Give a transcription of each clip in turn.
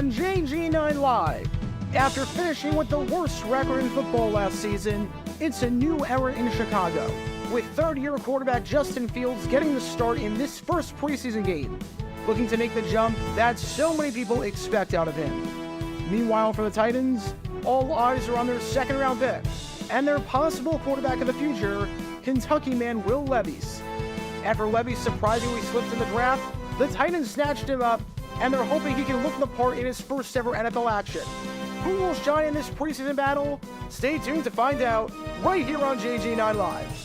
on JG9 Live. After finishing with the worst record in football last season, it's a new era in Chicago, with third-year quarterback Justin Fields getting the start in this first preseason game, looking to make the jump that so many people expect out of him. Meanwhile, for the Titans, all eyes are on their second-round pick, and their possible quarterback of the future, Kentucky man Will Levis. After Levis surprisingly slipped in the draft, the Titans snatched him up, and they're hoping he can look the part in his first ever NFL action. Who will shine in this preseason battle? Stay tuned to find out, right here on JG9 Live.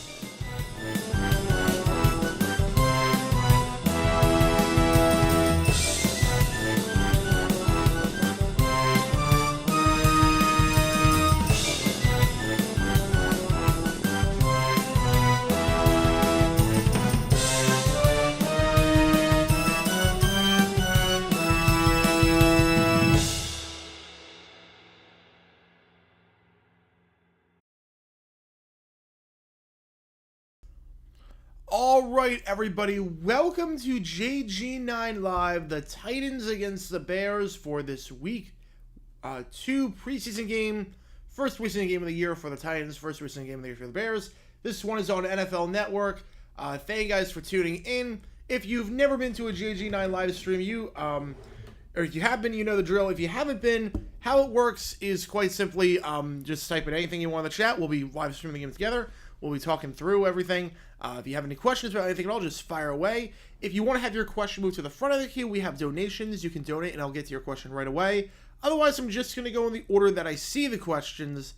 Alright everybody, welcome to JG9 Live, the Titans against the Bears for this week 2 preseason game. First preseason game of the year for the Titans, first preseason game of the year for the Bears. This one is on NFL Network. Thank you guys for tuning in. If you've never been to a JG9 live stream, or if you have been, you know the drill. If you haven't been, how it works is quite simply just type in anything you want in the chat. We'll be live streaming the game together. We'll be talking through everything. If you have any questions about anything at all, just fire away. If you want to have your question moved to the front of the queue, we have donations. You can donate and I'll get to your question right away. Otherwise, I'm just going to go in the order that I see the questions.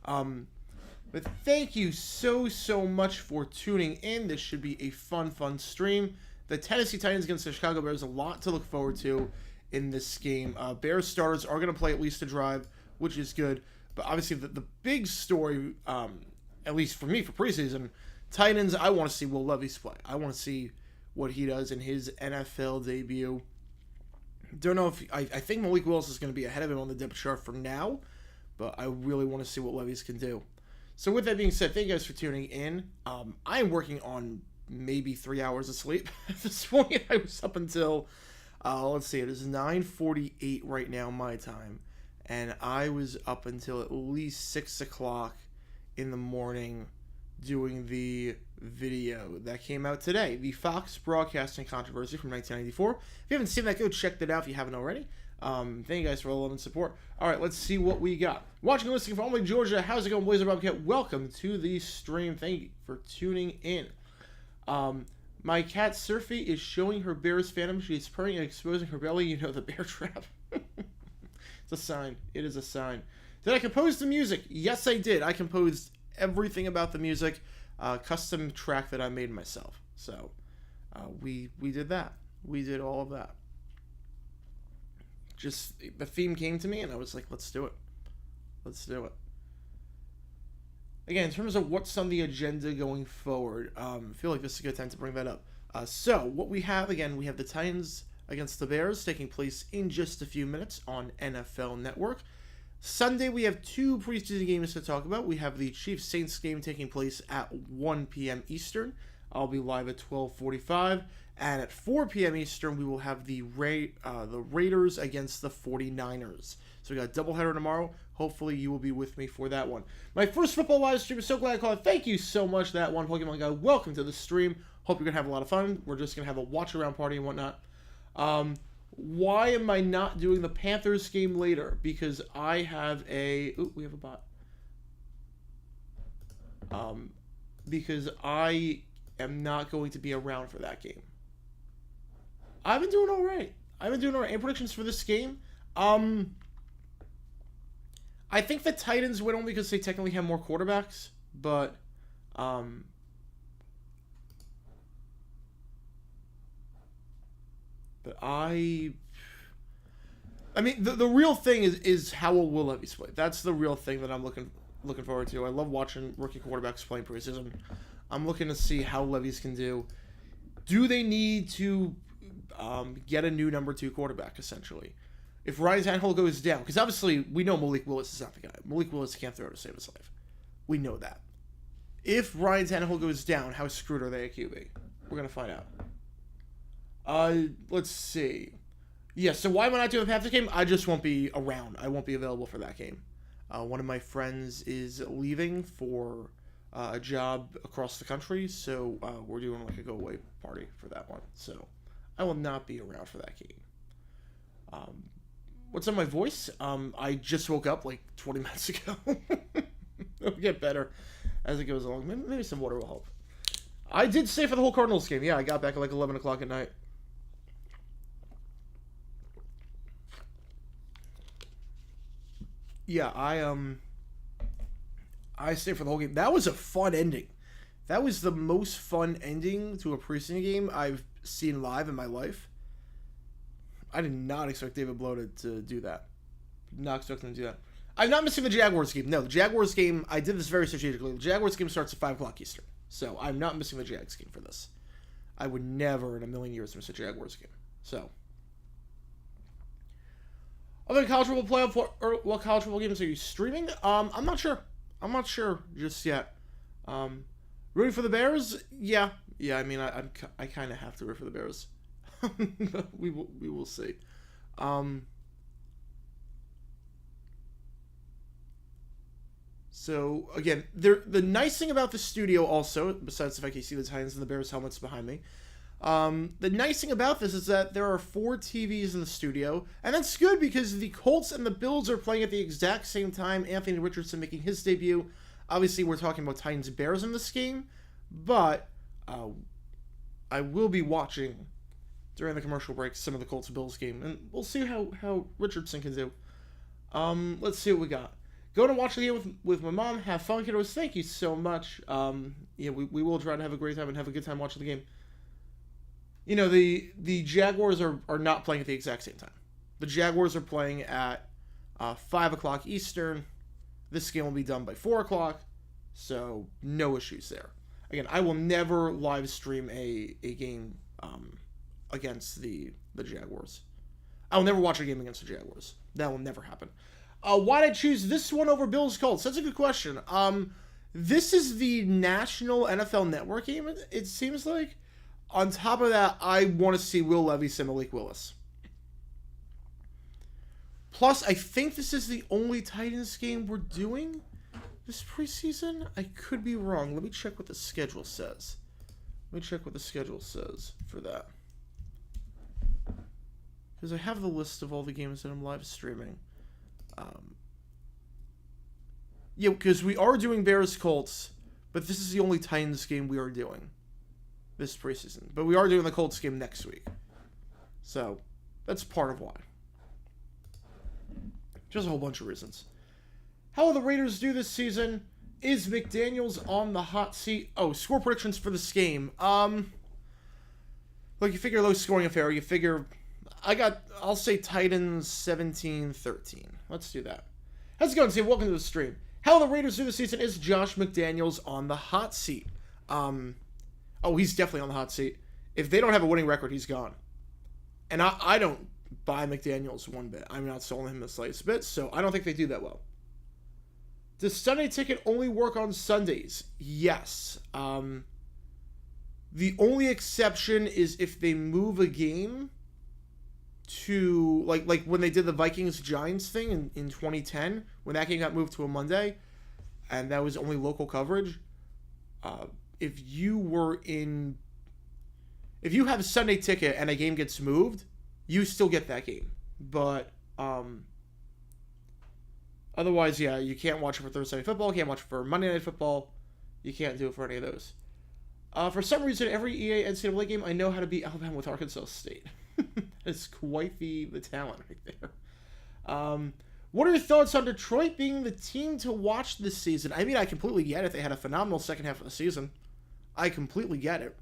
But thank you so much for tuning in. This should be a fun stream. The Tennessee Titans against the Chicago Bears, a lot to look forward to in this game. Bears starters are going to play at least a drive, which is good. But obviously the big story, at least for me, for preseason, Titans, I want to see Will Levis play. I want to see what he does in his NFL debut. Don't know if... I think Malik Willis is going to be ahead of him on the depth chart for now, but I really want to see what Levis can do. So with that being said, thank you guys for tuning in. I am working on maybe 3 hours of sleep at this point. I was up until... let's see, it is 9:48 right now, my time. And I was up until at least 6 o'clock in the morning doing the video that came out today, the Fox Broadcasting Controversy from 1994. If you haven't seen that, go check that out if you haven't already. Thank you guys for all the love and support. All right, let's see what we got. Watching and listening from Albany, Georgia. How's it going, Blazer Bobcat? Welcome to the stream. Thank you for tuning in. My cat Surfy is showing her Bears fandom. She is purring and exposing her belly. You know, the bear trap. It's a sign. It is a sign. Did I compose the music? Yes, I did. I composed everything about the music, custom track that I made myself. So we did that. We did all of that. Just the theme came to me and I was like, let's do it. Let's do it. Again, in terms of what's on the agenda going forward, I feel like this is a good time to bring that up. So what we have, again, we have the Titans against the Bears taking place in just a few minutes on NFL Network. Sunday, we have 2 preseason games to talk about. We have the Chiefs-Saints game taking place at 1 p.m. Eastern. I'll be live at 12:45. And at 4 p.m. Eastern, we will have the Raiders against the 49ers. So we got a doubleheader tomorrow. Hopefully, you will be with me for that one. My first football live stream is so glad I called it. Thank you so much, that one Pokemon guy. Welcome to the stream. Hope you're going to have a lot of fun. We're just going to have a watch-around party and whatnot. Why am I not doing the Panthers game later? Because I have a... Ooh, we have a bot. Because I am not going to be around for that game. I've been doing all right. Any predictions for this game? I think the Titans win only because they technically have more quarterbacks, but I mean, the real thing is how will Levis play. That's the real thing that I'm looking forward to. I love watching rookie quarterbacks playing preseason. I'm looking to see how Levis can do. Do they need to get a new number 2 quarterback, essentially? If Ryan Tannehill goes down, because obviously we know Malik Willis is not the guy. Malik Willis can't throw to save his life. We know that. If Ryan Tannehill goes down, how screwed are they at QB? We're going to find out. Let's see. Yeah, so why am I not doing the Panthers game? I just won't be around. I won't be available for that game. One of my friends is leaving for a job across the country, so we're doing like a go-away party for that one. So I will not be around for that game. What's on my voice? I just woke up like 20 minutes ago. It'll get better as it goes along. Maybe some water will help. I did stay for the whole Cardinals game. Yeah, I got back at like 11 o'clock at night. Yeah, I stayed for the whole game. That was a fun ending. That was the most fun ending to a preseason game I've seen live in my life. I did not expect David Blow to do that. Not expecting him to do that. I'm not missing the Jaguars game. No, the Jaguars game, I did this very strategically. The Jaguars game starts at 5 o'clock Eastern. So I'm not missing the Jags game for this. I would never in a million years miss a Jaguars game. So. Other than college football playoff, what college football games are you streaming? I'm not sure. I'm not sure just yet. Rooting for the Bears? Yeah. I mean, I kind of have to root for the Bears. But we will see. So again, the nice thing about the studio also, besides the fact you see the Titans and the Bears helmets behind me, the nice thing about this is that there are 4 TVs in the studio, and that's good because the Colts and the Bills are playing at the exact same time. Anthony Richardson making his debut. Obviously, we're talking about Titans Bears in this game, but I will be watching during the commercial break some of the Colts Bills game, and we'll see how Richardson can do. Let's see what we got. Go to watch the game with my mom. Have fun, kiddos. Thank you so much. We will try to have a great time and have a good time watching the game. You know, the Jaguars are not playing at the exact same time. The Jaguars are playing at 5 o'clock Eastern. This game will be done by 4 o'clock, so no issues there. Again, I will never live stream a game against the Jaguars. I will never watch a game against the Jaguars. That will never happen. Why did I choose this one over Bills Colts? That's a good question. This is the national NFL Network game, it seems like. On top of that, I want to see Will Levis and Malik Willis. Plus, I think this is the only Titans game we're doing this preseason. I could be wrong. Let me check what the schedule says. Let me check what the schedule says for that. Because I have the list of all the games that I'm live streaming. Yeah, because we are doing Bears-Colts, but this is the only Titans game we are doing this preseason. But we are doing the Colts game next week. So, that's part of why. Just a whole bunch of reasons. How will the Raiders do this season? Is McDaniels on the hot seat? Oh, score predictions for this game. Look, you figure low-scoring affair. You figure... I'll say Titans 17-13. Let's do that. How's it going, Steve? Welcome to the stream. How will the Raiders do this season? Is Josh McDaniels on the hot seat? Oh, he's definitely on the hot seat. If they don't have a winning record, he's gone. And I don't buy McDaniels one bit. I'm not selling him the slightest bit, so I don't think they do that well. Does Sunday Ticket only work on Sundays? Yes. The only exception is if they move a game to, like when they did the Vikings-Giants thing in 2010, when that game got moved to a Monday, and that was only local coverage. If you have a Sunday Ticket and a game gets moved, you still get that game. But otherwise, yeah, you can't watch it for Thursday Night Football, can't watch it for Monday Night Football. You can't do it for any of those. For some reason, every EA NCAA game, I know how to beat Alabama with Arkansas State. It's quite the talent right there. What are your thoughts on Detroit being the team to watch this season? I mean, I completely get it. They had a phenomenal second half of the season. I completely get it.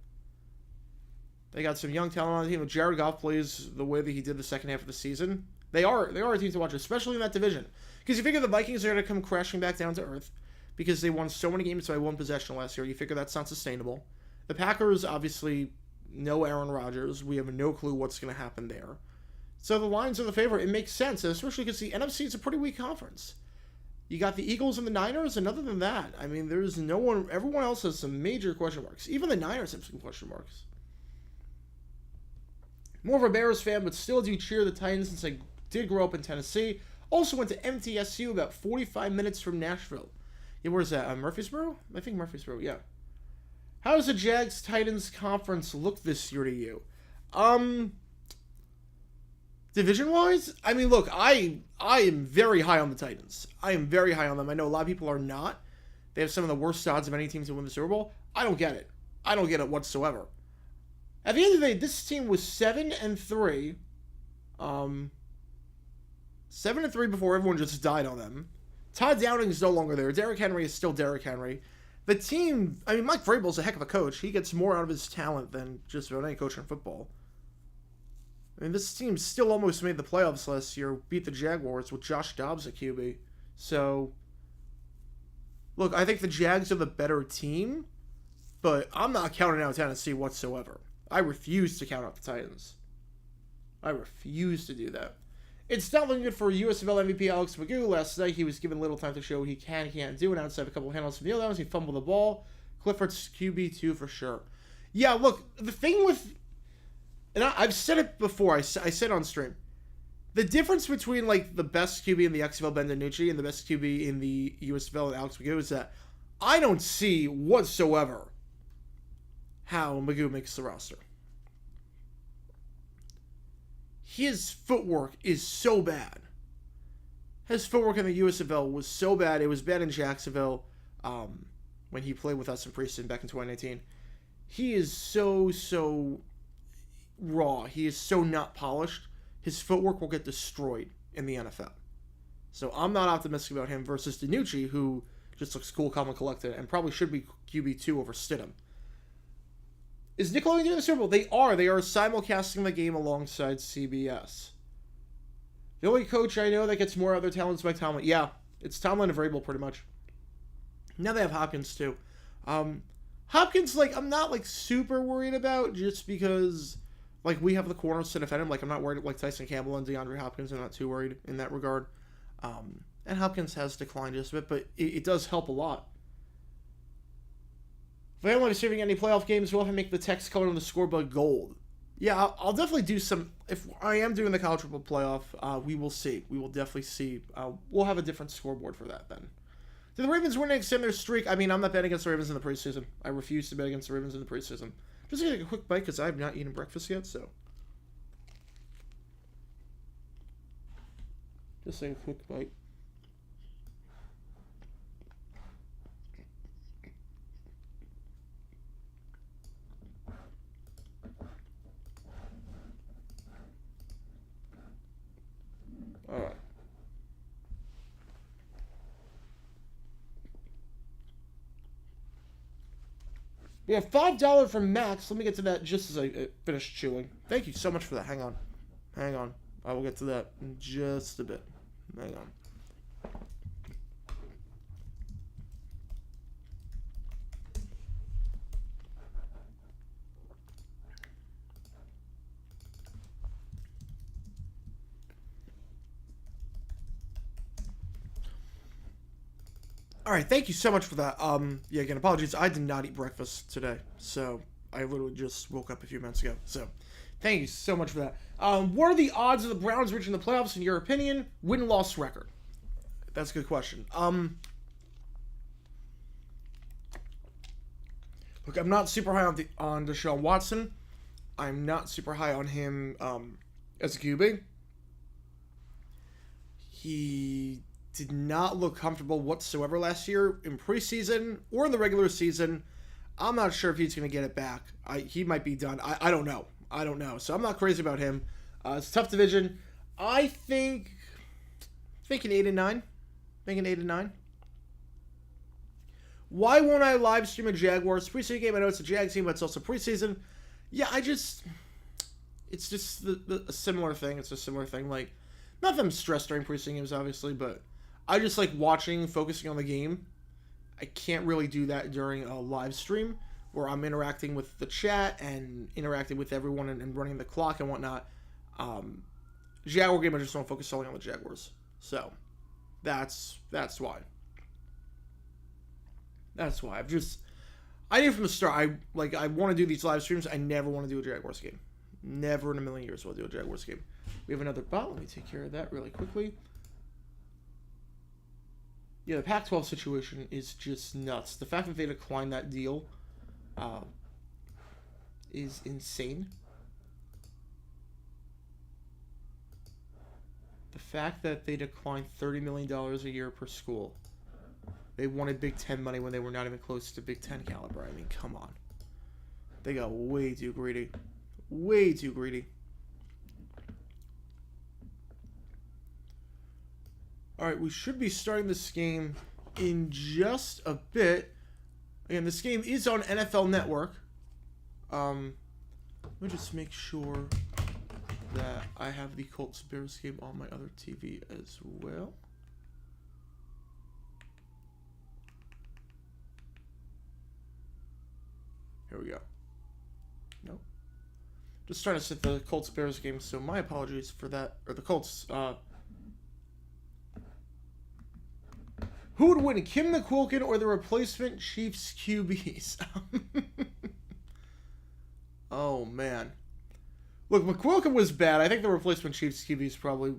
They got some young talent on the team. If Jared Goff plays the way that he did the second half of the season, they are a team to watch, especially in that division. Because you figure the Vikings are going to come crashing back down to earth because they won so many games by one possession last year. You figure that's not sustainable. The Packers, obviously, no Aaron Rodgers. We have no clue what's going to happen there. So the Lions are the favorite. It makes sense, especially because the NFC is a pretty weak conference. You got the Eagles and the Niners, and other than that, I mean, there's no one. Everyone else has some major question marks. Even the Niners have some question marks. More of a Bears fan, but still do cheer the Titans since I did grow up in Tennessee. Also went to MTSU, about 45 minutes from Nashville. Yeah, where's that? Murfreesboro? I think Murfreesboro, yeah. How does the Jags-Titans conference look this year to you? Division-wise? I mean, look, I am very high on the Titans. I am very high on them. I know a lot of people are not. They have some of the worst odds of any team to win the Super Bowl. I don't get it. I don't get it whatsoever. At the end of the day, this team was 7-3. 7-3 before everyone just died on them. Todd Downing is no longer there. Derrick Henry is still Derrick Henry. The team, I mean, Mike Vrabel's a heck of a coach. He gets more out of his talent than just about any coach in football. I mean, this team still almost made the playoffs last year, beat the Jaguars with Josh Dobbs at QB. So, look, I think the Jags are the better team, but I'm not counting out Tennessee whatsoever. I refuse to count out the Titans. I refuse to do that. It's not looking good for USFL MVP Alex Magoo. Last night, he was given little time to show what he can't do, and outside of a couple of handles from the other, he fumbled the ball. Clifford's QB2 for sure. Yeah, look, the thing with... And I've said it before. I said on stream. The difference between, like, the best QB in the XFL, Ben DiNucci, and the best QB in the USFL, Alex Magoo, is that I don't see whatsoever how Magoo makes the roster. His footwork is so bad. His footwork in the USFL was so bad. It was bad in Jacksonville when he played with us in preseason back in 2019. He is so raw. He is so not polished. His footwork will get destroyed in the NFL. So I'm not optimistic about him versus DiNucci, who just looks cool, calm, and collected, and probably should be QB2 over Stidham. Is Nickelodeon doing the Super Bowl? They are. They are simulcasting the game alongside CBS. The only coach I know that gets more other talent is Mike Tomlin. Yeah, it's Tomlin and Vrabel pretty much. Now they have Hopkins too. Hopkins, like, I'm not, like, super worried about just because, like, we have the corners to defend him. Like, I'm not worried, like, Tyson Campbell and DeAndre Hopkins. I'm not too worried in that regard. And Hopkins has declined just a bit, but it does help a lot. If anyone is receiving any playoff games, we'll have to make the text color on the scoreboard gold. Yeah, I'll definitely do some. If I am doing the college football playoff, we will see. We will definitely see. We'll have a different scoreboard for that then. Do the Ravens win and extend their streak? I mean, I'm not betting against the Ravens in the preseason. I refuse to bet against the Ravens in the preseason. Just gonna take a quick bite because I have not eaten breakfast yet, so. Just take a quick bite. Alright. We have $5 from Max. Let me get to that just as I finish chewing. Thank you so much for that. Hang on. Hang on. I will get to that in just a bit. Hang on. All right, thank you so much for that. Yeah, again, apologies. I did not eat breakfast today, so I literally just woke up a few minutes ago. So, thank you so much for that. What are the odds of the Browns reaching the playoffs in your opinion? Win-loss record. That's a good question. Look, I'm not super high on Deshaun Watson. I'm not super high on him as a QB. He did not look comfortable whatsoever last year in preseason or in the regular season. I'm not sure if he's going to get it back. He might be done. I don't know. I don't know. So I'm not crazy about him. It's a tough division. I think an 8-9. Think an 8-9. Why won't I live stream a Jaguars preseason game? I know it's a Jags team, but it's also preseason. Yeah, it's just a similar thing. It's a similar thing. Like, not that I'm stressed during preseason games, obviously, but I just like watching, focusing on the game. I can't really do that during a live stream where I'm interacting with the chat and interacting with everyone and running the clock and whatnot. Jaguar game, I just want to focus solely on the Jaguars. So, that's why. That's why. I knew from the start, I want to do these live streams. I never want to do a Jaguars game. Never in a million years will I do a Jaguars game. We have another bot. Let me take care of that really quickly. Yeah, the Pac-12 situation is just nuts. The fact that they declined that deal is insane. The fact that they declined $30 million a year per school. They wanted Big Ten money when they were not even close to Big Ten caliber. I mean, come on. They got way too greedy. Way too greedy. Alright, we should be starting this game in just a bit. Again, this game is on NFL Network. Let me just make sure that I have the Colts-Bears game on my other TV as well. Here we go. Nope. Just trying to set the Colts-Bears game, so my apologies for that. Or the Colts, who would win, Kim McQuilkin or the replacement Chiefs QBs? Oh, man. Look, McQuilkin was bad. I think the replacement Chiefs QBs probably...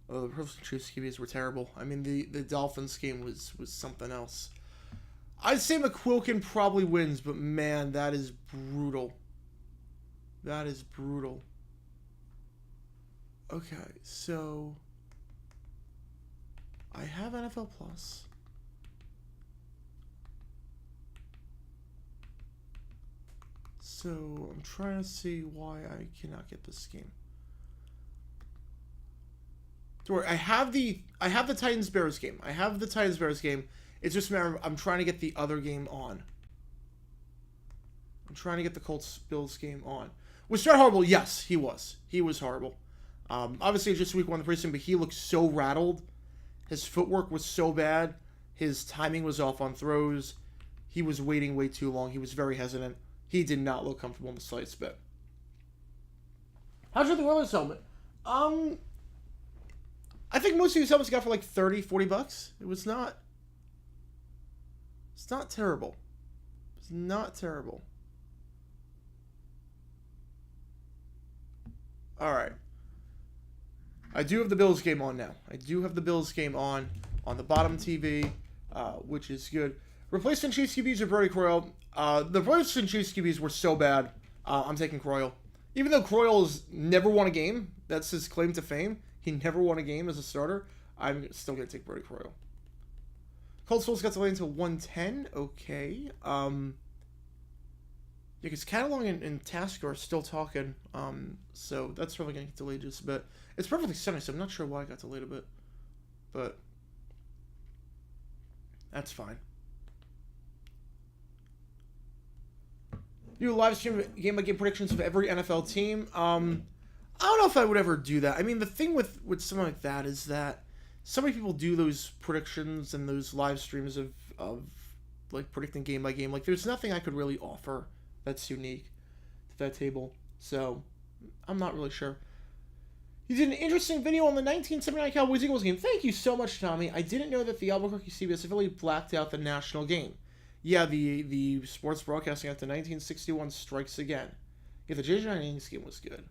Oh, the replacement Chiefs QBs were terrible. I mean, the Dolphins game was something else. I'd say McQuilkin probably wins, but man, that is brutal. That is brutal. Okay, so... I have NFL Plus. So I'm trying to see why I cannot get this game. Don't worry, I have the Titans Bears game. I have the Titans Bears game. It's just a matter of I'm trying to get the other game on. I'm trying to get the Colts Bills game on. Was Stroud horrible? Yes, he was. He was horrible. Obviously, just week 1 of the preseason, but he looked so rattled. His footwork was so bad. His timing was off on throws. He was waiting way too long. He was very hesitant. He did not look comfortable in the slightest bit. How'd you think about this helmet? I think most of these helmets got for like 30, 40 bucks. It's not terrible. It's not terrible. All right. I do have the Bills game on now. I do have the Bills game on the bottom TV, which is good. Replacement Chiefs QBs or Brody Croyle? The replacement Chiefs QBs were so bad. I'm taking Croyle. Even though Croyle's never won a game, that's his claim to fame. He never won a game as a starter. I'm still going to take Brody Croyle. Cold Souls got delayed until 110. Okay. Yeah, because Catalong and Tasker are still talking. So that's probably going to get delayed just a bit. It's perfectly sunny, so I'm not sure why it got delayed a bit. But that's fine. You live stream game-by-game predictions of every NFL team. I don't know if I would ever do that. I mean, the thing with something like that is that so many people do those predictions and those live streams of like predicting game by game. Like, there's nothing I could really offer that's unique to that table. So I'm not really sure. You did an interesting video on the 1979 Cowboys-Eagles game. Thank you so much, Tommy. I didn't know that the Albuquerque CBS affiliate blacked out the national game. Yeah, the sports broadcasting after 1961 strikes again. Yeah, the J.J. Innings game was good.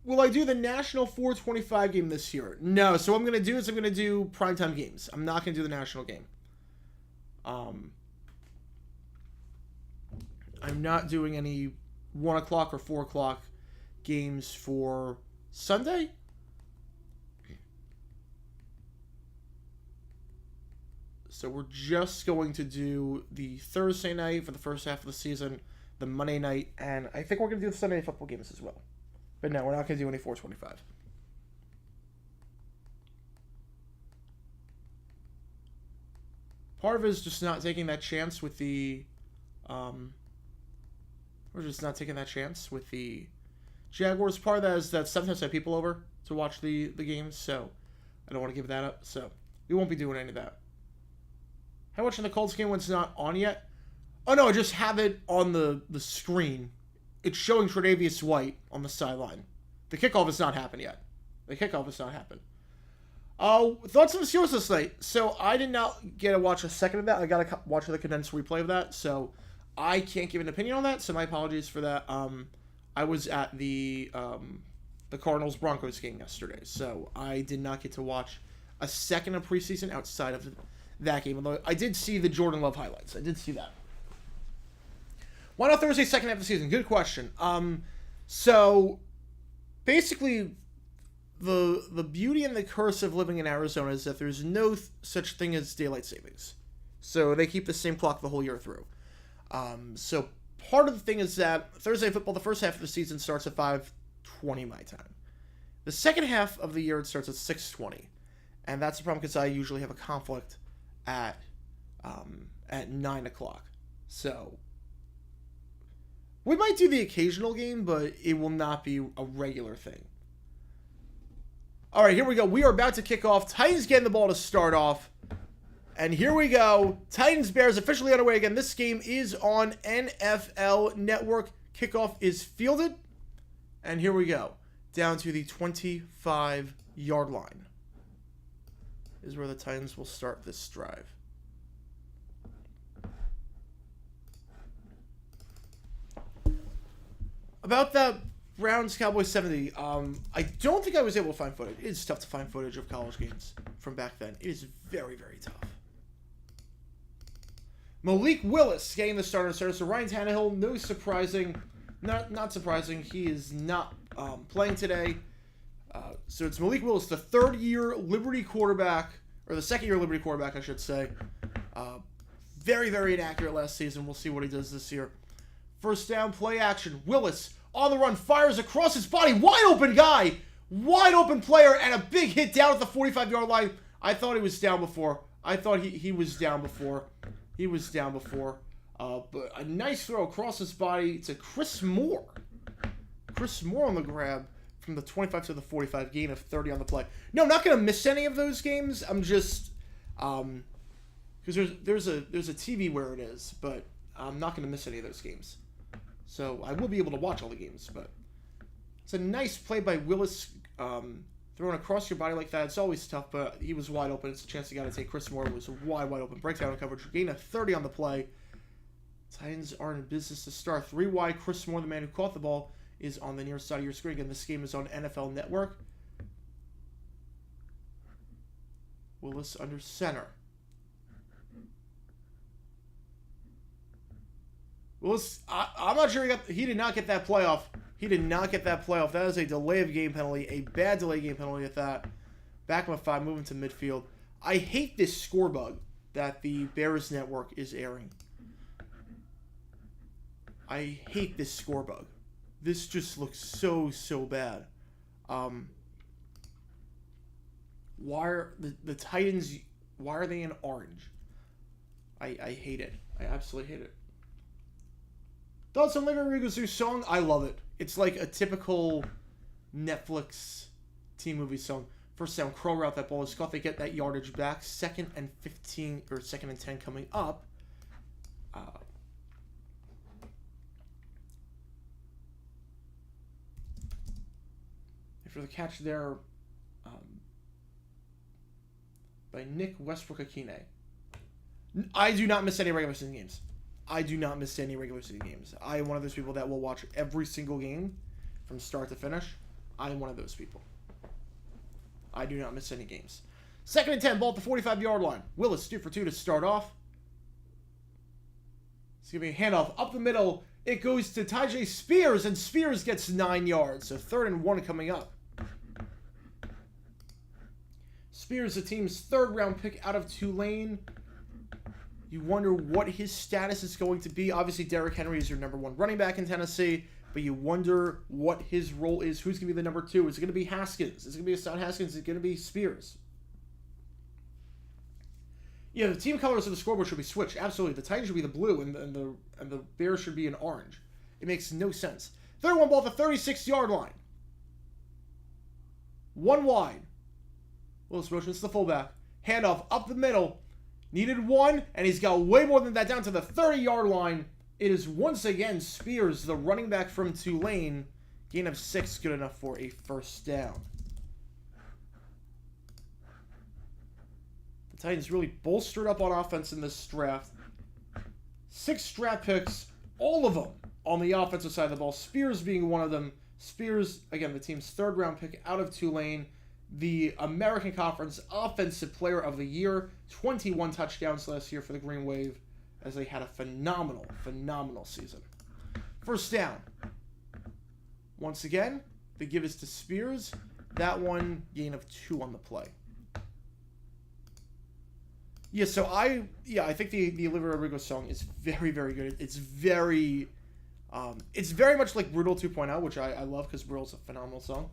Will I do the national 425 game this year? No. So what I'm going to do is I'm going to do primetime games. I'm not going to do the national game. I'm not doing any 1 o'clock or 4 o'clock games for Sunday. So we're just going to do the Thursday night for the first half of the season, the Monday night, and I think we're going to do the Sunday football games as well. But no, we're not going to do any 425. Part of it is just not taking that chance with the... we're just not taking that chance with the Jaguars. Part of that is that sometimes I have people over to watch the games, so I don't want to give that up. So we won't be doing any of that. How much in the Colts game when it's not on yet? Oh no, I just have it on the screen. It's showing Tre'Davious White on the sideline. The kickoff has not happened yet. The kickoff has not happened. Thoughts on the Steelers this night? So I did not get to watch a second of that. I got to watch the condensed replay of that. So I can't give an opinion on that, so my apologies for that. I was at the Cardinals-Broncos game yesterday, so I did not get to watch a second of preseason outside of that game. Although I did see the Jordan Love highlights. I did see that. Why not Thursday, second half of the season? Good question. So basically, the beauty and the curse of living in Arizona is that there's no such thing as daylight savings. So they keep the same clock the whole year through. So part of the thing is that Thursday football, the first half of the season starts at 5:20 my time. The second half of the year, it starts at 6:20. And that's the problem because I usually have a conflict at 9 o'clock. So we might do the occasional game, but it will not be a regular thing. All right, here we go. We are about to kick off. Titans getting the ball to start off. And here we go. Titans-Bears officially underway again. This game is on NFL Network. Kickoff is fielded. And here we go. Down to the 25-yard line is where the Titans will start this drive. About that Browns-Cowboys 70, I don't think I was able to find footage. It's tough to find footage of college games from back then. It is very, very tough. Malik Willis getting the starter center. So Ryan Tannehill, no surprising, not surprising. He is not playing today. So it's Malik Willis, the third-year Liberty quarterback, or the second-year Liberty quarterback, I should say. Very, very inaccurate last season. We'll see what he does this year. First down, play action. Willis on the run, fires across his body. Wide open guy. Wide open player, and a big hit down at the 45-yard line. I thought he was down before. I thought he was down before. He was down before. But a nice throw across his body to Chris Moore. Chris Moore on the grab from the 25 to the 45, gain of 30 on the play. No, I'm not going to miss any of those games. I'm just... because there's a TV where it is, but I'm not going to miss any of those games. So I will be able to watch all the games, but it's a nice play by Willis, throwing across your body like that. It's always tough, but he was wide open. It's a chance you got to take. Chris Moore was wide open. Breakdown coverage, gain of 30 on the play. Titans are in business to start. 3 wide. Chris Moore, the man who caught the ball, is on the near side of your screen. Again, this game is on NFL Network. Willis under center. Willis, I'm not sure he did not get that playoff. He did not get that playoff. That is a delay of game penalty, a bad delay game penalty at that. Back of 5, moving to midfield. I hate this score bug that the Bears Network is airing. I hate this score bug. This just looks so bad. Why are the Titans? Why are they in orange? I hate it. I absolutely hate it. Thoughts on Olivia Rodrigo's song? I love it. It's like a typical Netflix teen movie song. First down, curl route, that ball is caught. They get that yardage back. 2nd and 15, or 2nd and 10 coming up. For the catch there by Nick Westbrook-Akine. I do not miss any regular season games. I do not miss any regular season games. I am one of those people that will watch every single game from start to finish. I am one of those people. I do not miss any games. 2nd and 10, ball at the 45-yard line. Willis, 2 for 2 to start off. It's going to be a handoff up the middle. It goes to Tyjae Spears, and Spears gets 9 yards. So 3rd and 1 coming up. Spears, the team's 3rd-round pick out of Tulane. You wonder what his status is going to be. Obviously, Derrick Henry is your number 1 running back in Tennessee, but you wonder what his role is. Who's going to be the number 2? Is it going to be Haskins? Is it going to be Hassan Haskins? Is it going to be Spears? Yeah, the team colors of the scoreboard should be switched. Absolutely. The Titans should be the blue, and the Bears should be in orange. It makes no sense. 3rd one ball at the 36-yard line. 1 wide. Willis motions to the fullback. Handoff up the middle. Needed 1, and he's got way more than that down to the 30-yard line. It is once again Spears, the running back from Tulane. Gain of 6, good enough for a first down. The Titans really bolstered up on offense in this draft. 6 draft picks, all of them on the offensive side of the ball. Spears being one of them. Spears, again, the team's 3rd round pick out of Tulane. The American Conference Offensive Player of the Year. 21 touchdowns last year for the Green Wave, as they had a phenomenal, phenomenal season. First down. Once again, the give is to Spears. That one, gain of 2 on the play. Yeah, so I think the Olivia Rodrigo song is very, very good. It's very much like Brutal 2.0, which I love because Brutal's a phenomenal song.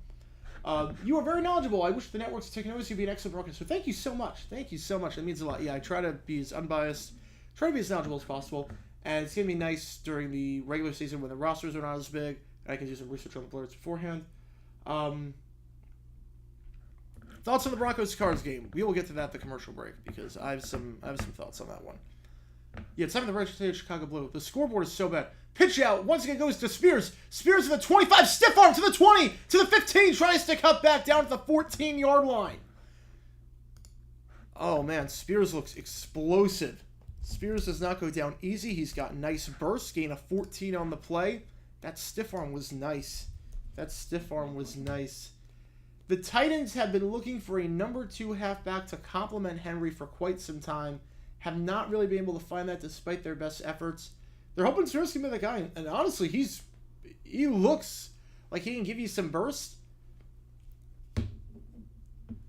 You are very knowledgeable. I wish the networks take notice. You'd be an excellent broadcaster. So thank you so much. Thank you so much. That means a lot. Yeah, I try to be as unbiased, try to be as knowledgeable as possible. And it's going to be nice during the regular season when the rosters are not as big, and I can do some research on the players beforehand. Thoughts on the Broncos-Cards game? We will get to that at the commercial break because I have some thoughts on that one. Yeah, it's time for the Red Chicago Blue. The scoreboard is so bad. Pitch out once again goes to Spears. Spears to the 25, stiff arm to the 20, to the 15, tries to cut back down to the 14-yard line. Oh man, Spears looks explosive. Spears does not go down easy. He's got nice bursts, gain of 14 on the play. That stiff arm was nice. The Titans have been looking for a number 2 halfback to complement Henry for quite some time. Have not really been able to find that despite their best efforts. They're hoping Spears can be the guy, and honestly, he looks like he can give you some burst. A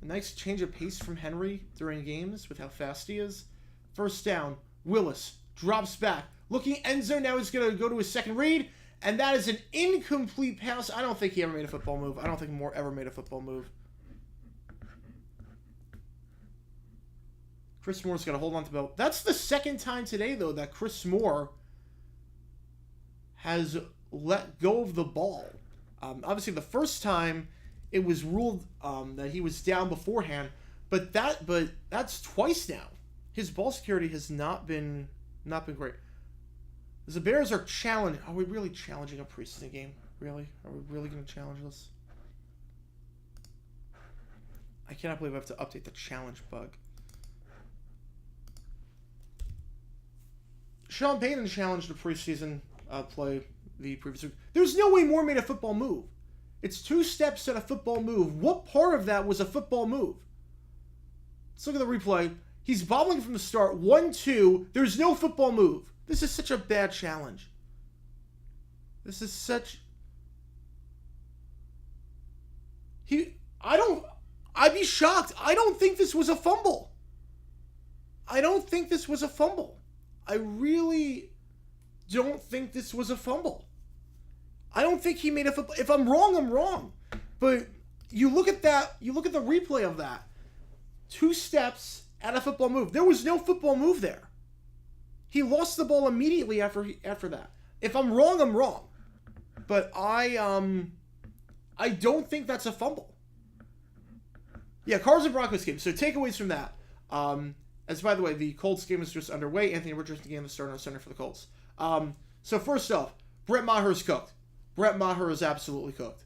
nice change of pace from Henry during games with how fast he is. First down, Willis drops back. Looking end zone, now he's going to go to his second read. And that is an incomplete pass. I don't think he ever made a football move. I don't think Moore ever made a football move. Chris Moore's got to hold on to the ball. That's the second time today, though, that Chris Moore has let go of the ball. Obviously, the first time it was ruled that he was down beforehand, but that's twice now. His ball security has not been great. The Bears are challenged. Are we really challenging a preseason game? Really? Are we really going to challenge this? I cannot believe I have to update the challenge bug. Sean Payton challenged a preseason play the previous week. There's no way Moore made a football move. It's 2 steps and a football move. What part of that was a football move? Let's look at the replay. He's bobbling from the start. 1-2. There's no football move. This is such a bad challenge. I'd be shocked. I don't think this was a fumble. I really don't think this was a fumble. I don't think he made a football. If I'm wrong, I'm wrong. But you look at that, you look at the replay of that. 2 steps and a football move. There was no football move there. He lost the ball immediately after that. If I'm wrong, I'm wrong. But I don't think that's a fumble. Yeah, Cards and Broncos game. So takeaways from that. As by the way, the Colts game is just underway. Anthony Richardson game is starting on center for the Colts. So first off, Brett Maher is cooked. Brett Maher is absolutely cooked.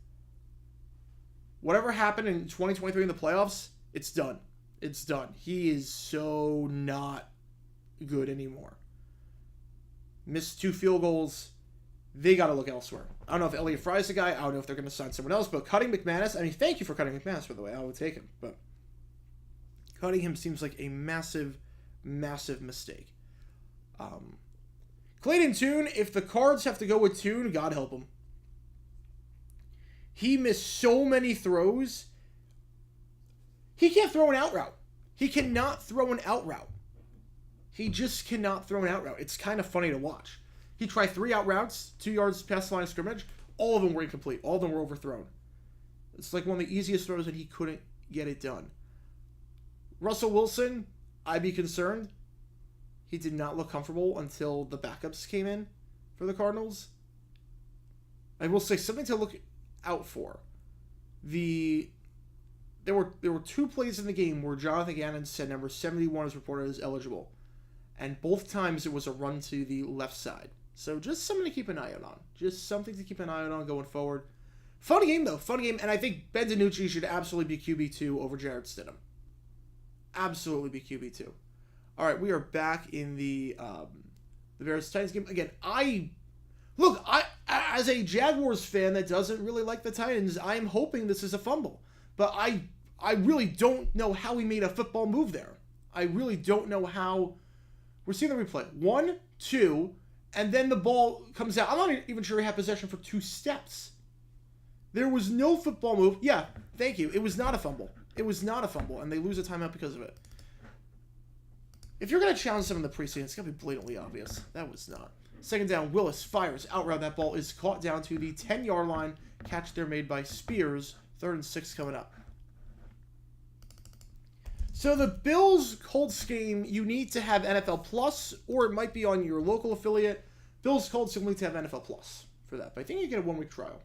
Whatever happened in 2023 in the playoffs, it's done. It's done. He is so not good anymore. Missed 2 field goals. They got to look elsewhere. I don't know if Elliott Fry's the guy. I don't know if they're going to sign someone else. But cutting McManus, I mean, thank you for cutting McManus, by the way. I would take him. But cutting him seems like a massive, massive mistake. Clayton Tune, if the Cards have to go with Tune, God help him. He missed so many throws. He can't throw an out route. He cannot throw an out route. He just cannot throw an out route. It's kind of funny to watch. He tried 3 out routes, 2 yards past the line of scrimmage. All of them were incomplete. All of them were overthrown. It's like one of the easiest throws that he couldn't get it done. Russell Wilson, I'd be concerned. He did not look comfortable until the backups came in for the Cardinals. I will say something to look out for. There were 2 plays in the game where Jonathan Gannon said number 71 is reported as eligible. And both times it was a run to the left side. So just something to keep an eye out on. Just something to keep an eye out on going forward. Fun game, though. Fun game. And I think Ben DiNucci should absolutely be QB2 over Jarrett Stidham. Absolutely be QB2. All right, we are back in the the Bears-Titans game. Again, I as a Jaguars fan that doesn't really like the Titans, I'm hoping this is a fumble. But I really don't know how he made a football move there. I really don't know how. We're seeing the replay. 1, 2, and then the ball comes out. I'm not even sure he had possession for 2 steps. There was no football move. Yeah, thank you. It was not a fumble. It was not a fumble, and they lose a timeout because of it. If you're going to challenge them in the preseason, it's going to be blatantly obvious. That was not. Second down, Willis fires out route. That ball is caught down to the 10-yard line. Catch there made by Spears. 3rd and 6 coming up. So the Bills-Colts game, you need to have NFL Plus, or it might be on your local affiliate. Bills-Colts, you'll need to have NFL Plus for that. But I think you get a 1-week trial.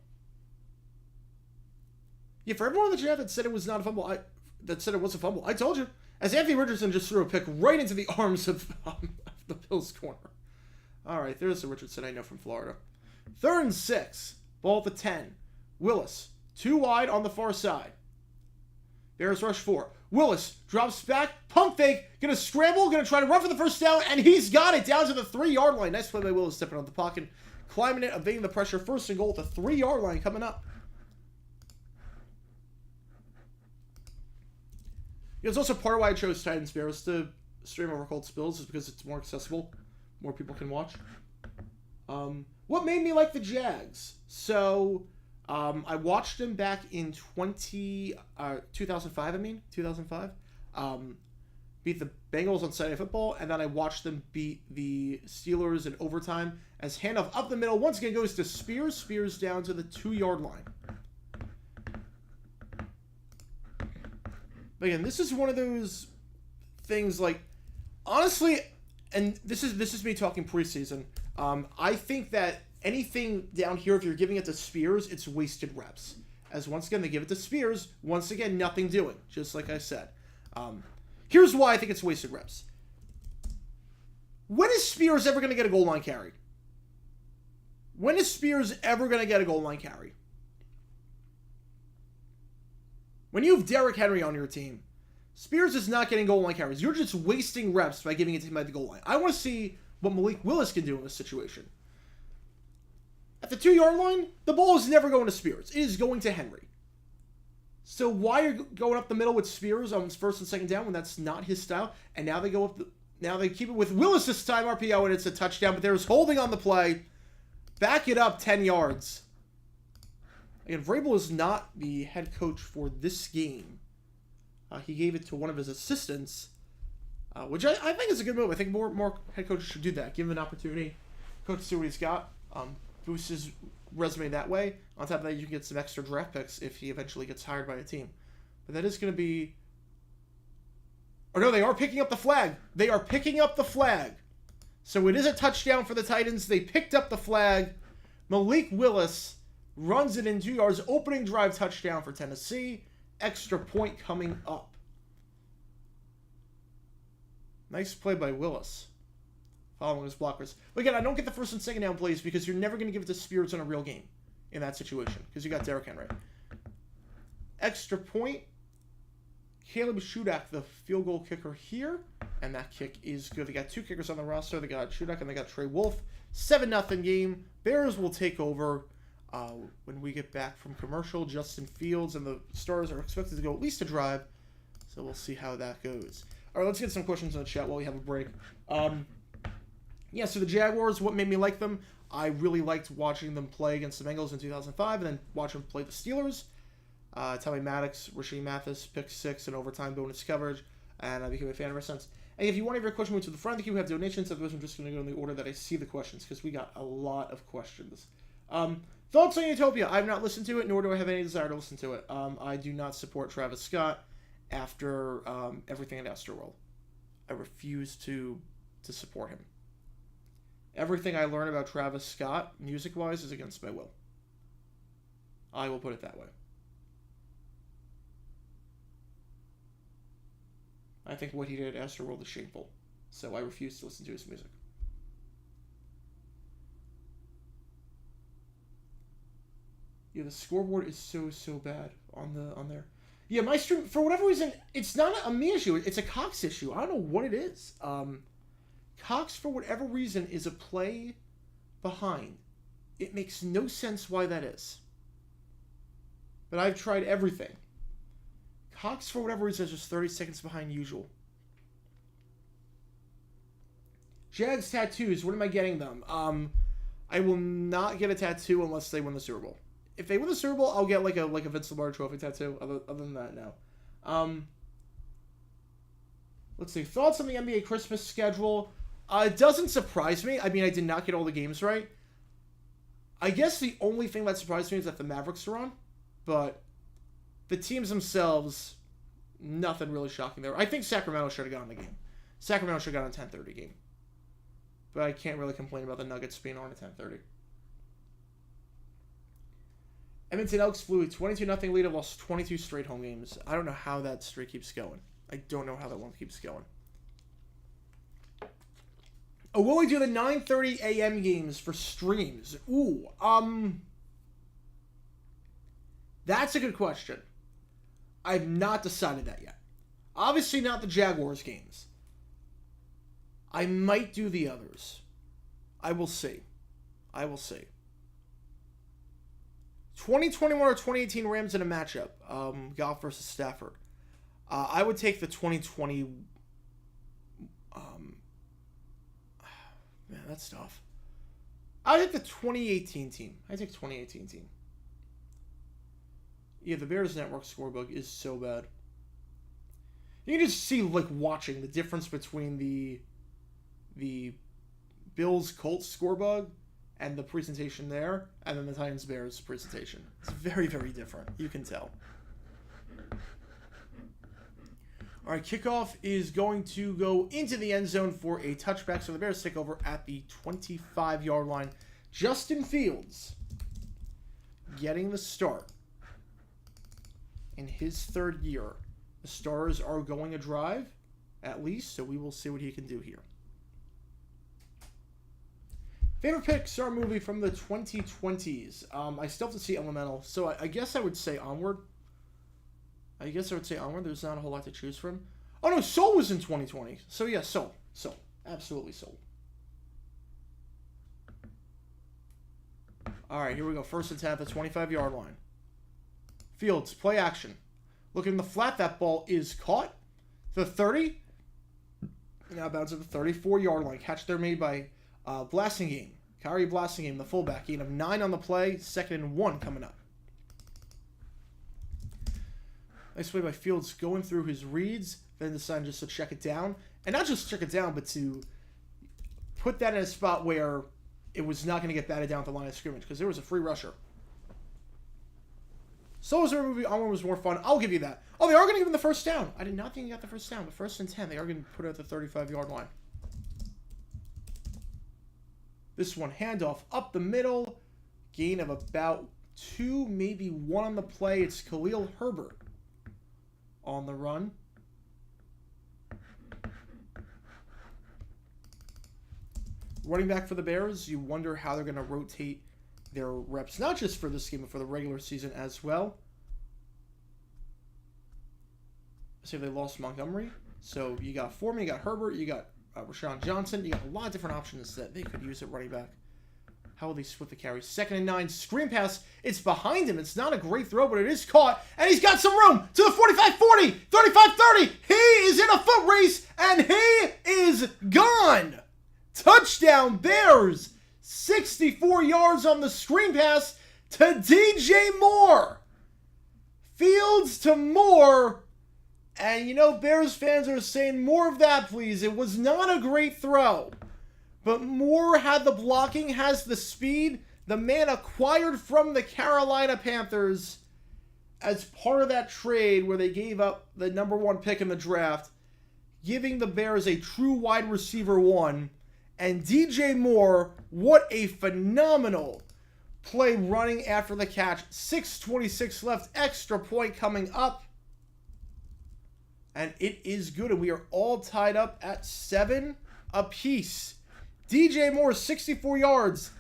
Yeah, for everyone in the chat that said it was not a fumble, that said it was a fumble, I told you. As Anthony Richardson just threw a pick right into the arms of the Bills' corner. All right, there's the Richardson I know from Florida. 3rd and 6, ball at the 10. Willis, 2 wide on the far side. Bears rush 4. Willis drops back, pump fake, gonna scramble, gonna try to run for the first down, and he's got it down to the 3-yard line. Nice play by Willis, stepping out the pocket, climbing it, evading the pressure. 1st and goal at the 3-yard line coming up. It's also part of why I chose Titans Bears to stream over Colts Bills, is because it's more accessible, more people can watch. What made me like the Jags? So I watched them back in 2005. 2005. Beat the Bengals on Sunday Night Football, and then I watched them beat the Steelers in overtime. As handoff up the middle once again goes to Spears. Spears down to the 2-yard line. But again, this is one of those things, like, honestly, and this is me talking preseason. I think that anything down here, if you're giving it to Spears, it's wasted reps. As once again, they give it to Spears. Once again, nothing doing, just like I said. Here's why I think it's wasted reps. When is Spears ever going to get a goal line carry? When is Spears ever going to get a goal line carry? When you have Derrick Henry on your team, Spears is not getting goal line carries. You're just wasting reps by giving it to him at the goal line. I want to see what Malik Willis can do in this situation. At the 2-yard line, the ball is never going to Spears. It is going to Henry. So why are you going up the middle with Spears on his 1st and 2nd down when that's not his style? And now they go up now they keep it with Willis this time, RPO, and it's a touchdown. But there's holding on the play. Back it up 10 yards. Again, Vrabel is not the head coach for this game. He gave it to one of his assistants, which I think is a good move. I think more head coaches should do that. Give him an opportunity. Coach, see what he's got. Boost his resume that way. On top of that, you can get some extra draft picks if he eventually gets hired by a team. But that is going to be... Or no, they are picking up the flag. They are picking up the flag. So it is a touchdown for the Titans. They picked up the flag. Malik Willis runs it in 2 yards. Opening drive touchdown for Tennessee. Extra point coming up. Nice play by Willis. Following his blockers. But again, I don't get the 1st and 2nd down plays because you're never going to give it to Spears in a real game in that situation because you got Derrick Henry. Extra point. Caleb Shudak, the field goal kicker here. And that kick is good. They got 2 kickers on the roster. They got Shudak and they got Trey Wolf. 7-0 game. Bears will take over when we get back from commercial. Justin Fields and the Stars are expected to go at least a drive. So we'll see how that goes. All right, let's get some questions in the chat while we have a break. Yeah, so the Jaguars, what made me like them? I really liked watching them play against the Bengals in 2005 and then watching them play the Steelers. Tommy Maddox, Rasheed Mathis, pick 6 in overtime bonus coverage, and I became a fan ever since. And if you want to have your question move to the front of the queue, we have donations. Otherwise, I'm just going to go in the order that I see the questions because we got a lot of questions. Thoughts on Utopia? I've not listened to it, nor do I have any desire to listen to it. I do not support Travis Scott after everything at Astroworld. I refuse to support him. Everything I learn about Travis Scott, music-wise, is against my will. I will put it that way. I think what he did at Astroworld is shameful, so I refuse to listen to his music. Yeah, the scoreboard is so bad on there. Yeah, my stream, for whatever reason, it's not a me issue. It's a Cox issue. I don't know what it is. Cox, for whatever reason, is a play behind. It makes no sense why that is. But I've tried everything. Cox, for whatever reason, is just 30 seconds behind usual. Jags tattoos. When am I getting them? I will not get a tattoo unless they win the Super Bowl. If they win the Super Bowl, I'll get like a Vince Lombardi trophy tattoo. Other than that, no. Let's see. Thoughts on the NBA Christmas schedule? It doesn't surprise me. I mean, I did not get all the games right. I guess the only thing that surprised me is that the Mavericks are on. But the teams themselves, nothing really shocking there. I think Sacramento should have gotten the game. Sacramento should have gotten a 10:30 game. But I can't really complain about the Nuggets being on at 10:30. Edmonton Elks flew a 22-0 lead and lost 22 straight home games. I don't know how that streak keeps going. I don't know how that one keeps going. Oh, will we do the 9:30 a.m. games for streams? Ooh, that's a good question. I've not decided that yet. Obviously not the Jaguars games. I might do the others. I will see. 2021 or 2018 Rams in a matchup. Goff versus Stafford. I would take the 2020. Man, that's tough. I take the 2018 team. Yeah, the Bears Network scorebook is so bad. You can just see, like, watching the difference between the Bills Colts scorebug and the presentation there, and then the Titans Bears presentation. It's very, very different. You can tell. All right, kickoff is going to go into the end zone for a touchback, so the Bears take over at the 25-yard line. Justin Fields getting the start in his third year. The Stars are going a drive, at least, so we will see what he can do here. Favorite Pixar movie from the 2020s? I still have to see Elemental, so I guess I would say Onward. There's not a whole lot to choose from. Oh no, Soul was in 2020. So yeah, Soul. Absolutely Soul. Alright, here we go. First and 10 at the 25-yard line. Fields, play action. Looking in the flat, that ball is caught. The 30. Now bounds at the 34-yard line. Catch there made by Blasingame. Kyrie Blasingame, the fullback. Gain of 9 on the play. 2nd and 1 coming up. Nice play by Fields going through his reads, then deciding just to check it down. And not just check it down, but to put that in a spot where it was not going to get batted down at the line of scrimmage, because there was a free rusher. So was the movie Onward was more fun. I'll give you that. Oh, they are going to give him the first down. I did not think he got the first down, but 1st and 10. They are going to put it at the 35-yard line. This one, handoff up the middle. Gain of about 2, maybe 1 on the play. It's Khalil Herbert on the run. Running back for the Bears, you wonder how they're going to rotate their reps, not just for this game, but for the regular season as well. Let's see if they lost Montgomery. So you got Foreman, you got Herbert, you got Rashawn Johnson. You got a lot of different options that they could use at running back. How will they split the carries? 2nd and 9, screen pass. It's behind him. It's not a great throw, but it is caught. And he's got some room to the 45-40, 35-30. He is in a foot race, and he is gone. Touchdown, Bears. 64 yards on the screen pass to DJ Moore. Fields to Moore. And, you know, Bears fans are saying more of that, please. It was not a great throw. But Moore had the blocking, has the speed. The man acquired from the Carolina Panthers as part of that trade where they gave up the number 1 pick in the draft, giving the Bears a true wide receiver 1. And DJ Moore, what a phenomenal play running after the catch. 6:26 left, extra point coming up. And it is good, and we are all tied up at 7 apiece. DJ Moore, 64 yards.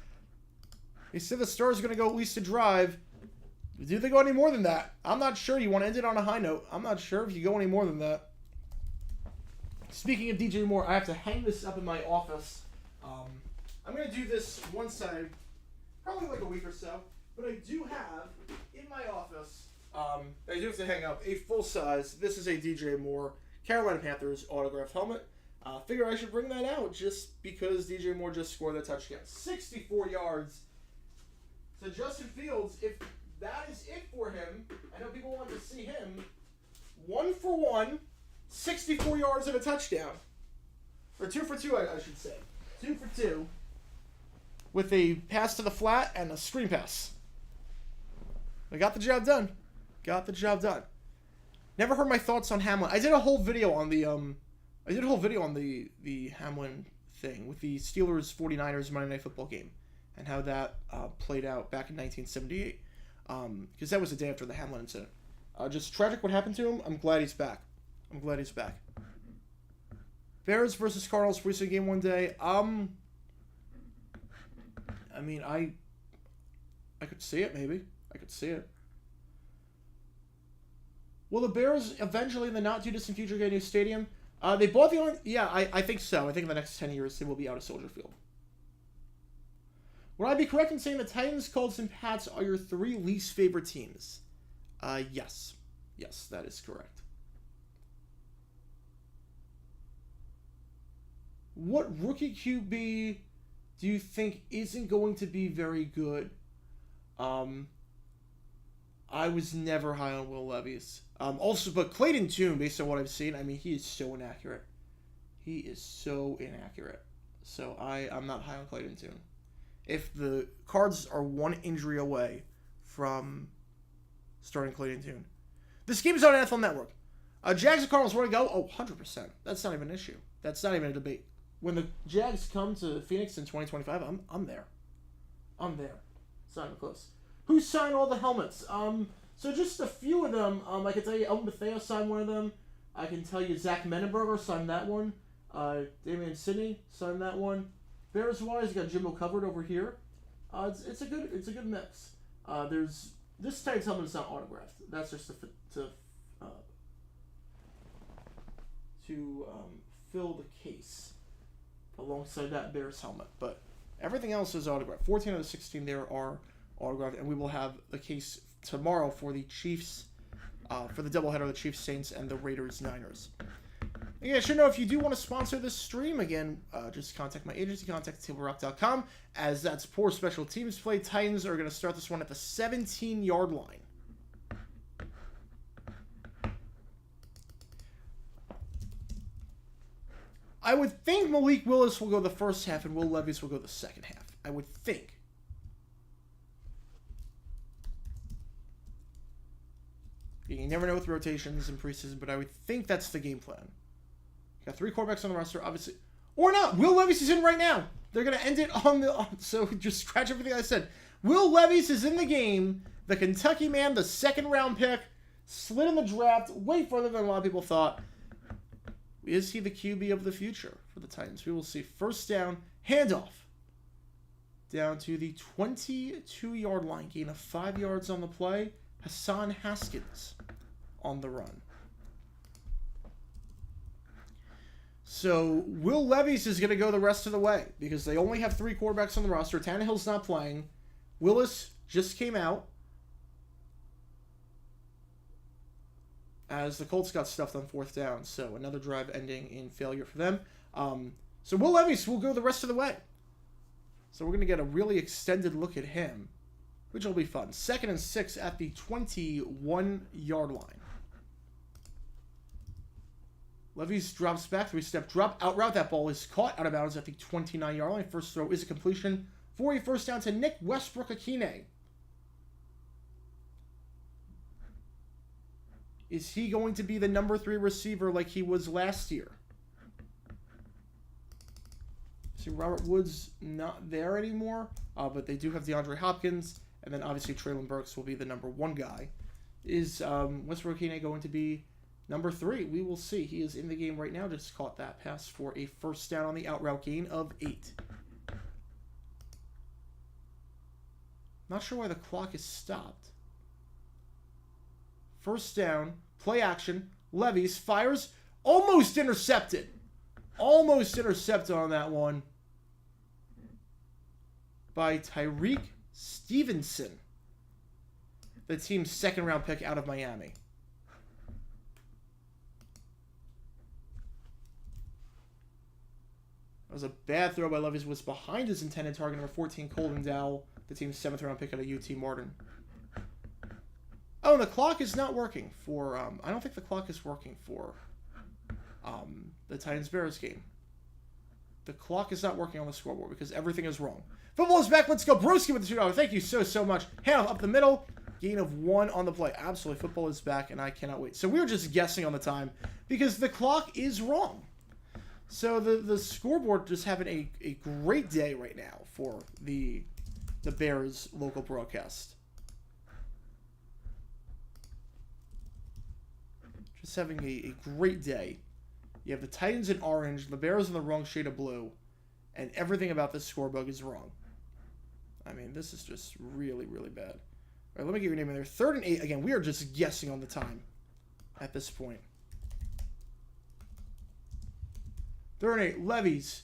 They said the Stars are going to go at least a drive. Do they go any more than that? I'm not sure. You want to end it on a high note. I'm not sure if you go any more than that. Speaking of DJ Moore, I have to hang this up in my office. I'm going to do this once probably like a week or so, but I do have in my office, I do have to hang up a full size. This is a DJ Moore Carolina Panthers autographed helmet. Figure I should bring that out just because DJ Moore just scored that touchdown. 64 yards to Justin Fields. If that is it for him, I know people want to see him. 1 for 1, 64 yards and a touchdown. Or 2 for 2, I should say. 2 for 2. With a pass to the flat and a screen pass. I got the job done. Never heard my thoughts on Hamlin. I did a whole video on the Hamlin thing with the Steelers 49ers Monday Night Football game and how that played out back in 1978. Because that was the day after the Hamlin incident. Just tragic what happened to him. I'm glad he's back. Bears versus Cardinals preseason game one day. I mean, I could see it, maybe. I could see it. Will the Bears eventually, in the not-too-distant future, get a new stadium? They bought the... Yeah, I think so. I think in the next 10 years, they will be out of Soldier Field. Would I be correct in saying the Titans, Colts, and Pats are your 3 least favorite teams? Yes. Yes, that is correct. What rookie QB do you think isn't going to be very good? I was never high on Will Levis. Also, but Clayton Tune, based on what I've seen, I mean, he is so inaccurate. So I'm not high on Clayton Tune. If the Cards are 1 injury away from starting Clayton Tune. This game is on NFL Network. Jags and Cardinals, where to go? Oh, 100%. That's not even an issue. That's not even a debate. When the Jags come to Phoenix in 2025, I'm there. It's not even close. Who signed all the helmets? So just a few of them. I can tell you Elton Bethea signed one of them. I can tell you Zach Menenberger signed that one. Damian Sidney signed that one. Bears wise, you got Jimbo covered over here. It's a good mix. There's this Titans helmet is not autographed. That's just to fill the case alongside that Bears helmet. But everything else is autographed. 14 out of 16 there are autographed, and we will have the case tomorrow for the Chiefs, for the doubleheader of the Chiefs, Saints, and the Raiders, Niners. And yeah, should know if you do want to sponsor this stream, again, just contact my agency, contact tablerock.com, as that's poor special teams play. Titans are going to start this one at the 17-yard line. I would think Malik Willis will go the first half and Will Levis will go the second half. I would think. You never know with rotations in preseason, but I would think that's the game plan. Got 3 quarterbacks on the roster, obviously. Or not. Will Levis is in right now. They're going to end it on the... So just scratch everything I said. Will Levis is in the game. The Kentucky man, the 2nd round pick, slid in the draft way further than a lot of people thought. Is he the QB of the future for the Titans? We will see. First down, handoff. Down to the 22-yard line. Gain of 5 yards on the play. Hassan Haskins on the run. So Will Levis is going to go the rest of the way because they only have 3 quarterbacks on the roster. Tannehill's not playing. Willis just came out as the Colts got stuffed on 4th down. So another drive ending in failure for them. So Will Levis will go the rest of the way. So we're going to get a really extended look at him, which will be fun. 2nd and 6 at the 21-yard line. Levis drops back, 3-step drop, out route. That ball is caught out of bounds at the 29-yard line. First throw is a completion for a first down to Nick Westbrook-Akine. Is he going to be the number 3 receiver like he was last year? See, Robert Woods not there anymore, but they do have DeAndre Hopkins, and then obviously Treylon Burks will be the number 1 guy. Is Westbrook-Akine going to be number 3? We will see. He is in the game right now. Just caught that pass for a first down on the out route gain of 8. Not sure why the clock is stopped. First down, play action. Levis fires, almost intercepted. Almost intercepted on that one by Tyreek Stevenson, the team's second-round pick out of Miami. That was a bad throw by Levis. Was behind his intended target, number 14, Colton Dowell, the team's 7th-round pick out of UT Martin. Oh, and the clock is not working for... I don't think the clock is working for the Titans-Bears game. The clock is not working on the scoreboard because everything is wrong. Football is back. Let's go. Broski with the $2. Thank you so much. Handoff up the middle. Gain of 1 on the play. Absolutely. Football is back, and I cannot wait. So we were just guessing on the time because the clock is wrong. So the scoreboard just having a great day right now for the Bears local broadcast. Just having a great day. You have the Titans in orange, the Bears in the wrong shade of blue, and everything about this scorebook is wrong. I mean, this is just really, really bad. All right, let me get your name in there. 3rd and 8. Again, we are just guessing on the time at this point. 3rd and 8. Levis.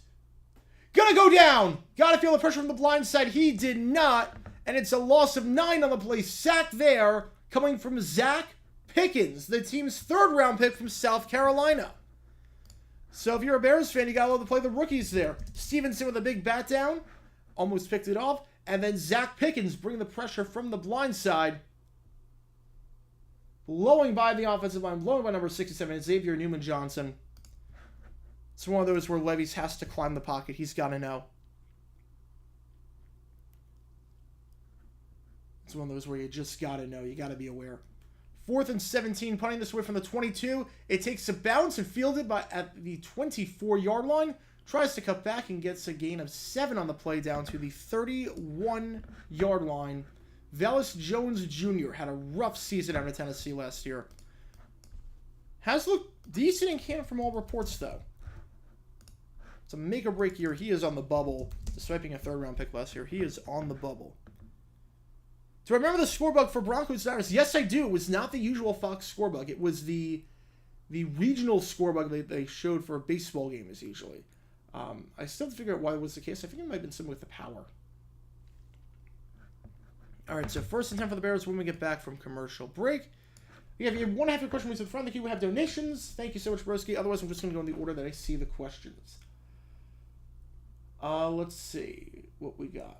Gonna go down! Gotta feel the pressure from the blind side. He did not. And it's a loss of 9 on the play. Sack there, coming from Zach Pickens, the team's 3rd-round pick from South Carolina. So if you're a Bears fan, you got to love to play the rookies there. Stevenson with a big bat down. Almost picked it off. And then Zach Pickens bringing the pressure from the blind side. Blowing by the offensive line. Blowing by number 67, Xavier Newman-Johnson. It's one of those where Levis has to climb the pocket. He's got to know. It's one of those where you just got to know. You got to be aware. 4th and 17, punting this way from the 22. It takes a bounce and fielded at the 24-yard line. Tries to cut back and gets a gain of 7 on the play down to the 31-yard line. Velus Jones Jr. had a rough season out of Tennessee last year. Has looked decent in camp from all reports, though. It's a make-or-break year. He is on the bubble. Despite being a 3rd-round pick last year, he is on the bubble. Do I remember the scorebug for Broncos Niners? Yes, I do. It was not the usual Fox scorebug. It was the regional scorebug they showed for baseball games usually. I still have to figure out why it was the case. I think it might have been something with the power. All right, so 1st and 10 for the Bears when we get back from commercial break. We have 1.5 your question. We in front of the queue. We have donations. Thank you so much, Broski. Otherwise, I'm just going to go in the order that I see the questions. Let's see what we got.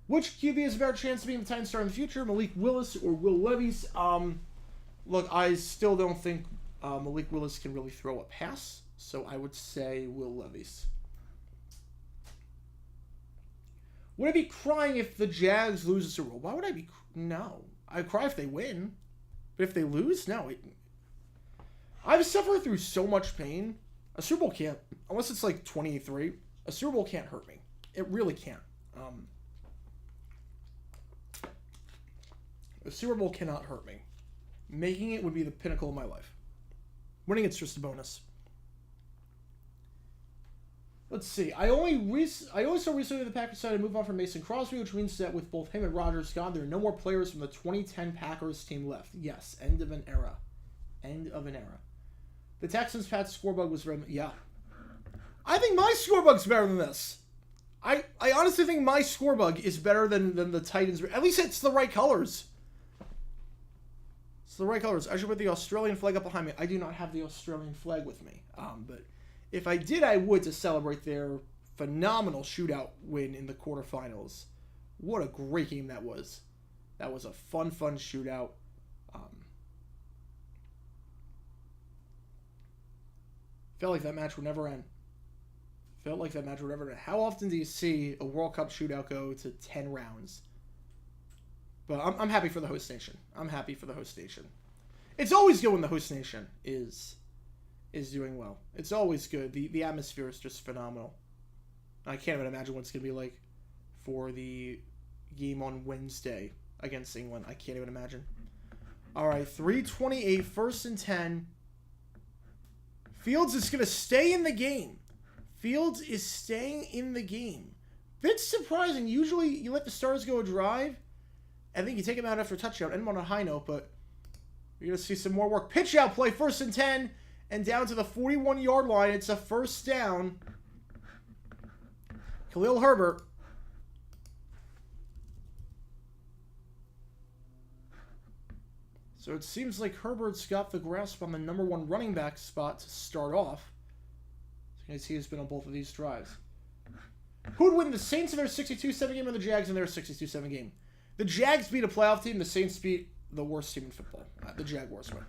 Which QB has a better chance of being the Titans star in the future, Malik Willis or Will Levis? Look, I still don't think Malik Willis can really throw a pass, so I would say Will Levis. Would I be crying if the Jags lose a Super Bowl? Why would I be? No. I'd cry if they win. But if they lose, no. I've suffered through so much pain. A Super Bowl can't, unless it's like 28-3, a Super Bowl can't hurt me. It really can't. The Super Bowl cannot hurt me. Making it would be the pinnacle of my life. Winning it's just a bonus. Let's see. I only saw recently the Packers decided to move on from Mason Crosby, which means that with both him and Rodgers gone, there are no more players from the 2010 Packers team left. Yes, end of an era. End of an era. The Texans-Pats scorebug was very... Yeah. I think my scorebug's better than this. I honestly think my scorebug is better than the Titans. At least it's the right colors. It's the right colors. I should put the Australian flag up behind me. I do not have the Australian flag with me. But if I did, I would to celebrate their phenomenal shootout win in the quarterfinals. What a great game that was. That was a fun shootout. Felt like that match would never end. How often do you see a World Cup shootout go to 10 rounds? But I'm happy for the host nation. It's always good when the host nation is doing well. It's always good. The atmosphere is just phenomenal. I can't even imagine what it's going to be like for the game on Wednesday against England. I can't even imagine. All right, 3:28, 1st and 10. Fields is going to stay in the game. Fields is staying in the game. Bit surprising. Usually you let the stars go a drive. I think you take him out after a touchdown. End him on a high note, but you're going to see some more work. Pitch out play, 1st and 10. and down to the 41-yard line. It's a first down. Khalil Herbert. So it seems like Herbert's got the grasp on the number 1 running back spot to start off. As he has been on both of these drives. Who would win, the Saints in their 62-7 game or the Jags in their 62-7 game? The Jags beat a playoff team. The Saints beat the worst team in football. The Jaguars win.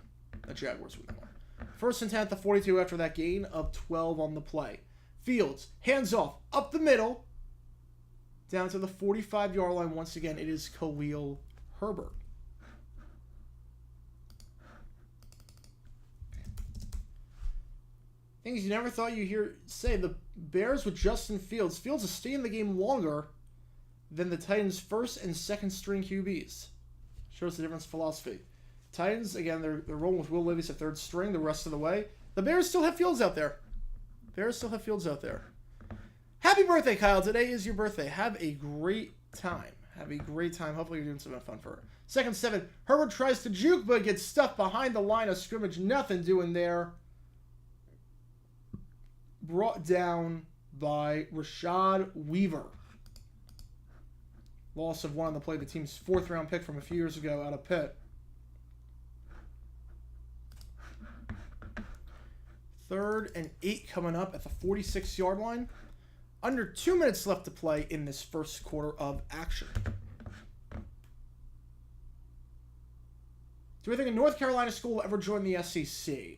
The Jaguars win that one. First and 10 at the 42 after that gain of 12 on the play. Fields, hands off, up the middle, down to the 45-yard line. Once again, it is Khalil Herbert. Things you never thought you'd hear say. The Bears with Justin Fields. Fields is staying in the game longer than the Titans' first and second string QBs. Shows the difference in philosophy. Titans, again, they're rolling with Will Levis at third string the rest of the way. The Bears still have Fields out there. Happy birthday, Kyle. Today is your birthday. Have a great time. Hopefully you're doing something fun for her. Second 7. Herbert tries to juke, but gets stuffed behind the line of scrimmage. Nothing doing there. Brought down by Rashad Weaver. Loss of 1 on the play. The team's 4th round pick from a few years ago out of Pitt. Third and 8 coming up at the 46-yard line. Under 2 minutes left to play in this first quarter of action. Do we think a North Carolina school will ever join the SEC?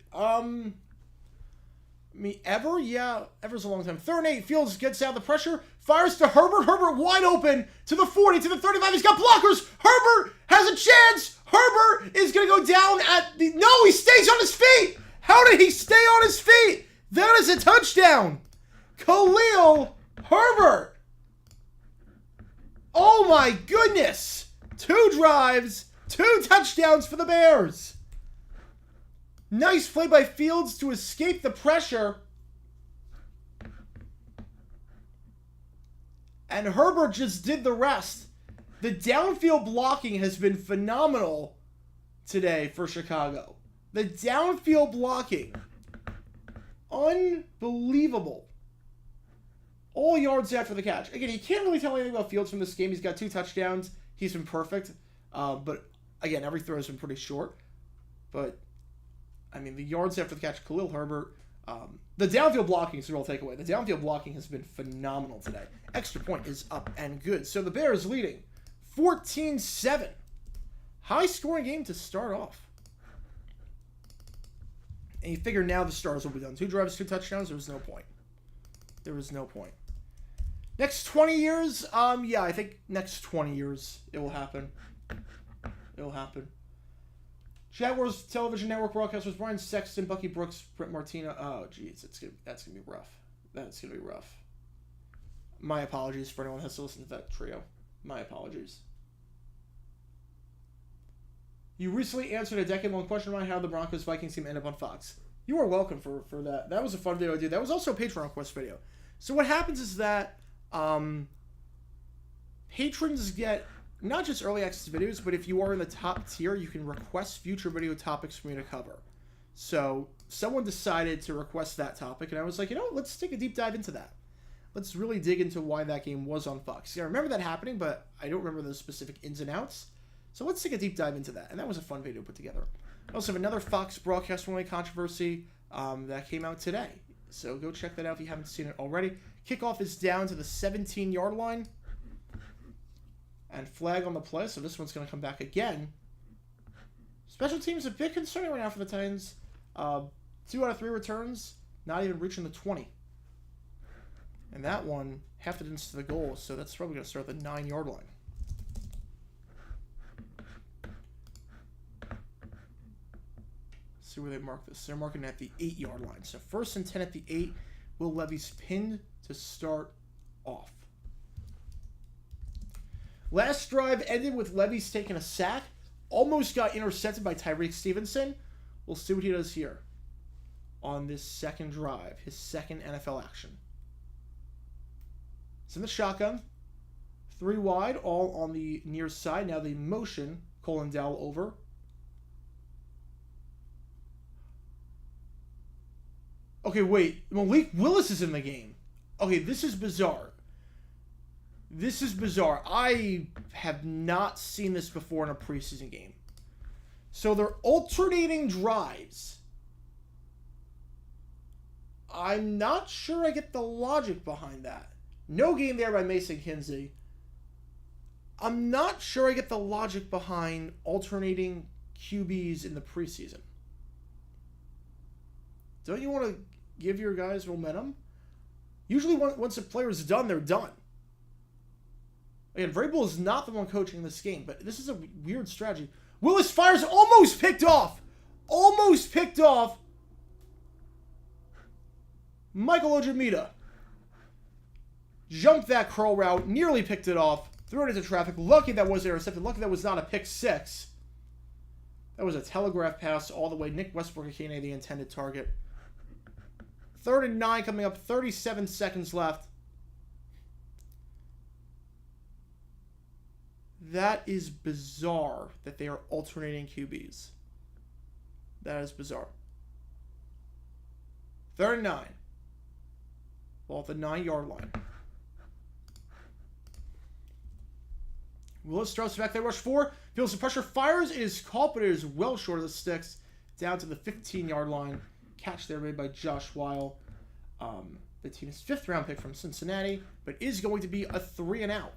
Ever? Yeah, ever's a long time. Third and 8, Fields gets out of the pressure, fires to Herbert. Herbert wide open to the 40, to the 35. He's got blockers. Herbert has a chance. Herbert is going to go down at the... No, he stays on his feet. How did he stay on his feet? That is a touchdown. Khalil Herbert. Oh my goodness. 2 drives, 2 touchdowns for the Bears. Nice play by Fields to escape the pressure. And Herbert just did the rest. The downfield blocking has been phenomenal today for Chicago. The downfield blocking. Unbelievable. All yards after the catch. Again, you can't really tell anything about Fields from this game. He's got 2 touchdowns. He's been perfect. But, again, every throw has been pretty short. But... I mean, the yards after the catch, Khalil Herbert. The downfield blocking is the real takeaway. The downfield blocking has been phenomenal today. Extra point is up and good. So the Bears leading 14-7. High-scoring game to start off. And you figure now the Stars will be done. 2 drives, 2 touchdowns. There was no point. Next 20 years? Yeah, I think next 20 years it will happen. Jaguars Television Network broadcasters Brian Sexton, Bucky Brooks, Brent Martina. Oh, geez, that's gonna be rough. That's gonna be rough. My apologies for anyone who has to listen to that trio. My apologies. You recently answered a decade-long question about how the Broncos-Vikings team ended up on Fox. You are welcome for that. That was a fun video I did. That was also a Patreon request video. So what happens is that patrons get not just early access videos, but if you are in the top tier, you can request future video topics for me to cover. So someone decided to request that topic, and I was like, let's take a deep dive into that. Let's really dig into why that game was on Fox. I remember that happening, but I don't remember the specific ins and outs. So let's take a deep dive into that, and that was a fun video to put together. I also have another Fox broadcast runway controversy that came out today. So go check that out if you haven't seen it already. Kickoff is down to the 17-yard line. And flag on the play, so this one's going to come back again. Special teams a bit concerning right now for the Titans. 2 out of 3 returns, not even reaching the 20. And that one, half the distance to the goal, so that's probably going to start at the 9-yard line. See where they mark this. They're marking at the 8-yard line. So first and 10 at the 8. Will Levis pinned to start off. Last drive ended with Levis taking a sack. Almost got intercepted by Tyreek Stevenson. We'll see what he does here on this second drive. His second NFL action. It's in the shotgun. 3 wide, all on the near side. Now the motion. Colin Dowell over. Okay, wait. Malik Willis is in the game. Okay, this is bizarre. This is bizarre. I have not seen this before in a preseason game. So they're alternating drives. I'm not sure I get the logic behind that. No game there by Mason Kinsey. I'm not sure I get the logic behind alternating QBs in the preseason. Don't you want to give your guys momentum? Usually once a player is done, they're done. Again, Vrabel is not the one coaching this game, but this is a weird strategy. Willis fires, almost picked off. Almost picked off. Michael Ojimita jumped that curl route, nearly picked it off, threw it into traffic. Lucky that was intercepted. Lucky that was not a pick six. That was a telegraph pass all the way. Nick Westbrook-Akine, the intended target. 3rd and 9 coming up. 37 seconds left. That is bizarre that they are alternating QBs. That is bizarre. 3rd and 9. Ball at the 9-yard line. Willis starts back there, rush 4. Feels the pressure, fires. It is caught, but it is well short of the sticks. Down to the 15-yard line. Catch there made by Josh Weil. The team's 5th round pick from Cincinnati, but is going to be a 3-and-out.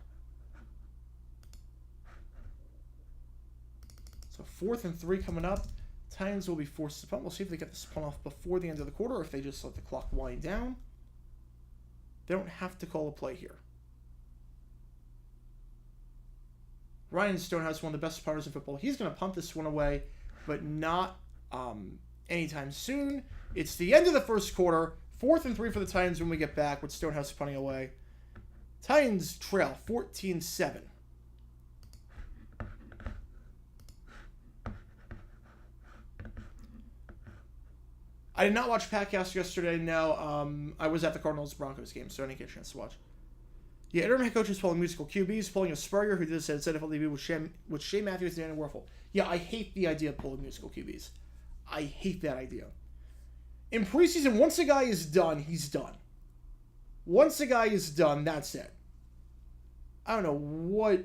So 4th and 3 coming up. Titans will be forced to punt. We'll see if they get this punt off before the end of the quarter or if they just let the clock wind down. They don't have to call a play here. Ryan Stonehouse, one of the best punters in football. He's going to punt this one away, but not anytime soon. It's the end of the first quarter. 4th and 3 for the Titans when we get back with Stonehouse punting away. Titans trail 14-7. I did not watch Patcast yesterday, no. I was at the Cardinals-Broncos game, so I didn't get a chance to watch. Yeah, interim head coach is pulling musical QBs, pulling a Spurrier, who did this at NFL debut with Shea Matthews and Danny Werfel. Yeah, I hate the idea of pulling musical QBs. I hate that idea. In preseason, once a guy is done, he's done. Once a guy is done, that's it. I don't know what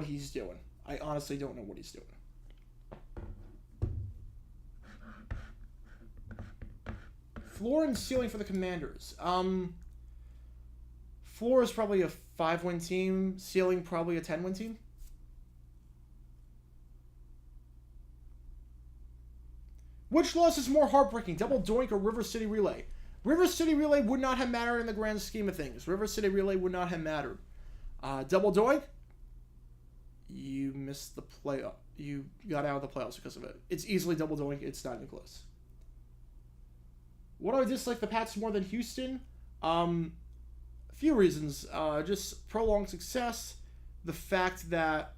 he's doing. I honestly don't know what he's doing. Floor and ceiling for the Commanders. Floor is probably a 5-win team. Ceiling probably a 10-win team. Which loss is more heartbreaking, Double Doink or River City Relay? River City Relay would not have mattered in the grand scheme of things. River City Relay would not have mattered. Double Doink, you missed the playoff. You got out of the playoffs because of it. It's easily Double Doink. It's not even close. What do I dislike the Pats more than Houston? A few reasons. Just prolonged success. The fact that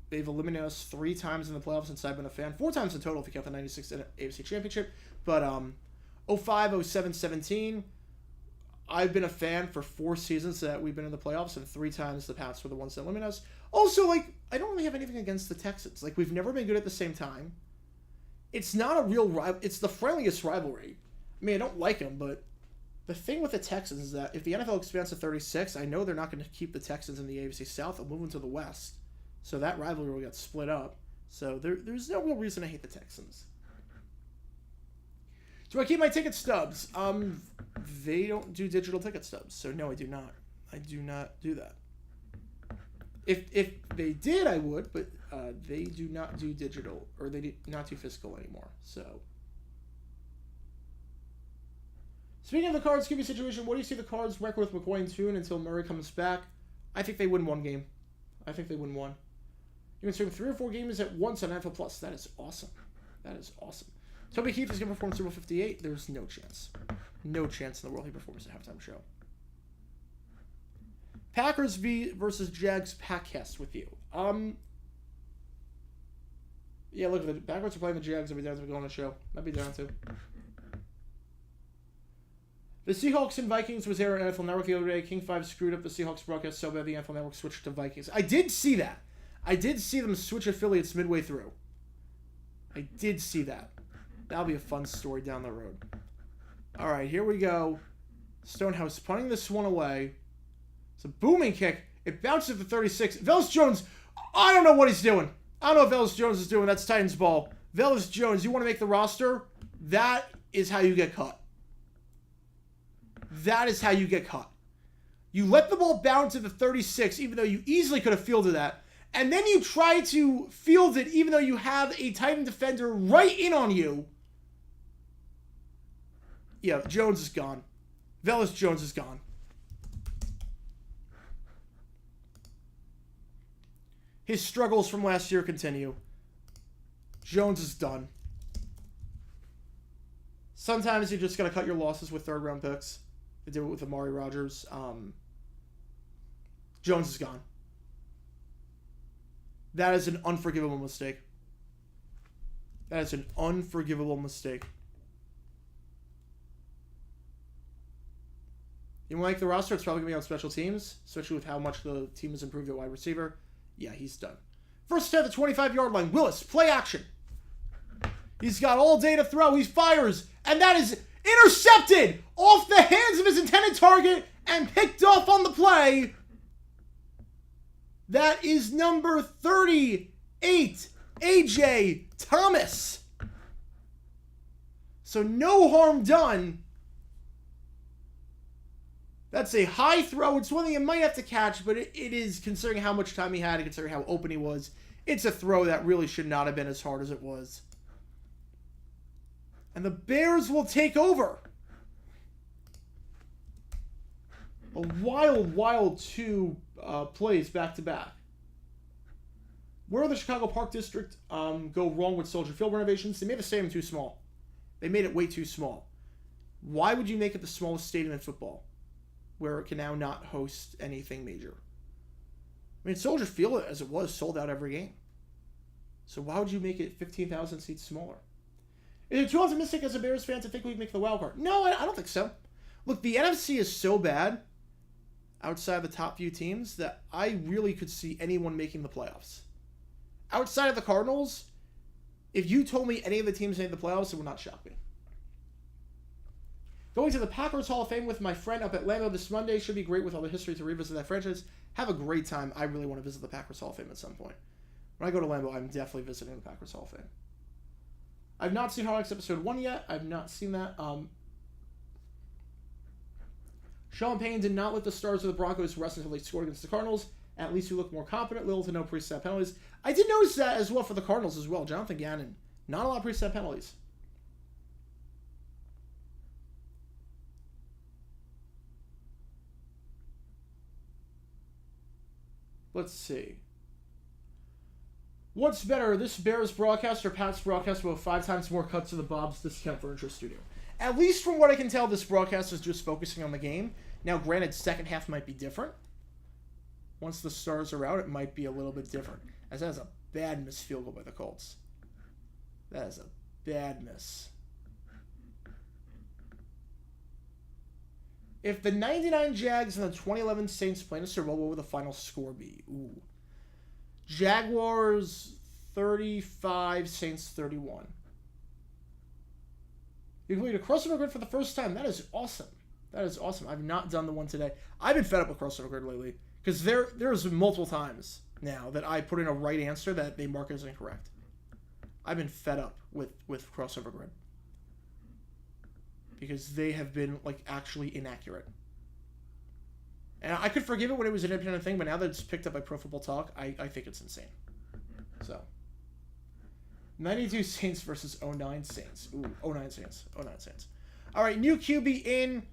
they've eliminated us 3 times in the playoffs since I've been a fan. 4 times in total if you count the 96 AFC Championship. But 05, 07, 17, I've been a fan for 4 seasons that we've been in the playoffs, and 3 times the Pats were the ones that eliminated us. Also, I don't really have anything against the Texans. We've never been good at the same time. It's not a real rival. It's the friendliest rivalry. I mean, I don't like them, but the thing with the Texans is that if the NFL expands to 36, I know they're not going to keep the Texans in the AFC South. They'll move them to the West. So that rivalry will get split up. So there's no real reason to hate the Texans. Do I keep my ticket stubs? They don't do digital ticket stubs, so no, I do not. I do not do that. If they did, I would, but they do not do digital, or they do not do physical anymore. So, speaking of the Cards QB situation, what do you see the Cards' record with McCoy and Tune until Murray comes back? I think they win 1 game. I think they win 1. You can stream 3 or 4 games at once on NFL Plus. That is awesome. That is awesome. Toby Keith is going to perform Super Bowl 58. There's no chance. No chance in the world he performs a halftime show. Packers versus Jags Packcast with you. Yeah, look, the Packers are playing the Jags. I'll be down to go on the show. I'd be down to. The Seahawks and Vikings was aired on NFL Network the other day. King 5 screwed up the Seahawks broadcast so bad the NFL Network switched to Vikings. I did see that. I did see them switch affiliates midway through. I did see that. That'll be a fun story down the road. All right, here we go. Stonehouse punting this one away. It's a booming kick. It bounces at the 36. Velus Jones, I don't know what he's doing. I don't know what Velus Jones is doing. That's Titans ball. Velus Jones, you want to make the roster? That is how you get cut. That is how you get cut. You let the ball bounce at the 36, even though you easily could have fielded that. And then you try to field it, even though you have a Titan defender right in on you. Yeah, Jones is gone. Velus Jones is gone. His struggles from last year continue. Jones is done. Sometimes you just got to cut your losses with third-round picks. They did it with Amari Rodgers. Jones is gone. That is an unforgivable mistake. That is an unforgivable mistake. You want to make the roster? It's probably going to be on special teams, especially with how much the team has improved at wide receiver. Yeah, he's done. First at the 25-yard line. Willis, play action. He's got all day to throw. He fires, and that is intercepted off the hands of his intended target and picked off on the play. That is number 38, A.J. Thomas. So no harm done. That's a high throw. It's one thing you might have to catch, but it is, considering how much time he had and considering how open he was, it's a throw that really should not have been as hard as it was. And the Bears will take over. A wild two plays back-to-back. Where did the Chicago Park District go wrong with Soldier Field renovations? They made the stadium too small. They made it way too small. Why would you make it the smallest stadium in football, where it can now not host anything major? I mean, Soldier Field, as it was, sold out every game. So why would you make it 15,000 seats smaller? Is it too optimistic as a Bears fan to think we can make the wild card? No, I don't think so. Look, the NFC is so bad outside the top few teams that I really could see anyone making the playoffs. Outside of the Cardinals, if you told me any of the teams made the playoffs, it would not shock me. Going to the Packers Hall of Fame with my friend up at Lambeau this Monday should be great with all the history to revisit that franchise. Have a great time. I really want to visit the Packers Hall of Fame at some point. When I go to Lambeau, I'm definitely visiting the Packers Hall of Fame. I've not seen Hard Knocks Episode 1 yet. I've not seen that. Sean Payne did not let the stars of the Broncos rest until they scored against the Cardinals. At least we look more confident. Little to no pre-snap penalties. I did notice that as well for the Cardinals as well. Jonathan Gannon, not a lot of pre-snap penalties. Let's see. What's better, this Bears broadcast or Pat's broadcast with 5 times more cuts to the Bob's Discount Furniture Studio? At least from what I can tell, this broadcast is just focusing on the game. Now, granted, second half might be different. Once the stars are out, it might be a little bit different. As that is a bad missed field goal by the Colts. That is a bad miss. If the 99 Jags and the 2011 Saints play in a Super Bowl, what would the final score be? Ooh. Jaguars 35, Saints 31. You completed a crossover grid for the first time. That is awesome. That is awesome. I've not done the one today. I've been fed up with crossover grid lately. Because there's multiple times now that I put in a right answer that they mark as incorrect. I've been fed up with crossover grid. Because they have been, like, actually inaccurate. And I could forgive it when it was an independent thing, but now that it's picked up by Pro Football Talk, I think it's insane. So. 92 Saints versus 09 Saints. Ooh, 09 Saints. 09 Saints. All right, new QB in.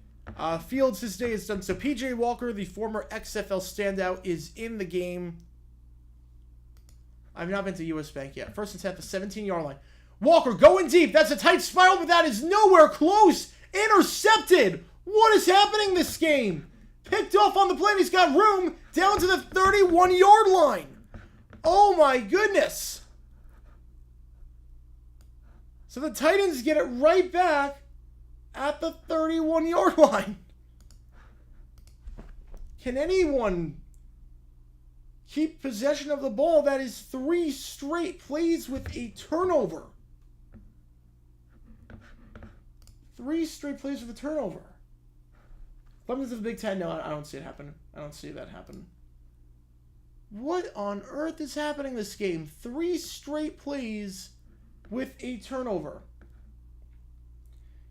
Fields, his day is done. So PJ Walker, the former XFL standout, is in the game. I've not been to US Bank yet. First and 10 at the 17-yard line. Walker going deep. That's a tight spiral, but that is nowhere close. Intercepted. What is happening this game? Picked off on the play, and he's got room down to the 31-yard line. Oh my goodness. So the Titans get it right back at the 31-yard line. Can anyone keep possession of the ball? That is 3 straight plays with a turnover. 3 straight plays with a turnover. Clemson's of the Big Ten. No, I don't see it happen. I don't see that happen. What on earth is happening this game? 3 straight plays with a turnover.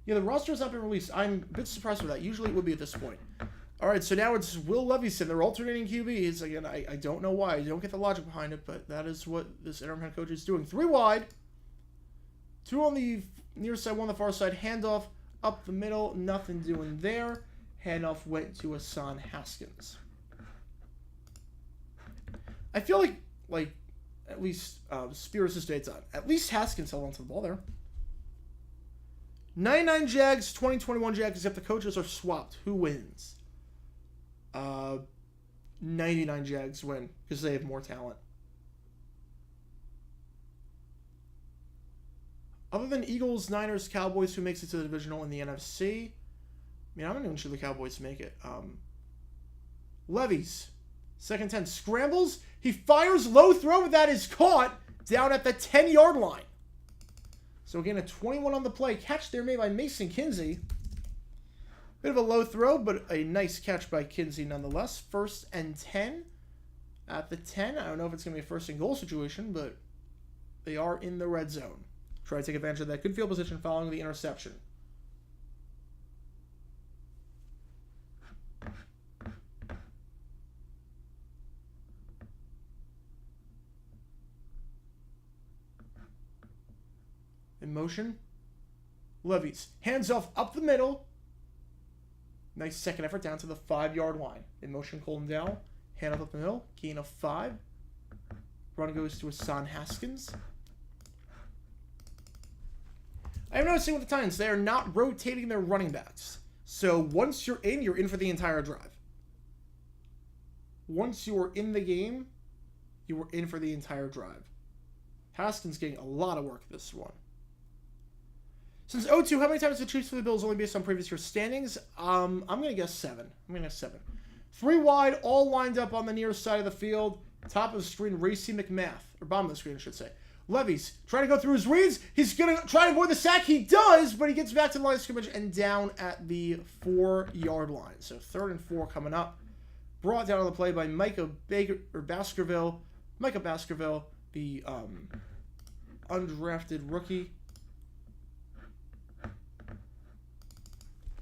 Yeah, the roster has not been released. I'm a bit surprised with that. Usually it would be at this point. All right, so now it's Will Levinson. They're alternating QBs. Again, I don't know why. I don't get the logic behind it, but that is what this interim head coach is doing. 3 wide. 2 on the near side, 1 on the far side. Handoff up the middle. Nothing doing there. Handoff went to Hassan Haskins. I feel like at least Spears' date's on. At least Haskins held onto the ball there. 99 Jags, 2021 Jags, except the coaches are swapped. Who wins? 99 Jags win because they have more talent. Other than Eagles, Niners, Cowboys, who makes it to the divisional in the NFC? I mean, I'm not even sure the Cowboys make it. Levis, 2nd 10, scrambles. He fires low throw, but that is caught down at the 10-yard line. So again, a 21 on the play. Catch there made by Mason Kinsey. Bit of a low throw, but a nice catch by Kinsey nonetheless. 1st and 10 at the 10. I don't know if it's going to be a 1st and goal situation, but they are in the red zone. Try to take advantage of that good field position following the interception. In motion. Levis. Hands off up the middle. Nice second effort down to the 5-yard line. In motion, Colton Dowell. Hand off up the middle. Gain of 5. Run goes to Hassan Haskins. I'm noticing with the Titans, they are not rotating their running backs. So once you're in for the entire drive. Once you are in the game, you were in for the entire drive. Haskins getting a lot of work this one. Since 0-2, how many times the Chiefs for the Bills only based on previous year standings? I'm going to guess 7. I'm going to guess 7. 3 wide, all lined up on the near side of the field. Top of the screen, Racey McMath. Or bottom of the screen, I should say. Levis trying to go through his reads. He's going to try to avoid the sack. He does, but he gets back to the line of scrimmage and down at the 4-yard line. So 3rd and 4 coming up. Brought down on the play by Micah Baskerville, the undrafted rookie.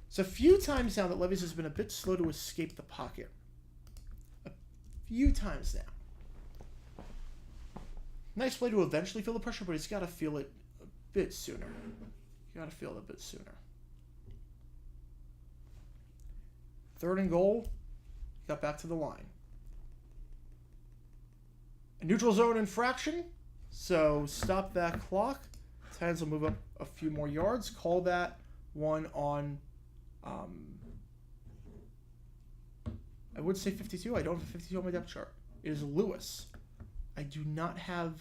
It's a few times now that Levis has been a bit slow to escape the pocket. A few times now. Nice play to eventually feel the pressure, but he's got to feel it a bit sooner. You got to feel it a bit sooner. 3rd and goal. Got back to the line. A neutral zone infraction. So stop that clock. Titans will move up a few more yards. Call that one on... I would say 52. I don't have 52 on my depth chart. It is Lewis. I do not have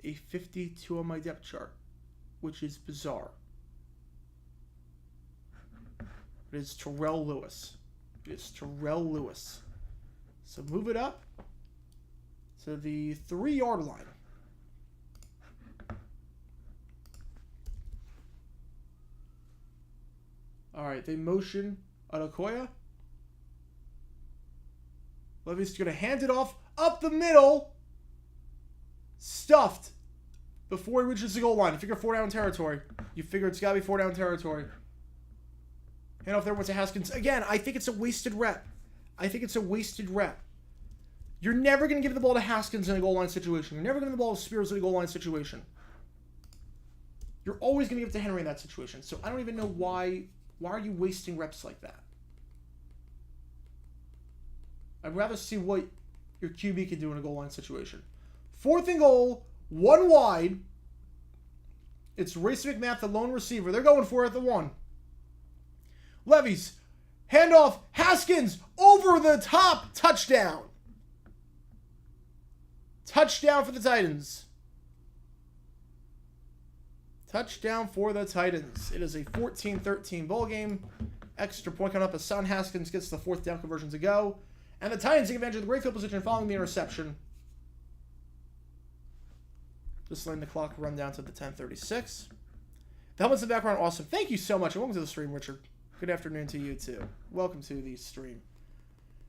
a 52 on my depth chart, which is bizarre. It is Terrell Lewis. It is Terrell Lewis. So move it up to the 3-yard line. All right, they motion Adekoya. Levis is going to hand it off up the middle. Stuffed before he reaches the goal line. Figure 4-down territory. You figure it's got to be 4-down territory. Hand off there went to Haskins. Again, I think it's a wasted rep. You're never going to give the ball to Haskins in a goal line situation. You're never going to give the ball to Spears in a goal line situation. You're always going to give it to Henry in that situation. So I don't even know why are you wasting reps like that? I'd rather see what your QB can do in a goal line situation. 4th and goal, 1 wide. It's Racey McMath, the lone receiver. They're going for it at the 1. Levis, handoff, Haskins, over the top, touchdown. Touchdown for the Titans. Touchdown for the Titans. It is a 14-13 ball game. Extra point coming up as Hassan Haskins gets the 4th down conversion to go. And the Titans take advantage of the great field position following the interception. Just letting the clock run down to the 10:36. The helmets in the background, awesome. Thank you so much. Welcome to the stream, Richard. Good afternoon to you, too. Welcome to the stream.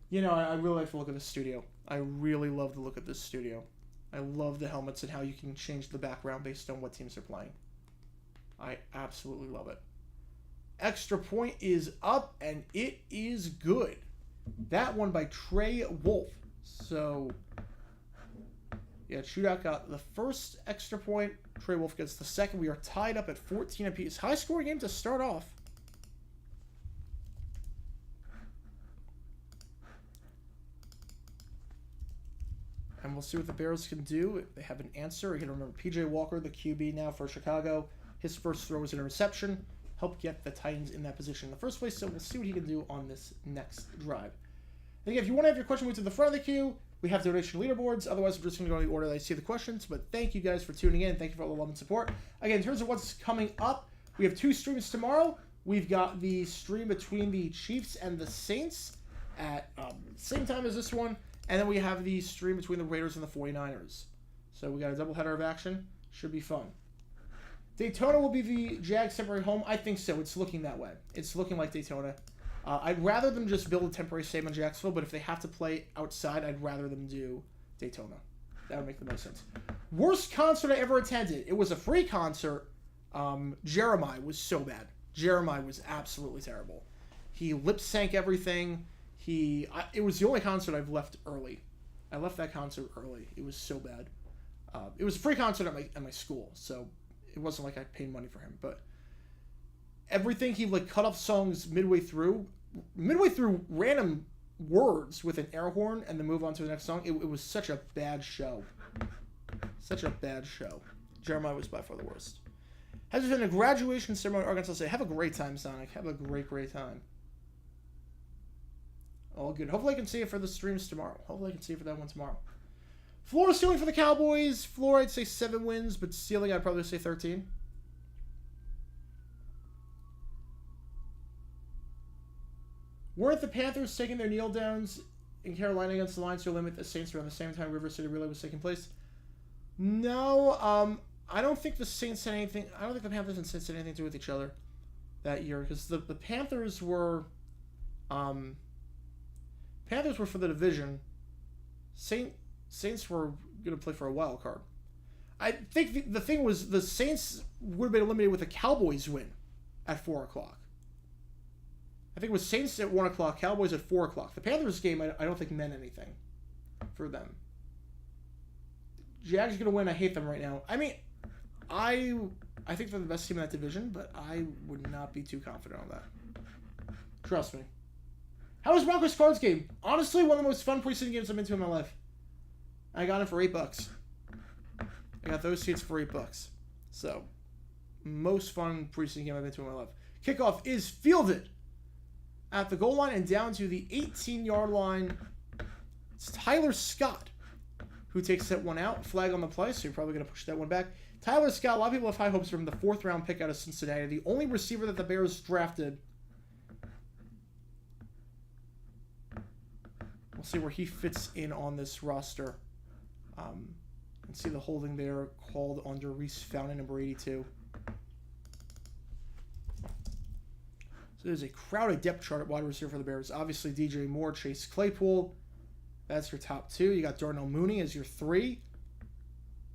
You know, I really like the look of this studio. I really love the look of this studio. I love the helmets and how you can change the background based on what teams are playing. I absolutely love it. Extra point is up, and it is good. That one by Trey Wolf. So, yeah, Shootout got the first extra point. Trey Wolf gets the second. We are tied up at 14 apiece. High-scoring game to start off. And we'll see what the Bears can do. If they have an answer. Again, remember, P.J. Walker, the QB now for Chicago. His first throw was an interception. Helped get the Titans in that position in the first place. So we'll see what he can do on this next drive. And again, if you want to have your question moved to the front of the queue, we have donation leaderboards. Otherwise, we're just going to go in the order that I see the questions. But thank you guys for tuning in. Thank you for all the love and support. Again, in terms of what's coming up, we have 2 streams tomorrow. We've got the stream between the Chiefs and the Saints at same time as this one. And then we have the stream between the Raiders and the 49ers. So we got a doubleheader of action. Should be fun. Daytona will be the Jags' temporary home. I think so. It's looking that way. It's looking like Daytona. I'd rather them just build a temporary stadium in Jacksonville, but if they have to play outside, I'd rather them do Daytona. That would make the most sense. Worst concert I ever attended. It was a free concert. Jeremiah was so bad. Jeremiah was absolutely terrible. He lip-sank everything. It was the only concert I've left early. I left that concert early. It was so bad. It was a free concert at my school, so it wasn't like I paid money for him. But everything, he cut off songs midway through random words with an air horn, and then move on to the next song. It was such a bad show. Such a bad show. Jeremiah was by far the worst. Has been a graduation ceremony in Arkansas State. Have a great time, Sonic. Have a great time. All good. Hopefully I can see it for the streams tomorrow. Hopefully I can see it for that one tomorrow. Floor ceiling for the Cowboys. Floor, I'd say 7 wins, but ceiling, I'd probably say 13. Weren't the Panthers taking their kneel downs in Carolina against the Lions to limit the Saints around the same time River City Relay was taking place? No, I don't think the Saints had anything. I don't think the Panthers and Saints had anything to do with each other that year, because the Panthers were for the division. Saints were going to play for a wild card. I think the thing was the Saints would have been eliminated with a Cowboys win at 4 o'clock. I think it was Saints at 1 o'clock, Cowboys at 4 o'clock. The Panthers game, I don't think meant anything for them. Jags are going to win. I hate them right now. I mean, I think they're the best team in that division, but I would not be too confident on that. Trust me. How was Broncos Cards game? Honestly, one of the most fun preseason games I've been to in my life. I got it for $8. I got those seats for $8. So, most fun preseason game I've been to in my life. Kickoff is fielded at the goal line and down to the 18-yard line. It's Tyler Scott who takes that one out. Flag on the play, so you're probably going to push that one back. Tyler Scott, a lot of people have high hopes for him, the 4th-round pick out of Cincinnati. The only receiver that the Bears drafted. We'll see where he fits in on this roster. And see the holding there called under Reese Fountain, number 82. So there's a crowded depth chart at wide receiver for the Bears. Obviously, DJ Moore, Chase Claypool. That's your top 2. You got Darnell Mooney as your 3.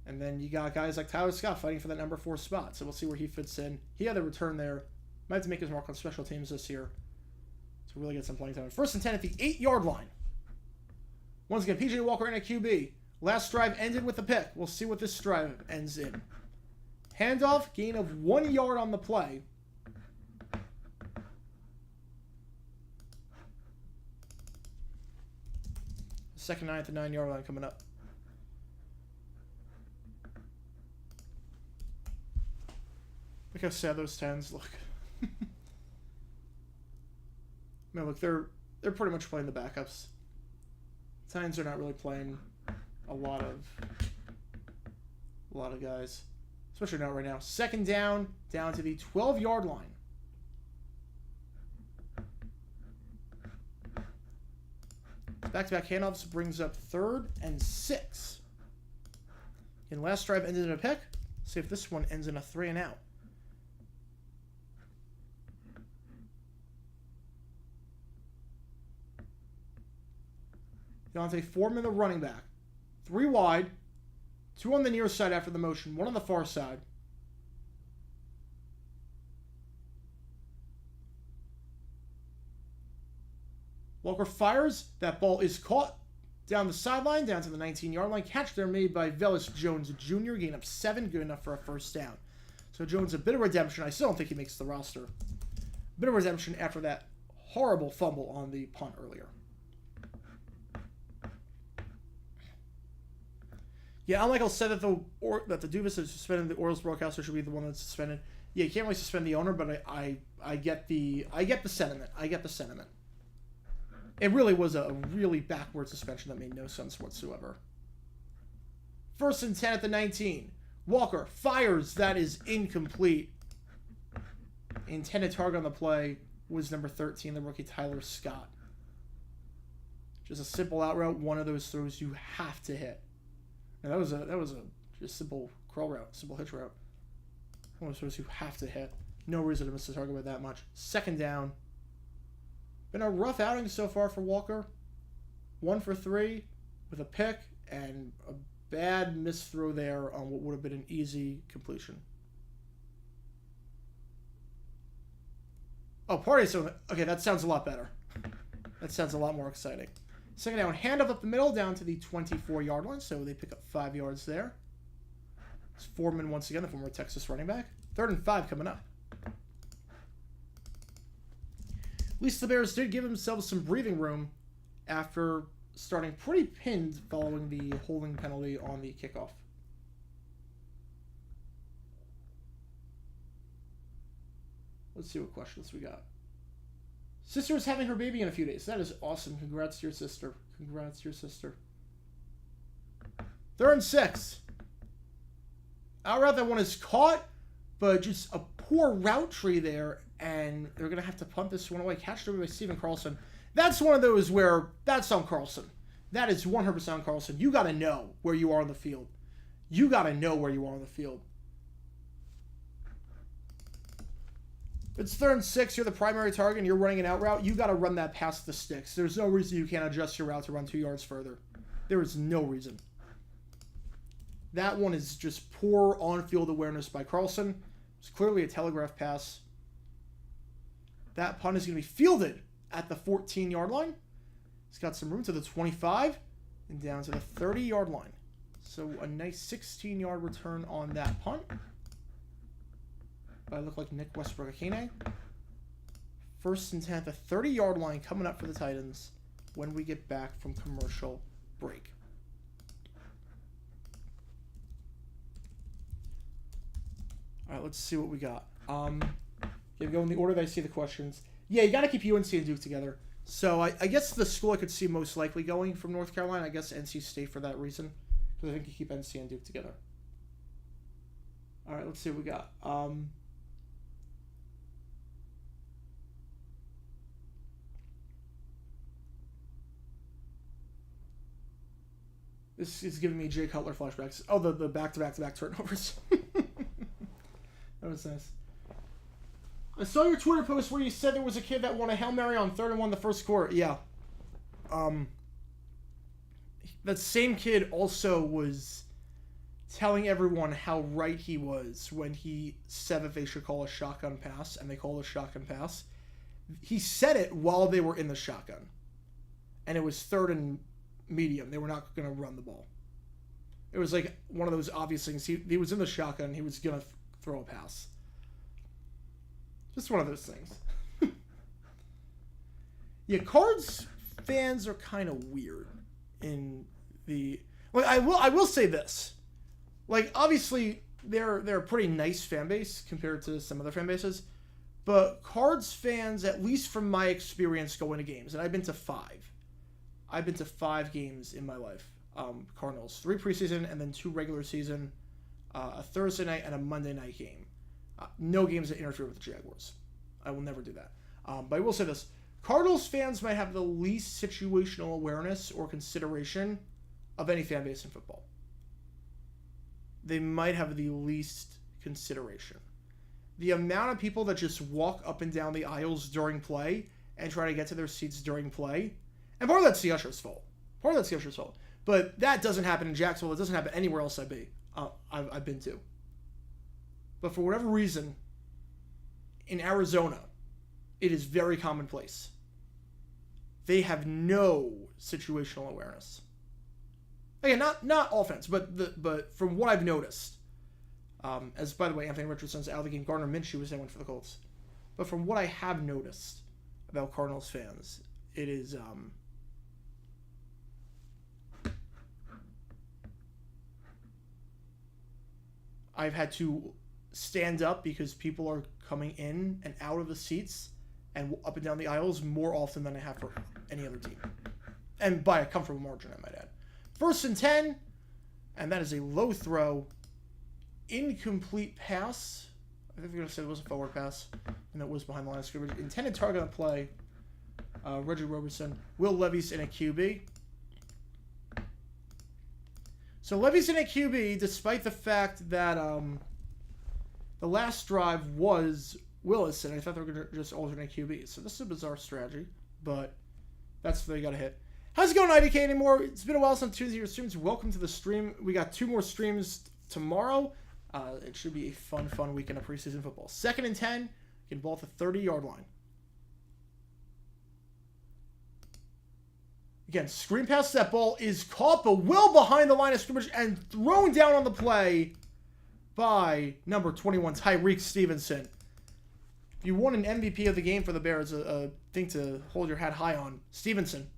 And then you got guys like Tyler Scott fighting for that number 4 spot. So we'll see where he fits in. He had a return there. Might have to make his mark on special teams this year to really get some playing time. 1st and 10 at the 8-yard line. Once again, P.J. Walker in at QB. Last drive ended with a pick. We'll see what this drive ends in. Handoff, gain of 1 yard on the play. Second 9 at the 9-yard line coming up. Look how sad those 10s look. Man, look, they're pretty much playing the backups. Titans are not really playing a lot of guys, especially not right now. 2nd down to the 12-yard line. Back-to-back handoffs brings up 3rd and 6. And last drive ended in a pick. See if this one ends in a 3 and out. Deontay Foreman, the running back. 3 wide. 2 on the near side after the motion. 1 on the far side. Walker fires. That ball is caught down the sideline, down to the 19-yard line. Catch there made by Velas Jones Jr. Gain of 7. Good enough for a first down. So Jones, a bit of redemption. I still don't think he makes the roster. A bit of redemption after that horrible fumble on the punt earlier. Yeah, unlike I said that the Dubas is suspended, the Orioles broadcaster should be the one that's suspended. Yeah, you can't really suspend the owner, but I get the sentiment. I get the sentiment. It really was a really backward suspension that made no sense whatsoever. 1st and 10 at the 19. Walker fires. That is incomplete. Intended target on the play was number 13, the rookie Tyler Scott. Just a simple out route. One of those throws you have to hit. And that was a just simple curl route, simple hitch route. One of those throws you have to hit. No reason to miss the target by that much. 2nd down. Been a rough outing so far for Walker. 1 for 3 with a pick and a bad misthrow there on what would have been an easy completion. Oh, party so okay, that sounds a lot better. That sounds a lot more exciting. 2nd down, handoff up the middle down to the 24-yard line, so they pick up 5 yards there. It's Foreman once again, the former Texas running back. 3rd and 5 coming up. At least the Bears did give themselves some breathing room after starting pretty pinned following the holding penalty on the kickoff. Let's see what questions we got. Sister is having her baby in a few days. That is awesome. Congrats to your sister. Congrats to your sister. 3rd and 6. Out route, that one is caught, but just a poor route tree there, and they're going to have to punt this one away. Catched over by Steven Carlson. That's one of those where that's on Carlson. That is 100% on Carlson. You got to know where you are on the field. You got to know where you are on the field. It's 3rd and 6. You're the primary target and you're running an out route. You got to run that past the sticks. There's no reason you can't adjust your route to run 2 yards further. There is no reason. That one is just poor on-field awareness by Carlson. It's clearly a telegraph pass. That punt is going to be fielded at the 14-yard line. He's got some room to the 25 and down to the 30-yard line. So a nice 16-yard return on that punt. I look like Nick Westbrook-Akine. 1st and 10 at the 30-yard line coming up for the Titans when we get back from commercial break. All right, let's see what we got. You go in the order that I see the questions. Yeah, you got to keep UNC and Duke together. So I guess the school I could see most likely going from North Carolina, I guess NC State for that reason. Because I think you keep NC and Duke together. All right, let's see what we got. This is giving me Jay Cutler flashbacks. Oh, the back-to-back-to-back turnovers. That was nice. I saw your Twitter post where you said there was a kid that won a Hail Mary on 3rd and 1 the first quarter. Yeah. That same kid also was telling everyone how right he was when he said that they should call a shotgun pass, and they called a shotgun pass. He said it while they were in the shotgun. And it was 3rd and medium. They were not going to run the ball. It was like one of those obvious things. He was in the shotgun. He was going to throw a pass. Just one of those things. Yeah, Cards fans are kind of weird in the... Well, I will say this. Like, obviously, they're a pretty nice fan base compared to some other fan bases. But Cards fans, at least from my experience going to games, and I've been to 5. I've been to 5 games in my life. Cardinals. 3 preseason and then 2 regular season. A Thursday night and a Monday night game. No games that interfere with the Jaguars. I will never do that. But I will say this. Cardinals fans might have the least situational awareness or consideration of any fan base in football. They might have the least consideration. The amount of people that just walk up and down the aisles during play and try to get to their seats during play, and part of that's the usher's fault. Part of that's Skipper's fault. But that doesn't happen in Jacksonville. It doesn't happen anywhere else I've been to. But for whatever reason, in Arizona, it is very commonplace. They have no situational awareness. Again, not offense, but from what I've noticed, as by the way, Anthony Richardson's out of the game. Gardner Minshew was in one for the Colts. But from what I have noticed about Cardinals fans, it is I've had to stand up because people are coming in and out of the seats and up and down the aisles more often than I have for any other team. And by a comfortable margin, I might add. 1st and 10, and that is a low throw. Incomplete pass. I think they're going to say it was a forward pass, and that was behind the line of scrimmage. Intended target on the play. Reggie Roberson. Will Levis in a QB. So Levis in a QB, despite the fact that the last drive was Willis, and I thought they were going to just alternate QBs. So this is a bizarre strategy, but that's what they got to hit. How's it going, IDK anymore? It's been a while since Tuesday your streams. Welcome to the stream. We got 2 more streams tomorrow. It should be a fun weekend of preseason football. 2nd and 10, get ball at the 30-yard line. Again, screen pass. That ball is caught, but well behind the line of scrimmage and thrown down on the play by number 21, Tyreek Stevenson. If you won an MVP of the game for the Bears, a thing to hold your hat high on, Stevenson.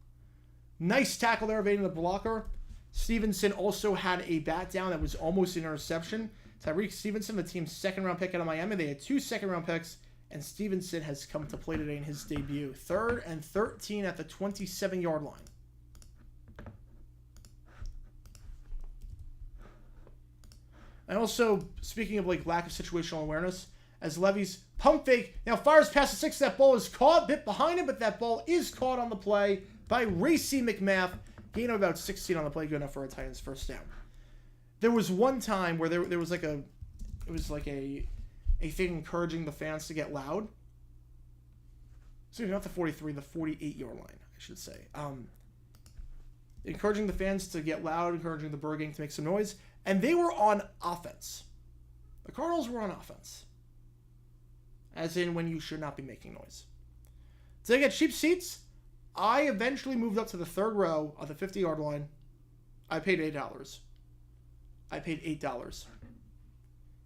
Nice tackle there, evading the blocker. Stevenson also had a bat down that was almost an interception. Tyreek Stevenson, the team's 2nd-round pick out of Miami. They had 2 2nd-round picks, and Stevenson has come to play today in his debut. 3rd and 13 at the 27-yard line. And also, speaking of lack of situational awareness, as Levis pump fake, now fires past the 6, that ball is caught, bit behind him, but that ball is caught on the play by Racey McMath. Gain of about 16 on the play, good enough for a Titans 1st down. There was one time where there was a thing encouraging the fans to get loud. So not the 43, the 48-yard line, I should say. Encouraging the fans to get loud, encouraging the Bird gang to make some noise. And they were on offense. The Cardinals were on offense. As in when you should not be making noise. So they get cheap seats. I eventually moved up to the 3rd row of the 50-yard line. I paid $8.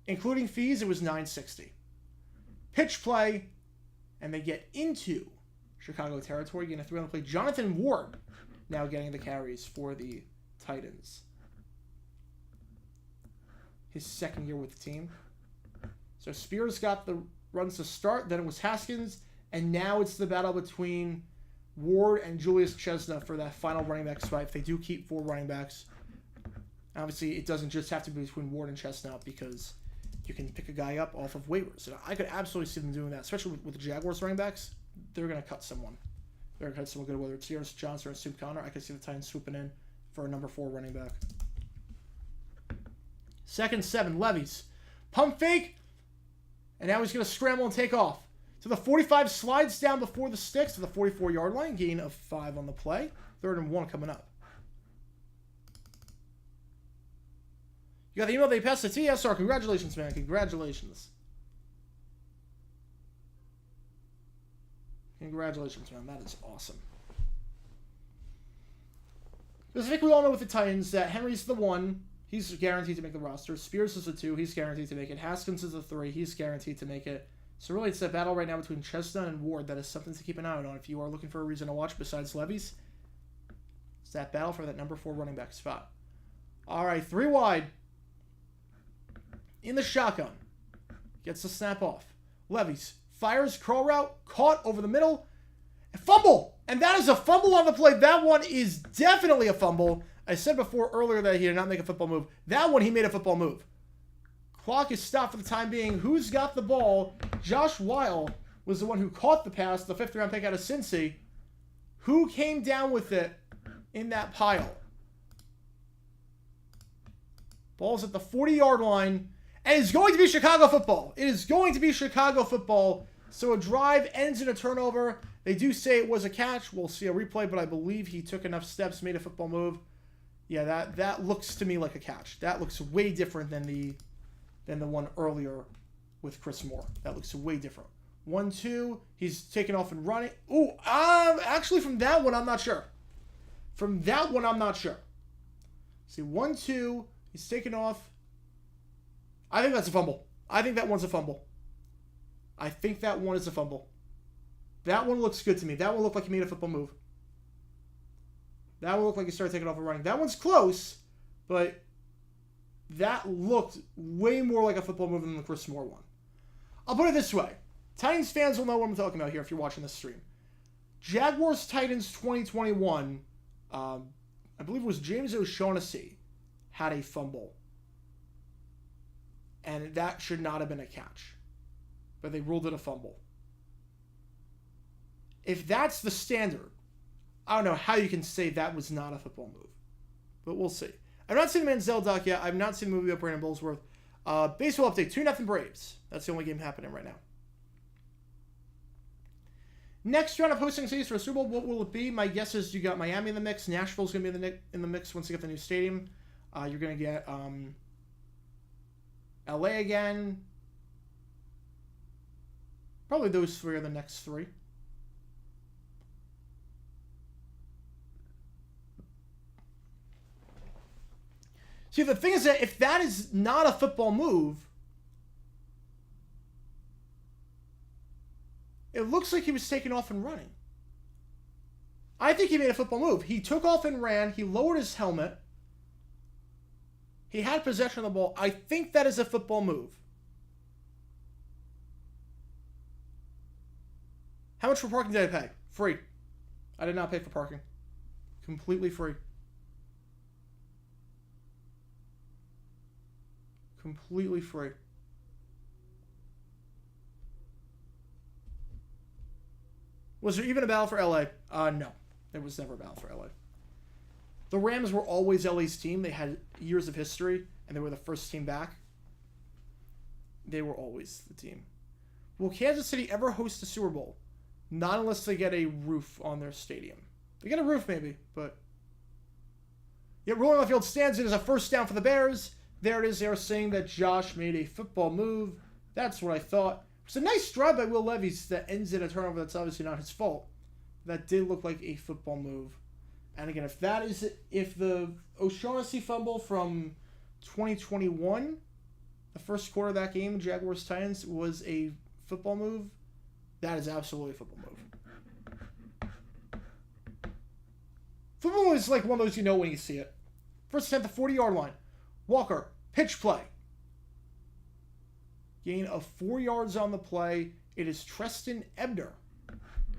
Including fees, it was $9.60. Pitch play, and they get into Chicago territory. Getting a 3 on the play. Jonathan Ward now getting the carries for the Titans. His 2nd year with the team. So Spears got the runs to start. Then it was Haskins. And now it's the battle between Ward and Julius Chestnut for that final running back spot. If they do keep 4 running backs. Obviously, it doesn't just have to be between Ward and Chestnut because you can pick a guy up off of waivers. And I could absolutely see them doing that, especially with the Jaguars running backs. They're going to cut someone. They're going to cut someone good, whether it's Dearness Johnson or Soup Connor. I could see the Titans swooping in for a number 4 running back. 2nd 7, Levis. Pump fake. And now he's going to scramble and take off. So the 45 slides down before the sticks to the 44-yard line. Gain of 5 on the play. 3rd and 1 coming up. You got the email they passed to TSR. Congratulations, man. Congratulations. Congratulations, man. That is awesome. Because I think we all know with the Titans that Henry's the 1. He's guaranteed to make the roster. Spears is the 2. He's guaranteed to make it. Haskins is the 3. He's guaranteed to make it. So really, it's that battle right now between Chestnut and Ward that is something to keep an eye on if you are looking for a reason to watch besides Levis. It's that battle for that number 4 running back spot. All right, 3 wide. In the shotgun. Gets the snap off. Levis fires curl route. Caught over the middle. And fumble! And that is a fumble on the play. That one is definitely a fumble. I said before earlier that he did not make a football move. That one, he made a football move. Clock is stopped for the time being. Who's got the ball? Josh Weil was the one who caught the pass, the 5th-round pick out of Cincy. Who came down with it in that pile? Ball's at the 40-yard line. And it's going to be Chicago football. It is going to be Chicago football. So a drive ends in a turnover. They do say it was a catch. We'll see a replay, but I believe he took enough steps, made a football move. Yeah, that looks to me like a catch. That looks way different than the one earlier with Chris Moore. That looks way different. 1-2. He's taking off and running. Ooh, actually from that one, I'm not sure. From that one, I'm not sure. See, 1-2. He's taking off. I think that's a fumble. I think that one's a fumble. I think that one is a fumble. That one looks good to me. That one looked like he made a football move. That one looked like he started taking off and running. That one's close, but that looked way more like a football move than the Chris Moore one. I'll put it this way. Titans fans will know what I'm talking about here if you're watching this stream. Jaguars-Titans 2021, I believe it was James O'Shaughnessy, had a fumble. And that should not have been a catch. But they ruled it a fumble. If that's the standard, I don't know how you can say that was not a football move. But we'll see. I've not seen the Manziel doc yet. I've not seen the movie about Brandon Bullsworth. Baseball update, 2-0 Braves. That's the only game happening right now. Next round of hosting cities for a Super Bowl, what will it be? My guess is you got Miami in the mix. Nashville's going to be in the mix once they get the new stadium. You're going to get LA again. Probably those three are the next three. See, the thing is that if that is not a football move, it looks like he was taking off and running. I think he made a football move. He took off and ran. He lowered his helmet. He had possession of the ball. I think that is a football move. How much for parking did I pay? Free. I did not pay for parking. Completely free. Completely free. Was there even a battle for LA? No. There was never a battle for LA. The Rams were always LA's team. They had years of history, and they were the first team back. They were always the team. Will Kansas City ever host a Super Bowl? Not unless they get a roof on their stadium. They get a roof, maybe, but... Yeah, rolling on the field stands it as a first down for the Bears. There it is. They are saying that Josh made a football move. That's what I thought. It's a nice drive by Will Levis that ends in a turnover that's obviously not his fault. That did look like a football move. And again, if the O'Shaughnessy fumble from 2021, the first quarter of that game, Jaguars-Titans, was a football move, that is absolutely a football move. Football is like one of those you know when you see it. First attempt, the 40-yard line. Walker, pitch play. Gain of 4 yards on the play. It is Treston Ebner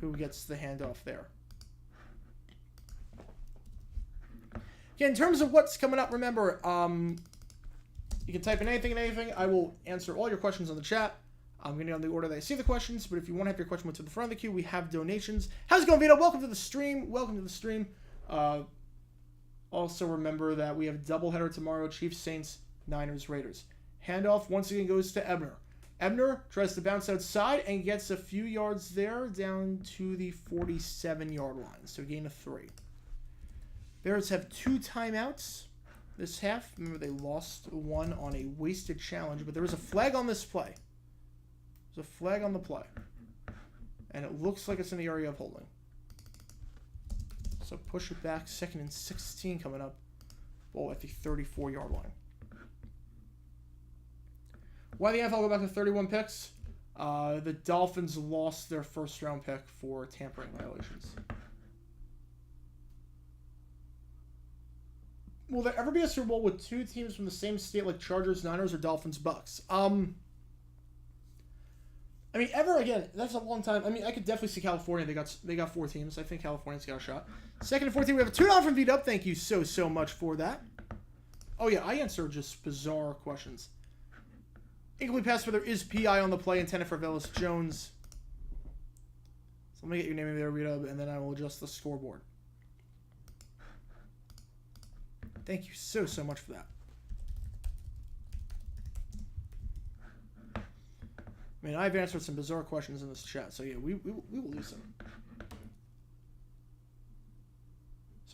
who gets the handoff there. Okay, in terms of what's coming up, remember, you can type in anything. I will answer all your questions on the chat. I'm going to go in the order that I see the questions, but if you want to have your question to the front of the queue, we have donations. How's it going, Vito? Welcome to the stream. Also remember that we have a doubleheader tomorrow, Chiefs, Saints, Niners, Raiders. Handoff once again goes to Ebner. Ebner tries to bounce outside and gets a few yards there down to the 47-yard line. So gain of 3. Bears have 2 timeouts this half. Remember, they lost one on a wasted challenge, but there was a flag on this play. There's a flag on the play. And it looks like it's in the area of holding. So push it back. 2nd and 16 coming up. Ball at the 34-yard line. Why the NFL go back to 31 picks? The Dolphins lost their first-round pick for tampering violations. Will there ever be a Super Bowl with 2 teams from the same state like Chargers, Niners, or Dolphins, Bucks? I mean, ever again, that's a long time. I mean, I could definitely see California. They got 4 teams. I think California's got a shot. 2nd and 14, we have a $2 from V-Dub. Thank you so much for that. Oh, yeah, I answer just bizarre questions. Incomplete pass, but there is PI on the play intended for Velus Jones. So let me get your name there, V-Dub, and then I will adjust the scoreboard. Thank you so much for that. I mean, I've answered some bizarre questions in this chat, so yeah, we will lose them.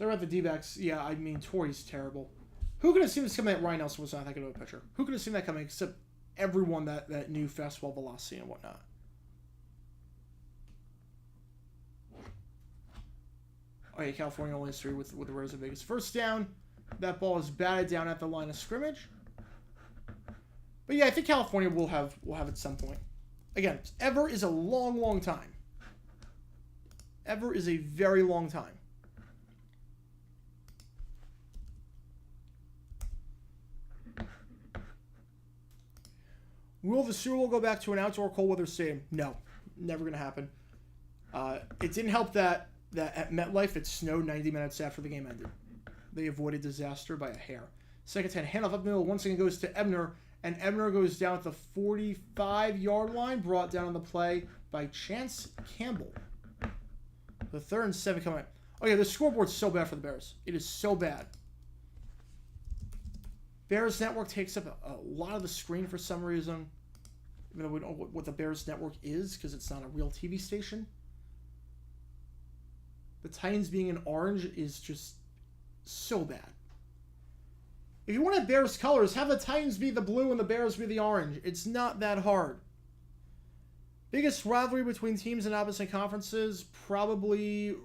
Sorry about the D-backs. Yeah, I mean, Torrey's terrible. Who could have seen this coming that Ryan Nelson was not that good of a pitcher? Who could have seen that coming except everyone that knew fastball velocity and whatnot? Oh yeah, California only has 3 with the Rays of Vegas. First down. That ball is batted down at the line of scrimmage. But yeah, I think California will have at some point. Again, ever is a long, long time. Ever is a very long time. Will the Super Bowl go back to an outdoor cold weather stadium? No, never going to happen. It didn't help that at MetLife it snowed 90 minutes after the game ended. They avoided disaster by a hair. Second 10, handoff up the middle. Once again goes to Ebner, and Ebner goes down at the 45-yard line, brought down on the play by Chance Campbell. The 3rd and 7 coming. Oh yeah, the scoreboard's so bad for the Bears. It is so bad. Bears Network takes up a lot of the screen for some reason. Even though we don't know what the Bears Network is, because it's not a real TV station. The Titans being in orange is just so bad. If you want to have Bears colors, have the Titans be the blue and the Bears be the orange. It's not that hard. Biggest rivalry between teams in opposite conferences, probably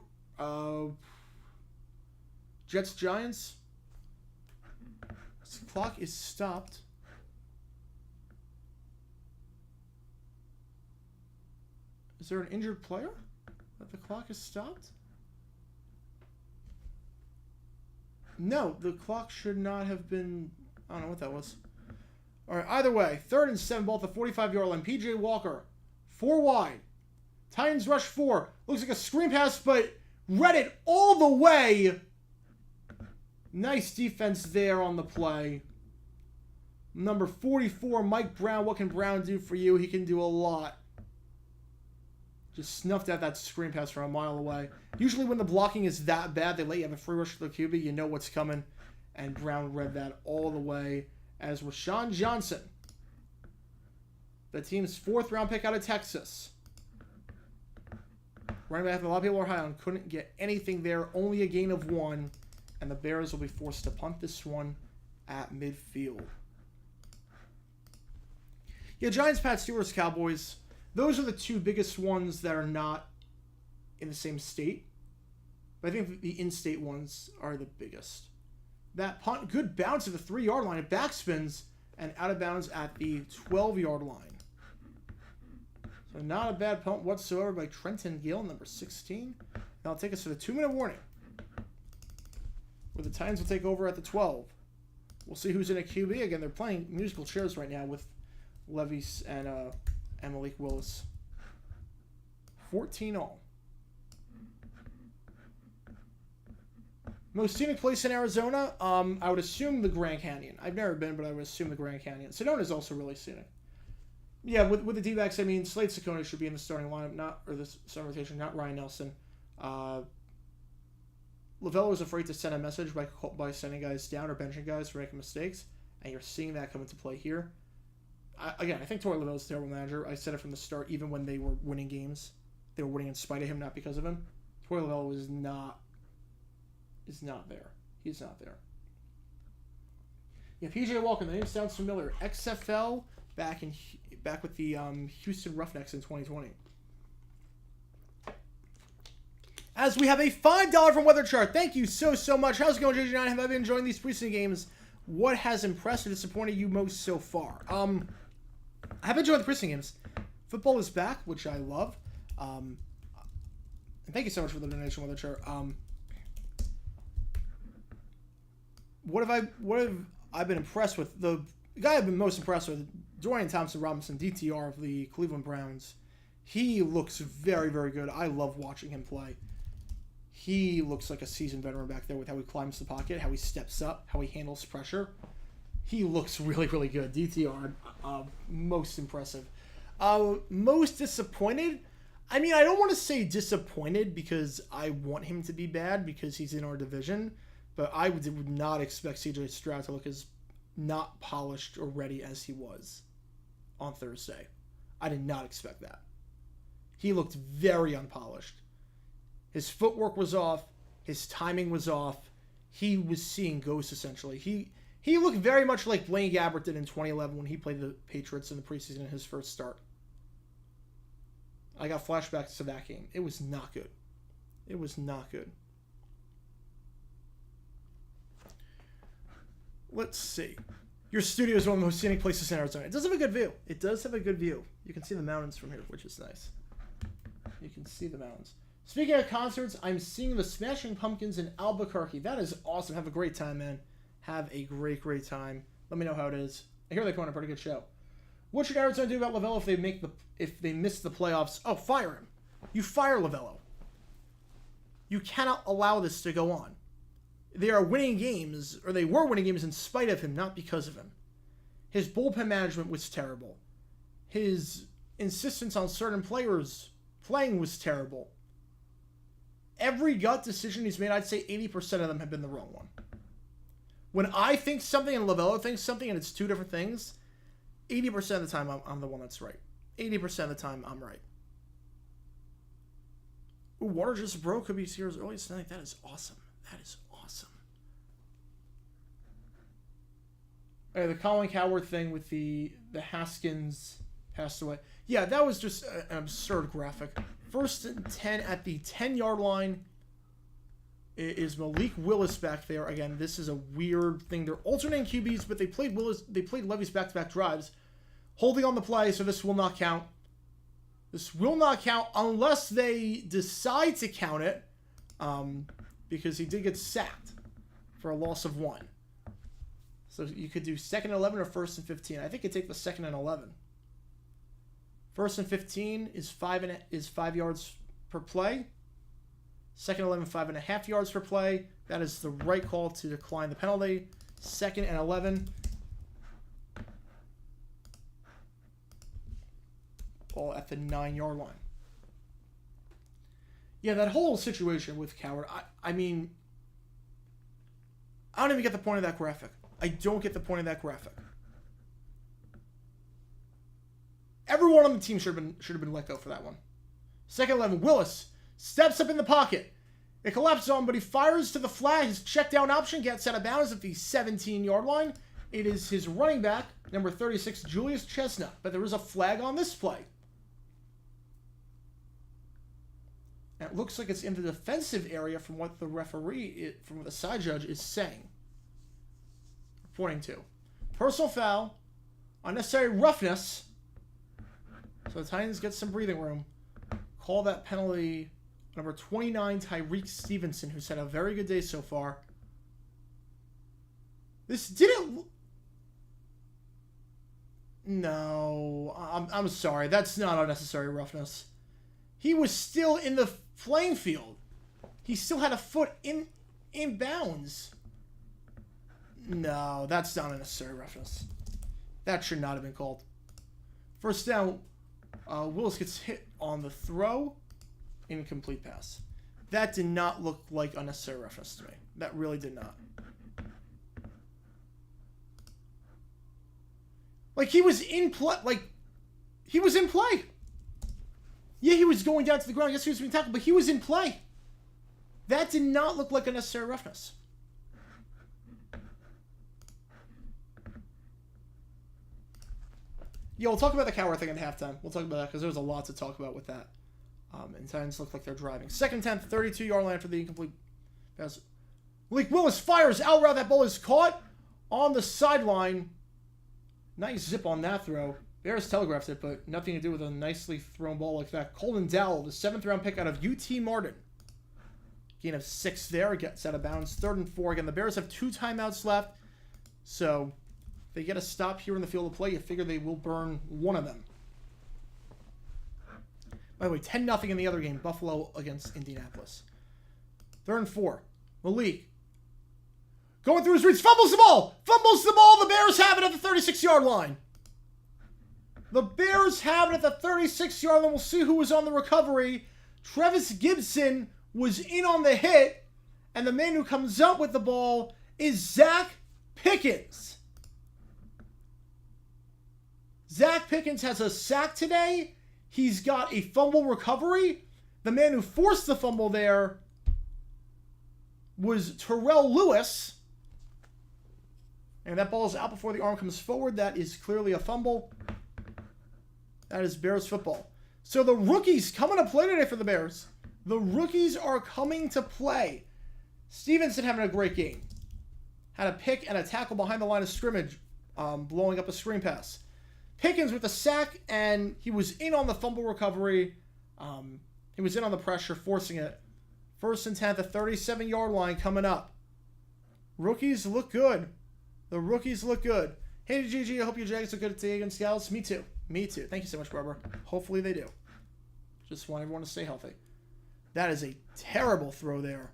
Jets-Giants. The clock is stopped. Is there an injured player that the clock is stopped? No, the clock should not have been... I don't know what that was. All right, either way, 3rd and 7, ball at the 45-yard line. P.J. Walker, 4 wide. Titans rush 4. Looks like a screen pass, but read it all the way. Nice defense there on the play. Number 44, Mike Brown. What can Brown do for you? He can do a lot. Just snuffed out that screen pass from a mile away. Usually when the blocking is that bad, they let you have a free rush to the QB. You know what's coming. And Brown read that all the way. As Rashawn Johnson, the team's 4th round pick out of Texas. Running back that a lot of people are high on. Couldn't get anything there. Only a gain of 1. And the Bears will be forced to punt this one at midfield. Yeah, Giants, Pats, Steelers, Cowboys. Those are the 2 biggest ones that are not in the same state. But I think the in-state ones are the biggest. That punt, good bounce at the 3-yard line. It backspins and out of bounds at the 12-yard line. So not a bad punt whatsoever by Trenton Gill, number 16. That'll take us to the 2-minute warning, where the Titans will take over at the 12. We'll see who's in a QB. Again, they're playing musical chairs right now with Levis and Malik Willis. 14-all. Most scenic place in Arizona? I would assume the Grand Canyon. I've never been, but I would assume the Grand Canyon. Sedona is also really scenic. Yeah, with the D-backs, I mean, Slade Ciccone should be in the starting lineup, or the starting rotation, not Ryan Nelson. Lavello is afraid to send a message by sending guys down or benching guys for making mistakes, and you're seeing that come into play here. I think Torey Lavello is a terrible manager. I said it from the start, even when they were winning games. They were winning in spite of him, not because of him. Torey Lavello is not there. He's not there. Yeah, P.J. Walker, the name sounds familiar. XFL back with the Houston Roughnecks in 2020. As we have a $5 from Weather Chart. Thank you so much. How's it going, JJ9? Have I been enjoying these preseason games? What has impressed or disappointed you most so far? I have enjoyed the preseason games. Football is back, which I love. And thank you so much for the donation, Weather Chart. What have I been impressed with? The guy I've been most impressed with, Dorian Thompson-Robinson, DTR of the Cleveland Browns. He looks very, very good. I love watching him play. He looks like a seasoned veteran back there with how he climbs the pocket, how he steps up, how he handles pressure. He looks really, really good. DTR, most impressive. Most disappointed? I mean, I don't want to say disappointed because I want him to be bad because he's in our division, but I would not expect CJ Stroud to look as not polished or ready as he was on Thursday. I did not expect that. He looked very unpolished. His footwork was off. His timing was off. He was seeing ghosts, essentially. He looked very much like Blaine Gabbert did in 2011 when he played the Patriots in the preseason in his first start. I got flashbacks to that game. It was not good. It was not good. Let's see. Your studio is one of the most scenic places in Arizona. It does have a good view. It does have a good view. You can see the mountains from here, which is nice. You can see the mountains. Speaking of concerts, I'm seeing the Smashing Pumpkins in Albuquerque. That is awesome. Have a great time, man. Have a great, great time. Let me know how it is. I hear they put on a pretty good show. What should Arizona do about Lavello if they miss the playoffs? Oh, fire him. You fire Lavello. You cannot allow this to go on. They are winning games, or they were winning games in spite of him, not because of him. His bullpen management was terrible. His insistence on certain players playing was terrible. Every gut decision he's made, I'd say 80% of them have been the wrong one. When I think something and Lavello thinks something and it's two different things, 80% of the time I'm the one that's right. 80% of the time I'm right. Ooh, water just broke. Could be here as early as tonight. That is awesome. That is awesome. The Colin Coward thing with the Haskins passed away. Yeah, that was just an absurd graphic. 1st and 10 at the 10-yard line. Is Malik Willis back there again? This is a weird thing. They're alternating QBs, but they played Levis back-to-back drives, holding on the play. So this will not count. This will not count unless they decide to count it, because he did get sacked for a loss of 1. So you could do 2nd and 11 or 1st and 15. I think you take the 2nd and 11. 1st and 15 is 5 yards per play. 2nd and 11, 5.5 yards per play. That is the right call to decline the penalty. 2nd and 11. Ball at the 9-yard line. Yeah, that whole situation with Coward, I mean, I don't even get the point of that graphic. I don't get the point of that graphic. Everyone on the team should have been let go for that one. 2nd 11, Willis steps up in the pocket. It collapses on him, but he fires to the flat. His check down option gets out of bounds at the 17-yard line. It is his running back, number 36, Julius Chestnut. But there is a flag on this play. And it looks like it's in the defensive area from what the referee, from what the side judge is saying. Pointing to. Personal foul. Unnecessary roughness. So the Titans get some breathing room. Call that penalty number 29, Tyreek Stevenson, who's had a very good day so far. This didn't... No. I'm sorry. That's not unnecessary roughness. He was still in the playing field. He still had a foot in bounds. No, that's not unnecessary roughness. That should not have been called. First down, Willis gets hit on the throw. Incomplete pass. That did not look like unnecessary roughness to me. That really did not. Like, he was in play. He was in play. Yeah, he was going down to the ground. Yes, he was being tackled, but he was in play. That did not look like unnecessary roughness. Yeah, we'll talk about the Coward thing at halftime. We'll talk about that because there's a lot to talk about with that. And Titans look like they're driving. 2nd 10, 32-yard line for the incomplete pass. Malik Willis fires out route. That ball is caught on the sideline. Nice zip on that throw. Bears telegraphed it, but nothing to do with a nicely thrown ball like that. Colin Dowell, the 7th-round pick out of UT Martin. Gain of 6 there. Gets out of bounds. 3rd and 4. Again, the Bears have 2 timeouts left. So they get a stop here in the field of play. You figure they will burn one of them. By the way, 10-0 in the other game. Buffalo against Indianapolis. 3rd and 4. Malik. Going through his reads. Fumbles the ball. Fumbles the ball. The Bears have it at the 36-yard line. The Bears have it at the 36-yard line. We'll see who was on the recovery. Travis Gibson was in on the hit. And the man who comes up with the ball is Zach Pickens. Zach Pickens has a sack today. He's got a fumble recovery. The man who forced the fumble there was Terrell Lewis. And that ball is out before the arm comes forward. That is clearly a fumble. That is Bears football. So the rookies coming to play today for the Bears. The rookies are coming to play. Stevenson having a great game. Had a pick and a tackle behind the line of scrimmage, blowing up a screen pass. Pickens with a sack, and he was in on the fumble recovery. He was in on the pressure, forcing it. 1st and 10 at the 37-yard line coming up. Rookies look good. The rookies look good. Hey, GG, I hope your Jags are good today against Scouts. Me too. Me too. Thank you so much, Barbara. Hopefully they do. Just want everyone to stay healthy. That is a terrible throw there.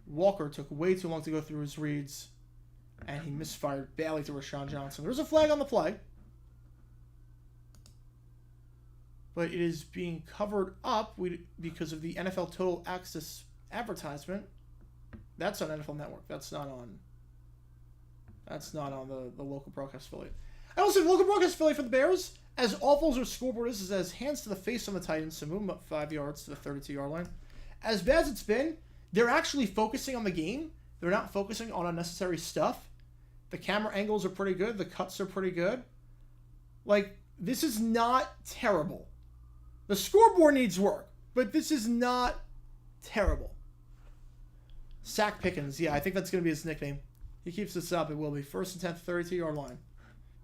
Walker took way too long to go through his reads, and he misfired badly to Rashawn Johnson. There's a flag on the play, but it is being covered up because of the NFL Total Access advertisement. That's on NFL Network. That's not on the local broadcast affiliate. I also have the local broadcast affiliate for the Bears. As awful as their scoreboard is, it has hands to the face on the Titans, so move them up 5 yards to the 32-yard line. As bad as it's been, they're actually focusing on the game. They're not focusing on unnecessary stuff. The camera angles are pretty good. The cuts are pretty good. Like, this is not terrible. The scoreboard needs work, but this is not terrible. Sack Pickens. Yeah, I think that's going to be his nickname. He keeps this up. It will be 1st and 10, 32-yard line.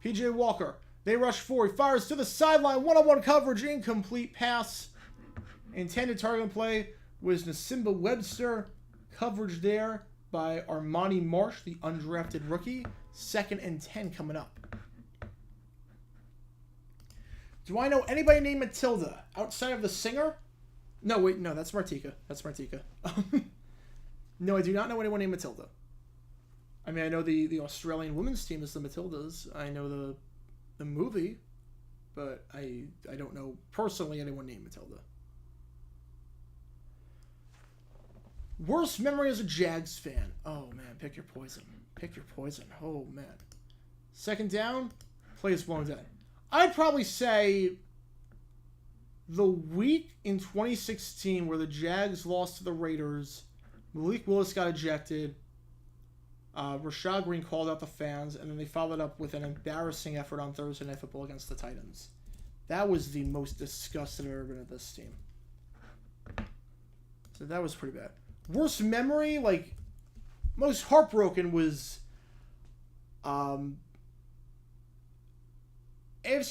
P.J. Walker. They rush 4. He fires to the sideline. One-on-one coverage. Incomplete pass. Intended target play was Nasimba Webster. Coverage there by Armani Marsh, the undrafted rookie. 2nd and 10 coming up. Do I know anybody named Matilda outside of the singer? No, wait, no, that's Martika. That's Martika. No, I do not know anyone named Matilda. I mean, I know the Australian women's team is the Matildas. I know the movie, but I don't know personally anyone named Matilda. Worst memory as a Jags fan. Oh, man, pick your poison. Pick your poison. Oh, man. 2nd down, play is blown dead. I'd probably say the week in 2016 where the Jags lost to the Raiders, Malik Willis got ejected, Rashad Green called out the fans, and then they followed up with an embarrassing effort on Thursday Night Football against the Titans. That was the most disgusted I've ever been at this team. So that was pretty bad. Worst memory, like, most heartbroken was AFC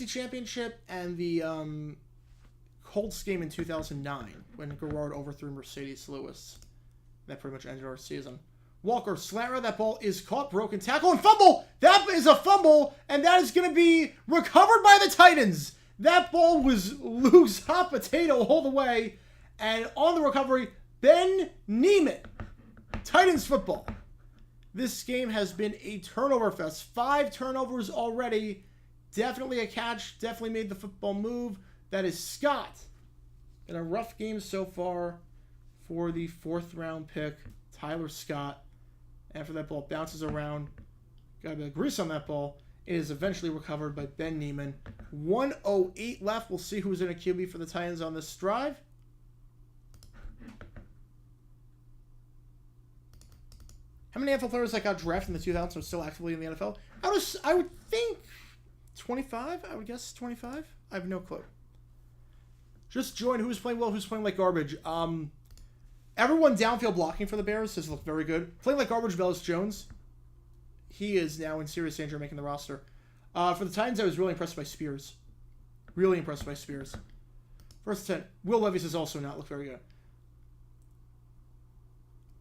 Championship and the Colts game in 2009 when Garrard overthrew Mercedes Lewis. That pretty much ended our season. Walker, slant route, that ball is caught, broken tackle, and fumble! That is a fumble, and that is going to be recovered by the Titans. That ball was loose, hot potato all the way, and on the recovery, Ben Neiman. Titans football. This game has been a turnover fest. 5 turnovers already. Definitely a catch. Definitely made the football move. That is Scott. In a rough game so far for the 4th round pick, Tyler Scott. After that ball bounces around, got a bit of grease on that ball. It is eventually recovered by Ben Neiman. 1:08 left. We'll see who's in a QB for the Titans on this drive. How many NFL players that got drafted in the 2000s are still actively in the NFL? I would think 25. I would guess 25. I have no clue. Just join. Who's playing well? Who's playing like garbage? Everyone downfield blocking for the Bears has looked very good. Playing like garbage, Velus Jones. He is now in serious danger of making the roster. For the Titans, I was really impressed by Spears. Really impressed by Spears. 1st and 10. Will Levis has also not looked very good.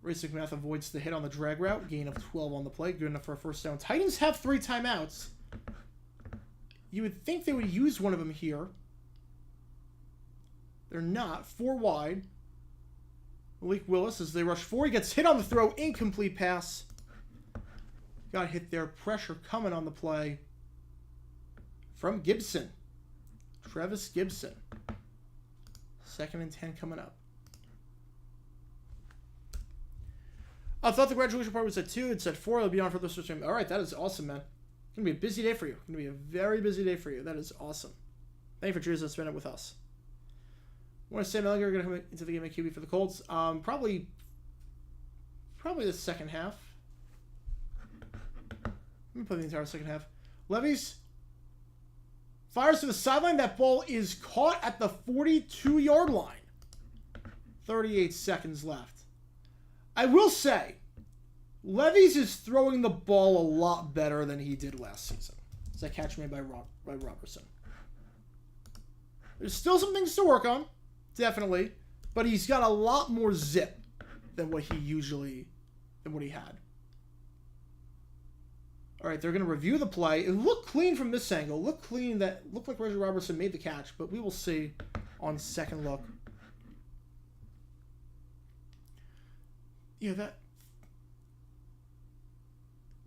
Race McMath avoids the hit on the drag route. Gain of 12 on the play. Good enough for a 1st down. Titans have 3 timeouts. You would think they would use one of them here. They're not. 4 wide. Malik Willis, as they rush 4, he gets hit on the throw. Incomplete pass. Got hit there. Pressure coming on the play from Gibson. Travis Gibson. 2nd and 10 coming up. I thought the graduation party was at 2. It's at 4. It'll be on for the stream. All right, that is awesome, man. It's going to be a busy day for you. It's going to be a very busy day for you. That is awesome. Thank you for choosing to spend it with us. I want to say Mellinger going to come into the game at QB for the Colts. Probably probably the second half. Let me play the entire second half. Levis fires to the sideline. That ball is caught at the 42-yard line. 38 seconds left. I will say, Levis is throwing the ball a lot better than he did last season. It's that catch made by Robertson. There's still some things to work on, definitely, but he's got a lot more zip than what he had. All right, they're going to review the play. It looked clean from this angle. It looked clean. That looked like Reggie Robertson made the catch, but we will see on second look. Yeah, that...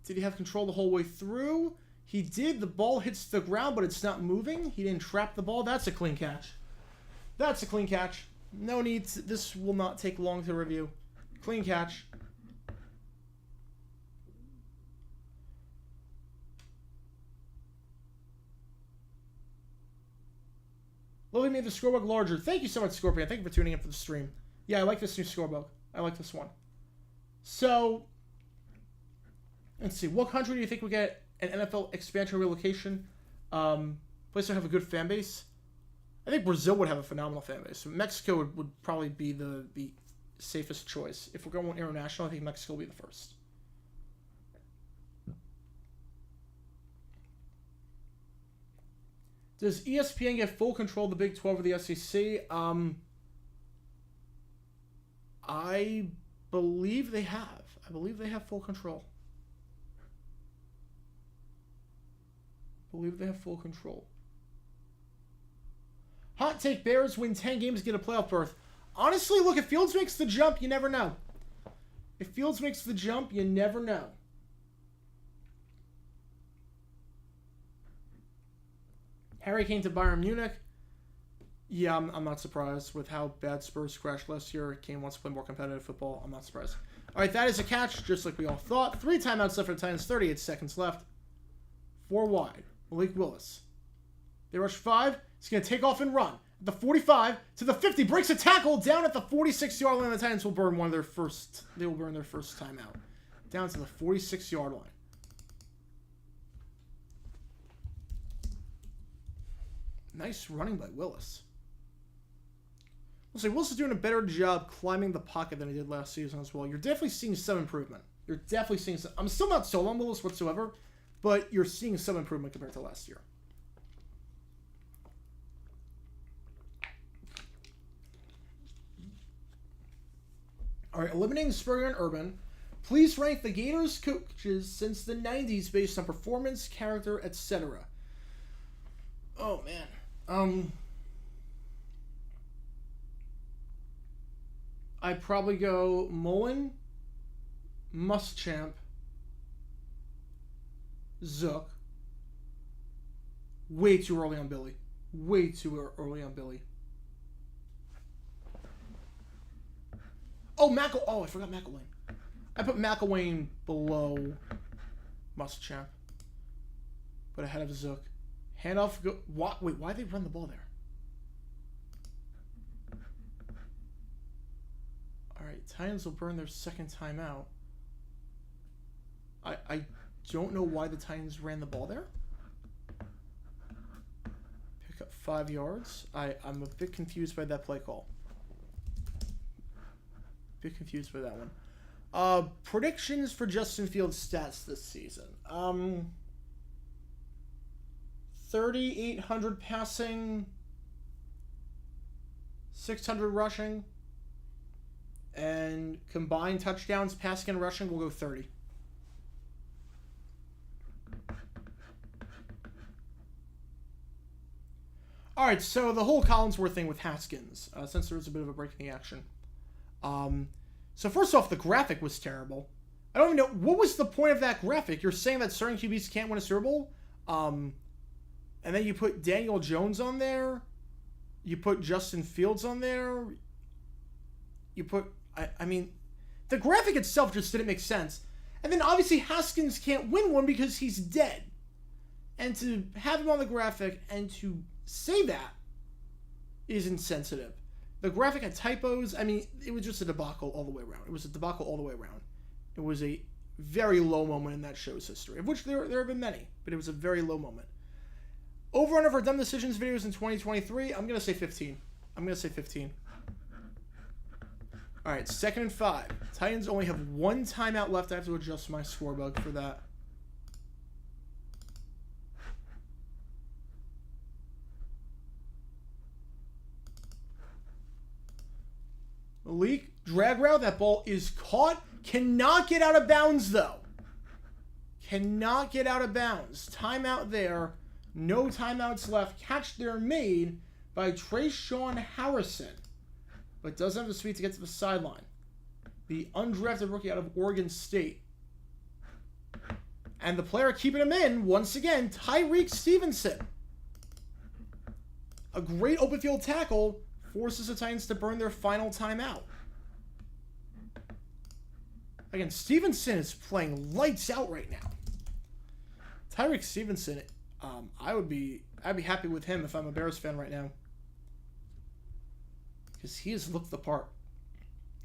Did he have control the whole way through? He did. The ball hits the ground, but it's not moving. He didn't trap the ball. That's a clean catch. That's a clean catch. No need to, this will not take long to review. Clean catch. Lily made the scorebook larger. Thank you so much, Scorpion. Thank you for tuning in for the stream. Yeah, I like this new scorebook. I like this one. So, let's see. What country do you think would get an NFL expansion relocation? Place that have a good fan base? I think Brazil would have a phenomenal fan base. Mexico would probably be the safest choice. If we're going international, I think Mexico will be the first. Does ESPN get full control of the Big 12 or the SEC? I believe they have. I believe they have full control. Hot take, Bears win 10 games, get a playoff berth. Honestly, look, if Fields makes the jump, you never know. If Fields makes the jump, you never know. Harry Kane to Bayern Munich. Yeah, I'm not surprised with how bad Spurs crashed last year. Kane wants to play more competitive football. I'm not surprised. All right, that is a catch, just like we all thought. 3 timeouts left for the Titans, 38 seconds left. 4 wide. Malik Willis. They rush 5. He's going to take off and run. At the 45 to the 50. Breaks a tackle down at the 46-yard line. The Titans will burn their first timeout. Down to the 46-yard line. Nice running by Willis. We'll say Willis is doing a better job climbing the pocket than he did last season as well. You're definitely seeing some improvement. I'm still not sold on Willis whatsoever, but you're seeing some improvement compared to last year. All right, eliminating Spurrier and Urban. Please rank the Gators coaches since the 90s based on performance, character, etc. Oh, man. I'd probably go Mullen, Muschamp, Zook. Way too early on Billy. Way too early on Billy. Oh, I forgot McElwain. I put McElwain below Muschamp, but ahead of Zook. Handoff. Wait, why did they run the ball there? All right, Titans will burn their second timeout. I don't know why the Titans ran the ball there. Pick up 5 yards. I'm a bit confused by that play call. Confused by that one. Predictions for Justin Fields' stats this season. 3,800 passing, 600 rushing, and combined touchdowns, passing and rushing, we'll go 30. All right, so the whole Collinsworth thing with Haskins, since there was a bit of a break in the action. So first off, the graphic was terrible. I don't even know, what was the point of that graphic? You're saying that starting QBs can't win a Super Bowl? And then you put Daniel Jones on there. You put Justin Fields on there. You put, I mean, the graphic itself just didn't make sense. And then obviously Haskins can't win one because he's dead. And to have him on the graphic and to say that is insensitive. The graphic had typos. I mean, it was just a debacle all the way around. It was a very low moment in that show's history, of which there have been many, but it was a very low moment. Over under for dumb decisions videos in 2023, I'm going to say 15. I'm going to say 15. All right, 2nd and 5. Titans only have 1 timeout left. I have to adjust my score bug for that. Malik, drag route. That ball is caught. Cannot get out of bounds, though. Cannot get out of bounds. Timeout there. No timeouts left. Catch there made by Trayshawn Harrison, but doesn't have the speed to get to the sideline. The undrafted rookie out of Oregon State. And the player keeping him in, once again, Tyreek Stevenson. A great open field tackle forces the Titans to burn their final timeout. Again, Stevenson is playing lights out right now. Tyreek Stevenson, I'd be happy with him if I'm a Bears fan right now, because he has looked the part.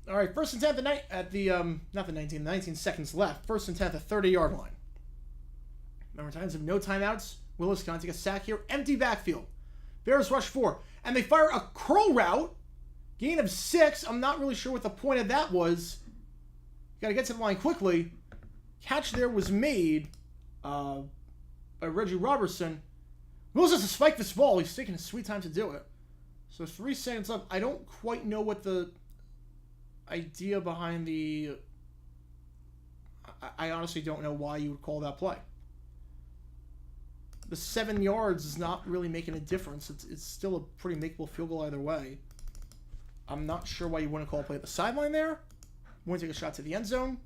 All right, 1st and 10 at the not the 19 seconds left. 1st and 10 at the 30-yard line. Remember, Titans have no timeouts. Willis can take a sack here. Empty backfield. Bears rush 4, and they fire a curl route. Gain of 6. I'm not really sure what the point of that was. Got to get to the line quickly. Catch there was made by Reggie Robertson. Willis has to spike this ball. He's taking his sweet time to do it. So 3 seconds left. I don't quite know what the idea behind the... I honestly don't know why you would call that play. The 7 yards is not really making a difference. It's still a pretty makeable field goal either way. I'm not sure why you wouldn't call a play at the sideline there. Wouldn't take a shot to the end zone.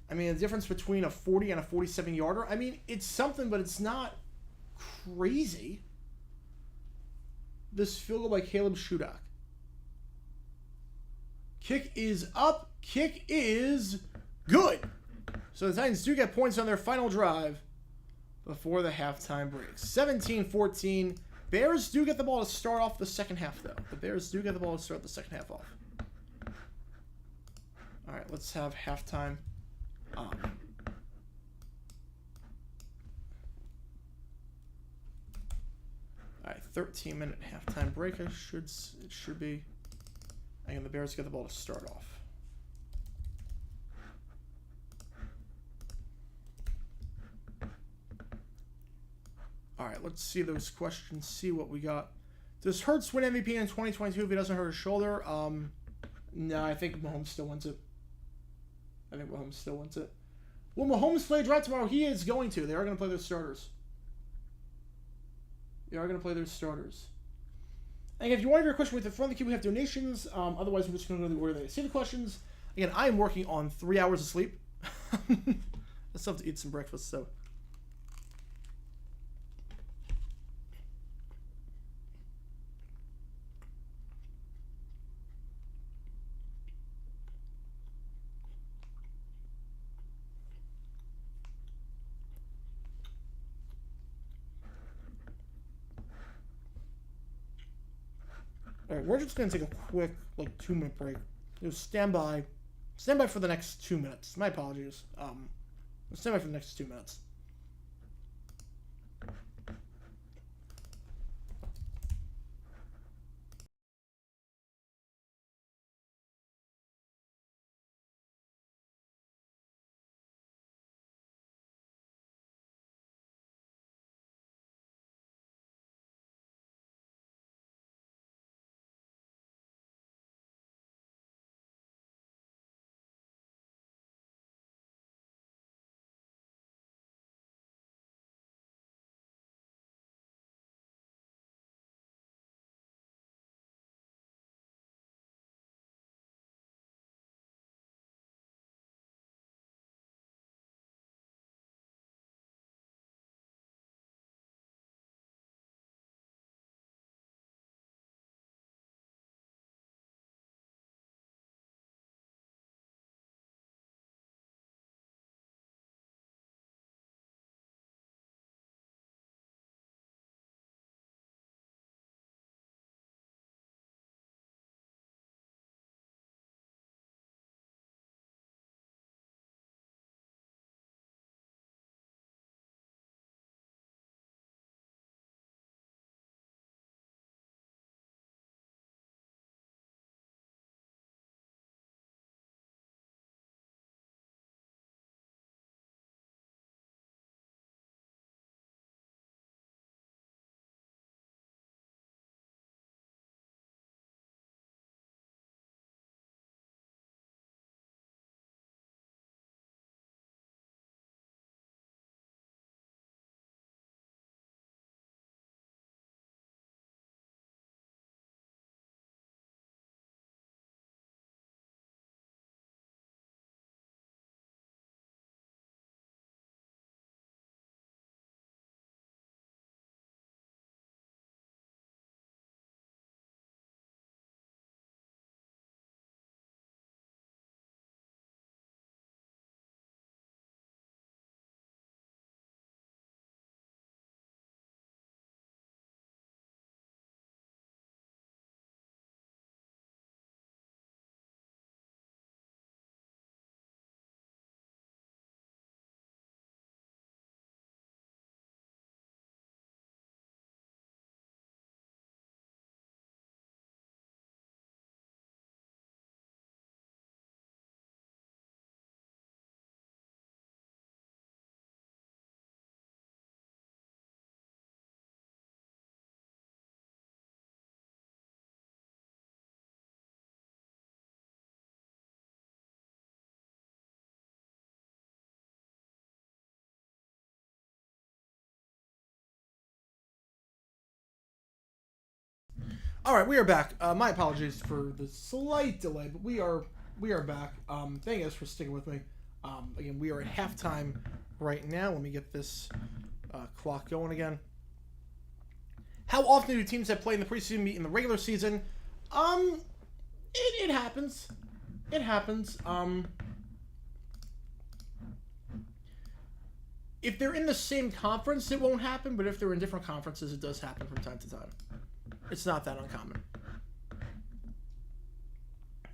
I mean, the difference between a 40 and a 47-yarder, I mean, it's something, but it's not crazy. This field goal by Caleb Shudak. Kick is up. Kick is good. So the Titans do get points on their final drive before the halftime break. 17-14. Bears do get the ball to start off the second half, though. The Bears do get the ball to start the second half off. All right, let's have halftime. All right, 13-minute halftime break. It should be. And the Bears get the ball to start off. All right, let's see those questions. See what we got. Does Hurts win MVP in 2022 if he doesn't hurt his shoulder? No, I think Mahomes still wins it. Will Mahomes play drive tomorrow? He is going to. They are going to play their starters. And if you want to hear a question with the front of the queue, we have donations. Otherwise, we're just going to go to the order they see the questions. Again, I am working on 3 hours of sleep. I still have to eat some breakfast, so. All right, we're just going to take a quick, 2-minute break. Just stand by for the next 2 minutes. My apologies. Stand by for the next 2 minutes. All right, we are back. My apologies for the slight delay, but we are back. Thank you guys for sticking with me. Again, we are at halftime right now. Let me get this clock going again. How often do teams that play in the preseason meet in the regular season? It happens. It happens. If they're in the same conference, it won't happen, but if they're in different conferences, it does happen from time to time. It's not that uncommon.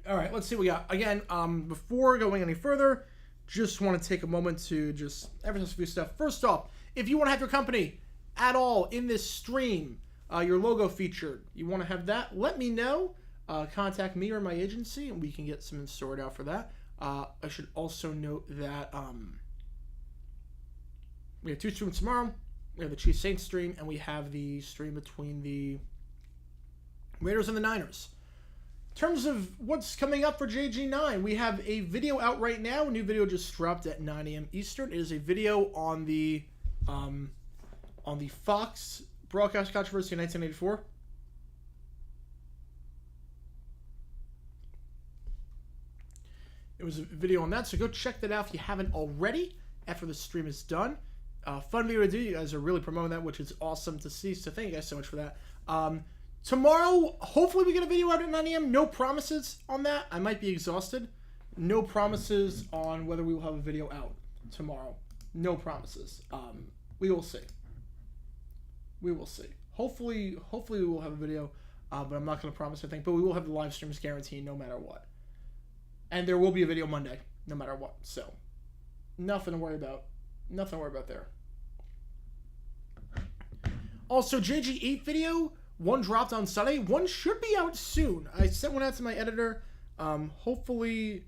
All right, let's see what we got. Again, before going any further, just want to take a moment to just emphasize a few stuff. First off, if you want to have your company at all in this stream, your logo featured, you want to have that, let me know. Contact me or my agency, and we can get something sorted out for that. I should also note that we have 2 streams tomorrow. We have the Chiefs Saints stream, and we have the stream between the Raiders and the Niners. In terms of what's coming up for JG9, we have a video out right now. A new video just dropped at 9 a.m. Eastern. It is a video on the Fox broadcast controversy in 1984. It was a video on that, so go check that out if you haven't already after the stream is done. Fun video to do. You guys are really promoting that, which is awesome to see, so thank you guys so much for that. Tomorrow, hopefully we get a video out at 9 a.m. No promises on that. I might be exhausted. No promises on whether we will have a video out tomorrow. No promises. We will see. We will see. Hopefully we will have a video, but I'm not going to promise anything. But we will have the live streams guaranteed no matter what. And there will be a video Monday, no matter what. So, nothing to worry about. Nothing to worry about there. Also, JG8 video, one dropped on Sunday. One should be out soon. I sent one out to my editor. Hopefully,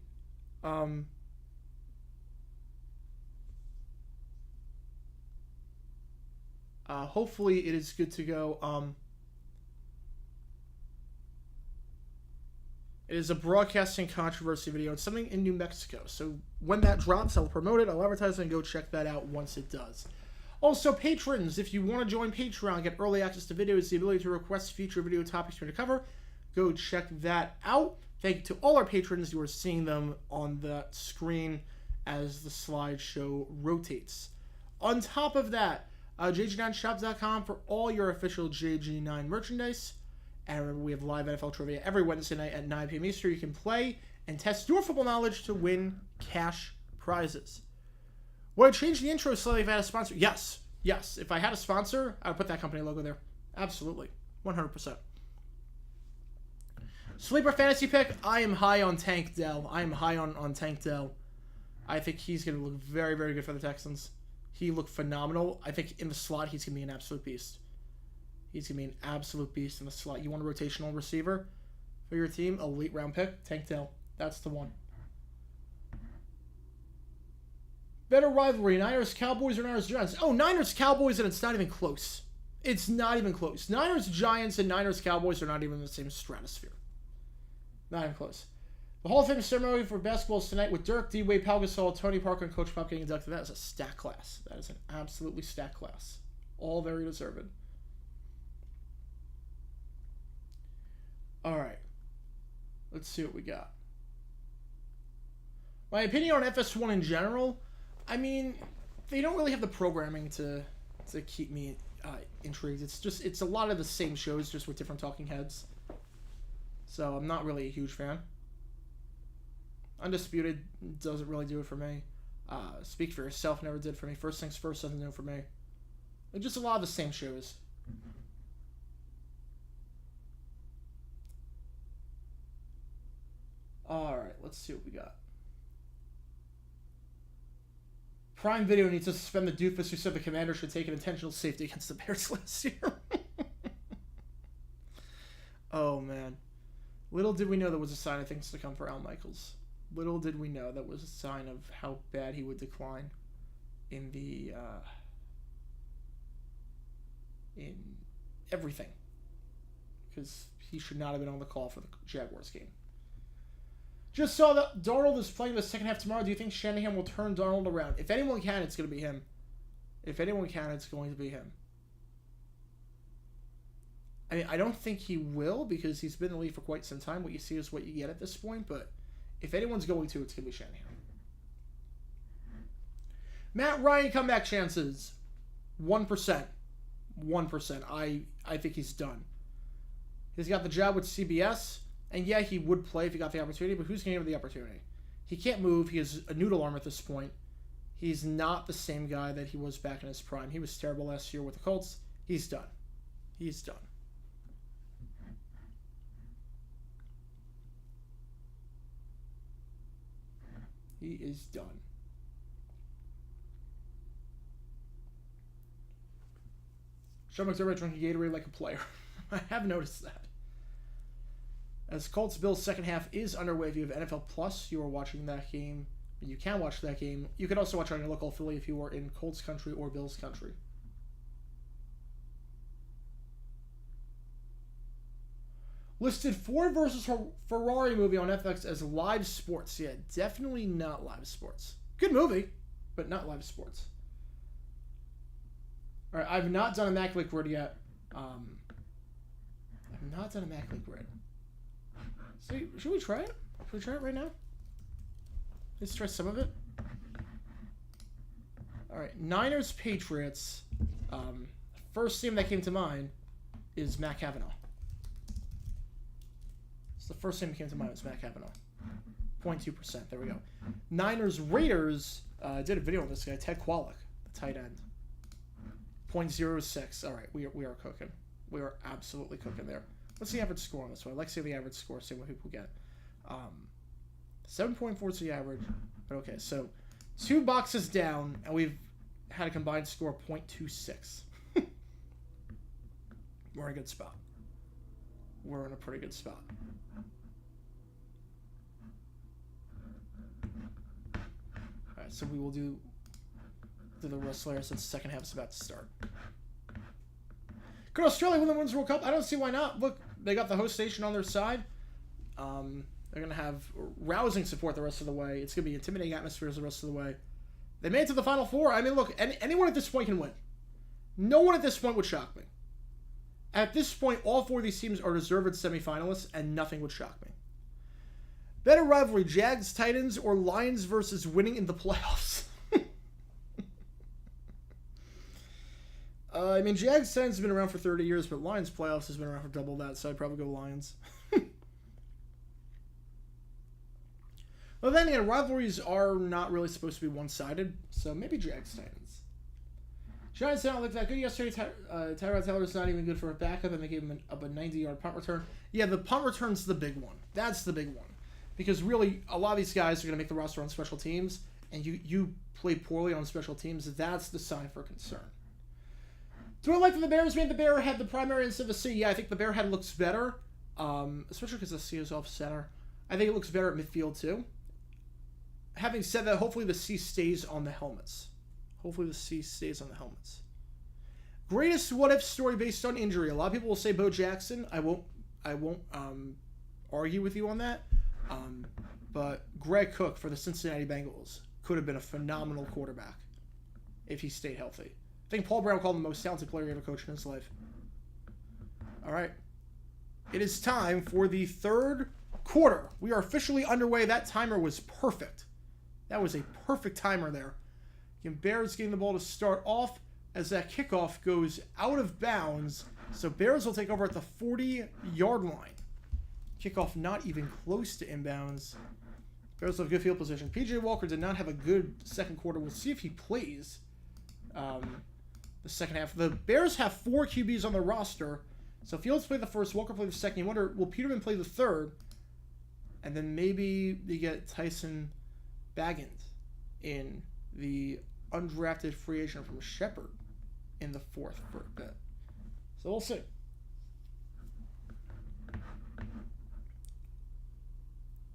hopefully it is good to go. It is a broadcasting controversy video. It's something in New Mexico. So when that drops, I'll promote it. I'll advertise it and go check that out once it does. Also, patrons, if you want to join Patreon, get early access to videos, the ability to request future video topics for you to cover, go check that out. Thank you to all our patrons. You are seeing them on the screen as the slideshow rotates. On top of that, JG9shop.com for all your official JG9 merchandise. And remember, we have live NFL trivia every Wednesday night at 9 p.m. Eastern. You can play and test your football knowledge to win cash prizes. Would I change the intro slightly if I had a sponsor? Yes. Yes. If I had a sponsor, I would put that company logo there. Absolutely. 100%. Sleeper fantasy pick. I am high on Tank Dell. I am high on Tank Dell. I think he's going to look very, very good for the Texans. He looked phenomenal. I think in the slot, he's going to be an absolute beast. He's going to be an absolute beast in the slot. You want a rotational receiver for your team? Elite round pick? Tank Dell. That's the one. Better rivalry, Niners-Cowboys or Niners-Giants? Oh, Niners-Cowboys, and it's not even close. It's not even close. Niners-Giants and Niners-Cowboys are not even in the same stratosphere. Not even close. The Hall of Fame ceremony for basketball is tonight with Dirk, D-Wade, Pau Gasol, Tony Parker, and Coach Pop getting inducted. That is a stacked class. That is an absolutely stacked class. All very deserved. All right. Let's see what we got. My opinion on FS1 in general, I mean, they don't really have the programming to keep me intrigued. It's a lot of the same shows, just with different talking heads. So I'm not really a huge fan. Undisputed doesn't really do it for me. Speak for Yourself never did for me. First Things First doesn't do it for me. It's just a lot of the same shows. Alright, let's see what we got. Prime Video needs to suspend the doofus who said the Commander should take an intentional safety against the Bears last year. Oh, man. Little did we know that was a sign of things to come for Al Michaels. Little did we know that was a sign of how bad he would decline in the, in everything. Because he should not have been on the call for the Jaguars game. Just saw that Darnold is playing the second half tomorrow. Do you think Shanahan will turn Darnold around? If anyone can, it's going to be him. If anyone can, it's going to be him. I mean, I don't think he will because he's been in the league for quite some time. What you see is what you get at this point, but if anyone's going to, it's going to be Shanahan. Matt Ryan comeback chances, 1%. 1%. I think he's done. He's got the job with CBS, and yeah, he would play if he got the opportunity, but who's going to give him the opportunity? He can't move. He has a noodle arm at this point. He's not the same guy that he was back in his prime. He was terrible last year with the Colts. He's done. He's done. He is done. Sean McDermott drinking Gatorade like a player. I have noticed that. As Colts Bills second half is underway, if you have NFL Plus, you are watching that game. You can watch that game. You can also watch it on your local affiliate if you are in Colts country or Bills country. Listed Ford versus Ferrari movie on FX as live sports. Yeah, definitely not live sports. Good movie, but not live sports. All right, I've not done Immaculate Grid yet. I've not done Immaculate Grid. So, should we try it? Should we try it right now? Let's try some of it. All right, Niners Patriots. First team that came to mind is Matt Cavanaugh. It's the first thing that came to mind was Matt Cavanaugh. 0.2%. There we go. Niners Raiders. I did a video on this guy, Ted Kwolek, the tight end. 0.06. All right, we are cooking. We are absolutely cooking there. What's the average score on this one? I'd like to see the average score, see what people get. 7.4 is the average. But okay, so 2 boxes down, and we've had a combined score of 0.26. We're in a good spot. We're in a pretty good spot. Alright, so we will do the rest later since the second half is about to start. Could Australia win the Women's World Cup? I don't see why not. Look, they got the host nation on their side. They're going to have rousing support the rest of the way. It's going to be intimidating atmospheres the rest of the way. They made it to the Final Four. I mean, look, anyone at this point can win. No one at this point would shock me. At this point, all 4 of these teams are deserved semifinalists, and nothing would shock me. Better rivalry, Jags, Titans, or Lions versus winning in the playoffs? I mean, Jags Titans have been around for 30 years, but Lions playoffs has been around for double that, so I'd probably go Lions. Well, then again, rivalries are not really supposed to be one-sided, so maybe Jags Titans. Giants didn't look that good yesterday. Tyrod Taylor's not even good for a backup, and they gave him a 90-yard punt return. Yeah, the punt return's the big one. That's the big one. Because really, a lot of these guys are going to make the roster on special teams, and you play poorly on special teams, that's the sign for concern. Do I like that the Bears made the Bear head the primary instead of the C? Yeah, I think the Bear head looks better, especially because the C is off center. I think it looks better at midfield, too. Having said that, hopefully the C stays on the helmets. Hopefully the C stays on the helmets. Greatest what-if story based on injury. A lot of people will say Bo Jackson. I won't argue with you on that. But Greg Cook for the Cincinnati Bengals could have been a phenomenal quarterback if he stayed healthy. I think Paul Brown called him the most talented player he ever coached in his life. All right. It is time for the third quarter. We are officially underway. That timer was perfect. That was a perfect timer there. Bears getting the ball to start off as that kickoff goes out of bounds. So Bears will take over at the 40-yard line. Kickoff not even close to inbounds. Bears have good field position. P.J. Walker did not have a good second quarter. We'll see if he plays the second half. The Bears have 4 QBs on their roster. So Fields played the first, Walker played the second. You wonder, will Peterman play the third? And then maybe they get Tyson Bagans in the undrafted free agent from Shepherd in the fourth for a bit. So we'll see.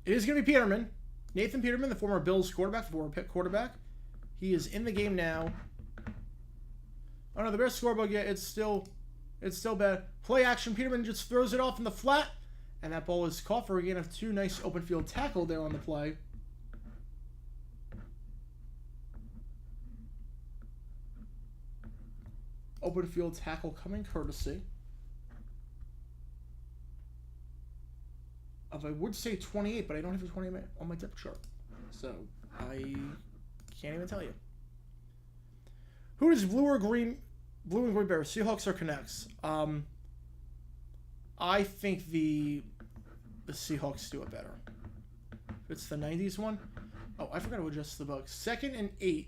It is going to be Peterman. Nathan Peterman, the former Bills quarterback, the former Pitt quarterback. He is in the game now. Oh no, the Bears scoreboard, yeah, it's still bad. Play action, Peterman just throws it off in the flat. And that ball is caught for a gain of 2. Nice open field tackle there on the play. Open field tackle coming courtesy I would say 28, but I don't have a 28 on my depth chart. So, I can't even tell you. Who does blue and green bear? Seahawks or Canucks? I think the Seahawks do it better. It's the 90s one. Oh, I forgot to adjust the bugs. 2nd and 8.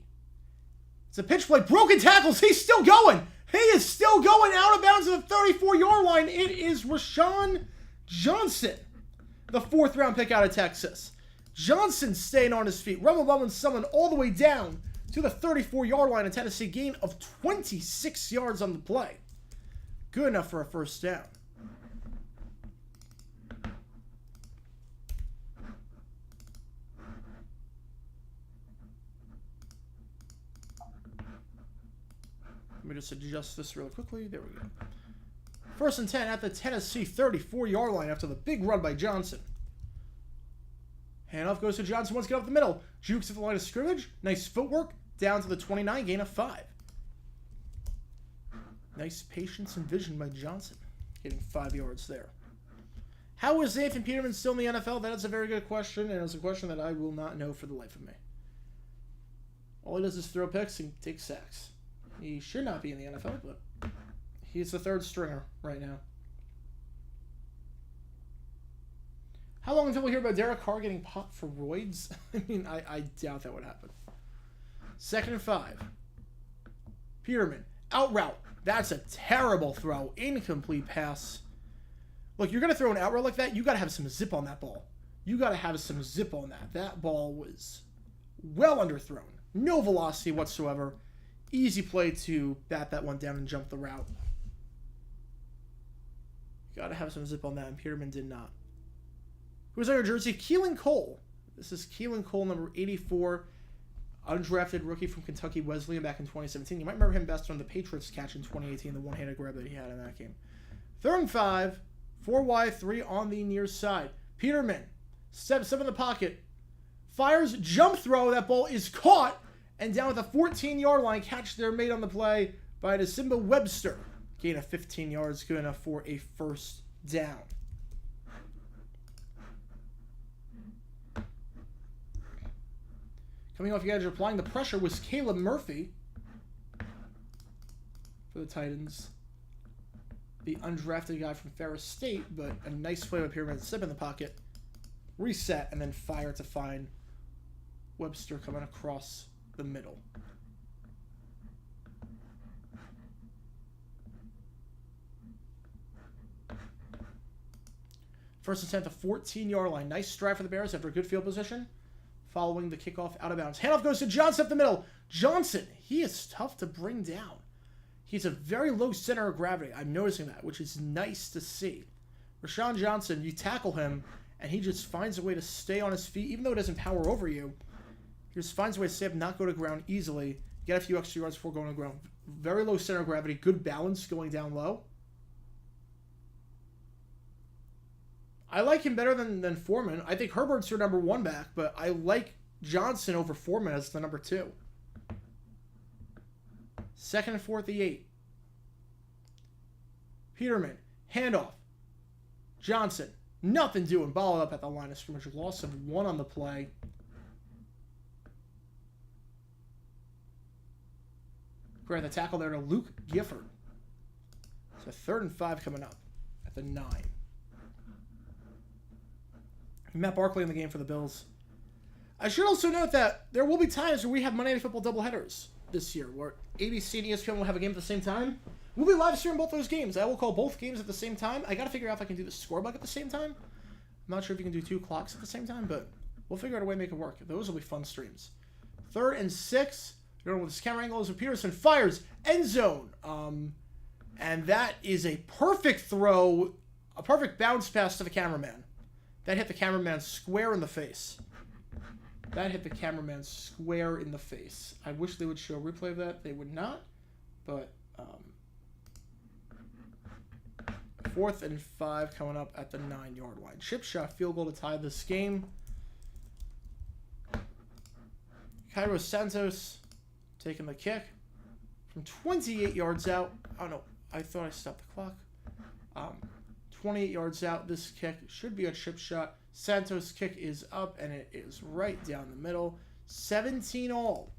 It's a pitch play. Broken tackles. He's still going. He is still going out of bounds at the 34-yard line. It is Rashawn Johnson, the 4th-round pick out of Texas. Johnson staying on his feet. Rumble someone all the way down to the 34-yard line in Tennessee. Gain of 26 yards on the play. Good enough for a first down. Let me just adjust this really quickly. There we go. 1st and 10 at the Tennessee 34-yard line after the big run by Johnson. Handoff goes to Johnson. Once get up the middle. Jukes at the line of scrimmage. Nice footwork. Down to the 29. Gain of 5. Nice patience and vision by Johnson. Getting 5 yards there. How is Nathan Peterman still in the NFL? That is a very good question, and it's a question that I will not know for the life of me. All he does is throw picks and take sacks. He should not be in the NFL, but he's the 3rd stringer right now. How long until we hear about Derek Carr getting popped for roids? I mean, I doubt that would happen. 2nd and 5. Peterman, out route. That's a terrible throw. Incomplete pass. Look, you're going to throw an out route like that, you got to have some zip on that ball. You got to have some zip on that. That ball was well underthrown. No velocity whatsoever. Easy play to bat that one down and jump the route. You got to have some zip on that, and Peterman did not. Who's on your jersey? Keelan Cole. This is Keelan Cole, number 84, undrafted rookie from Kentucky Wesleyan back in 2017. You might remember him best on the Patriots catch in 2018, the one-handed grab that he had in that game. 3rd and 5, 4 wide, 3 on the near side. Peterman steps up in the pocket, fires, jump throw. That ball is caught. And down at the 14-yard line, catch there made on the play by Decimba Webster. Gain of 15 yards, good enough for a first down. Coming off the edge, applying the pressure was Caleb Murphy for the Titans. The undrafted guy from Ferris State, but a nice play with Pyramid step in the pocket. Reset, and then fire to find Webster coming across the middle. First and 10 at the 14-yard line. Nice stride for the Bears after a good field position. Following the kickoff out of bounds. Handoff goes to Johnson up the middle. Johnson, he is tough to bring down. He's a very low center of gravity. I'm noticing that, which is nice to see. Rashawn Johnson, you tackle him, and he just finds a way to stay on his feet, even though it doesn't power over you. He just finds a way to stay up, not go to ground easily, get a few extra yards before going to ground. Very low center of gravity, good balance going down low. I like him better than Foreman. I think Herbert's your number 1 back, but I like Johnson over Foreman as the number 2. 2nd and 4 at the 8. Peterman, handoff. Johnson, nothing doing. Ball up at the line of scrimmage. Loss of 1 on the play. Grant the tackle there to Luke Gifford. So 3rd and 5 coming up at the 9. Matt Barkley in the game for the Bills. I should also note that there will be times where we have Monday Night Football doubleheaders this year, where ABC and ESPN will have a game at the same time. We'll be live streaming both those games. I will call both games at the same time. I got to figure out if I can do the score bug at the same time. I'm not sure if you can do 2 clocks at the same time, but we'll figure out a way to make it work. Those will be fun streams. 3rd and 6. You're going with this camera angle. Peterson fires. End zone. And that is a perfect throw, a perfect bounce pass to the cameraman. That hit the cameraman square in the face. That hit the cameraman square in the face. I wish they would show a replay of that. They would not. But 4th and 5 coming up at the 9-yard line. Chip shot field goal to tie this game. Cairo Santos taking the kick from 28 yards out. Oh no, I thought I stopped the clock. 28 yards out. This kick should be a chip shot. Santos' kick is up, and it is right down the middle. 17 all.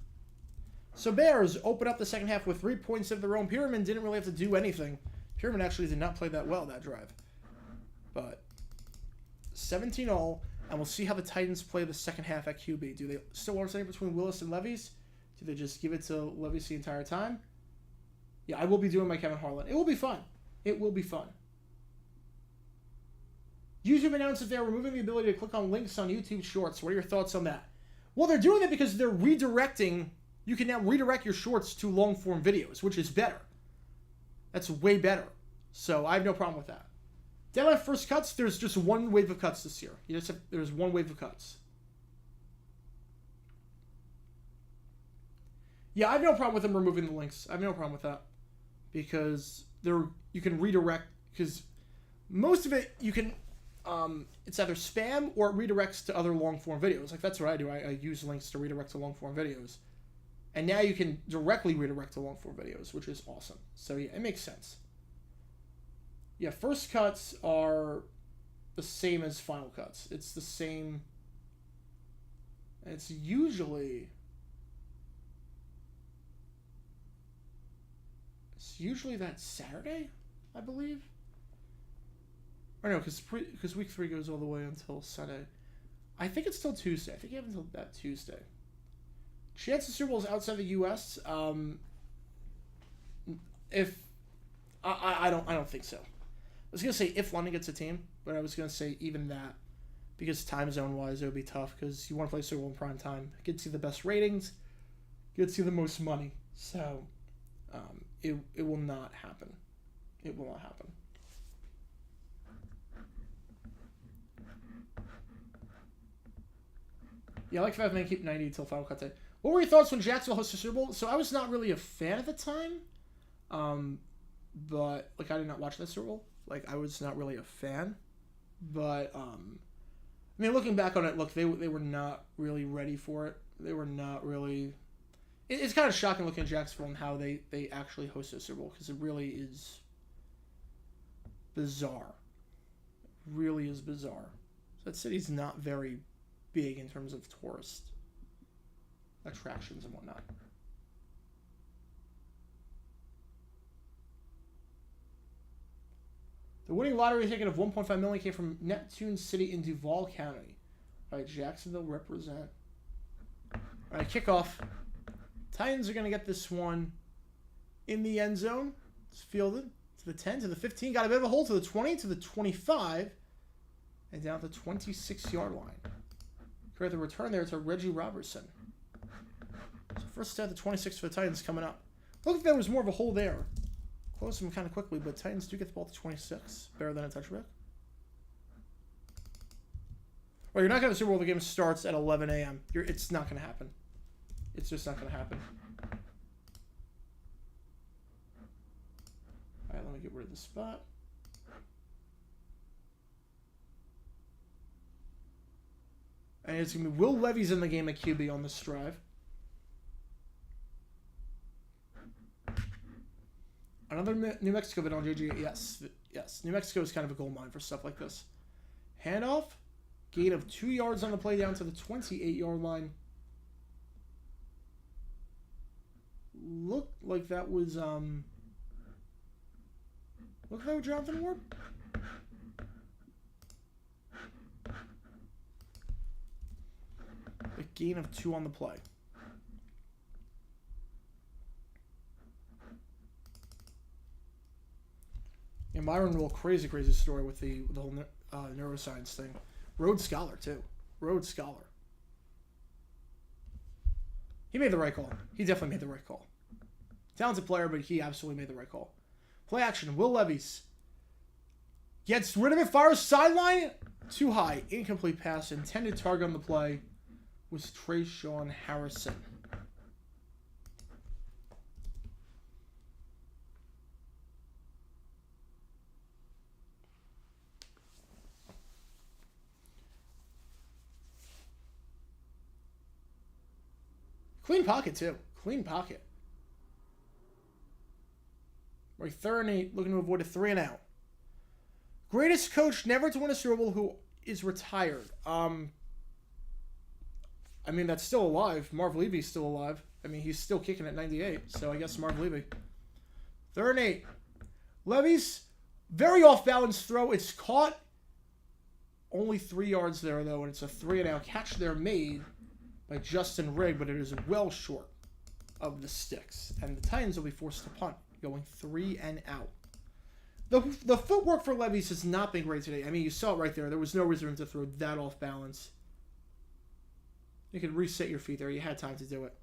So Bears open up the second half with 3 points of their own. Pyramid didn't really have to do anything. Pyramid actually did not play that well that drive. But 17 all, and we'll see how the Titans play the second half at QB. Do they still alternate between Willis and Levis? Do they just give it to Levis the entire time? Yeah, I will be doing my Kevin Harlan. It will be fun. It will be fun. YouTube announced that they're removing the ability to click on links on YouTube Shorts. What are your thoughts on that? Well, they're doing it because they're redirecting. You can now redirect your shorts to long-form videos, which is better. That's way better. So I have no problem with that. Deadline first cuts, there's just one wave of cuts this year. There's one wave of cuts. Yeah, I have no problem with them removing the links. I have no problem with that. Because you can redirect, because most of it you can it's either spam or it redirects to other long-form videos. Like, that's what I do. I use links to redirect to long-form videos. And now you can directly redirect to long-form videos, which is awesome. So, yeah, it makes sense. Yeah, first cuts are the same as final cuts. It's the same. It's usually that Saturday, I believe. Or no, because week 3 goes all the way until Sunday. I think it's still Tuesday. I think you have until that Tuesday. Chance of Super Bowls outside the U.S. If I don't think so. I was gonna say if London gets a team, but I was gonna say even that, because time zone wise it would be tough, because you want to play Super Bowl in prime time. It gets you the best ratings, gets you the most money. So it will not happen. It will not happen. Yeah, I like 5 men keep 90 until final cut day. What were your thoughts when Jacksonville hosted the Super Bowl? So I was not really a fan at the time, but like I did not watch that Super Bowl. Like I was not really a fan, but I mean, looking back on it, look, they were not really ready for it. They were not really. It's kind of shocking looking at Jacksonville and how they actually hosted a Super Bowl, because it really is bizarre. It really is bizarre. So that city's not very big in terms of tourist attractions and whatnot. The winning lottery ticket of $1.5 million came from Neptune City in Duval County. All right, Jacksonville represent. All right, kickoff. Titans are going to get this one in the end zone. It's fielded to the 10, to the 15. Got a bit of a hole to the 20, to the 25, and down to the 26-yard line. The return there to Reggie Robertson. So first at the 26 for the Titans coming up. Look, if there was more of a hole there. Close them kind of quickly, but Titans do get the ball to 26. Better than a touchback. Well, you're not going to Super Bowl. The game starts at 11 a.m. It's not going to happen. It's just not going to happen. All right, let me get rid of the spot. And it's going to be Will Levis in the game at QB on this drive. Another New Mexico vid on JG. Yes. New Mexico is kind of a gold mine for stuff like this. Handoff. Gain of 2 yards on the play down to the 28-yard line. Looked like that was Jonathan Ward. A gain of 2 on the play. And Myron Will, crazy story with the whole neuroscience thing. Rhodes Scholar, too. Rhodes Scholar. He made the right call. He definitely made the right call. Talented player, but he absolutely made the right call. Play action. Will Levis gets rid of it. Fires sideline. Too high. Incomplete pass. Intended target on the play was Trayshawn Harrison. Clean pocket, too. Clean pocket. Right, 3rd and 8, looking to avoid a 3 and out. Greatest coach never to win a Super Bowl who is retired. I mean, that's still alive. Marv Levy's still alive. I mean, he's still kicking at 98, so I guess Marv Levy. 3rd and 8. Levis, very off-balance throw. It's caught. Only 3 yards there, though, and it's a 3-and-out catch there made by Justin Rigg, but it is well short of the sticks. And the Titans will be forced to punt, going 3-and-out. The footwork for Levis has not been great today. I mean, you saw it right there. There was no reason to throw that off balance. You could reset your feet there. You had time to do it.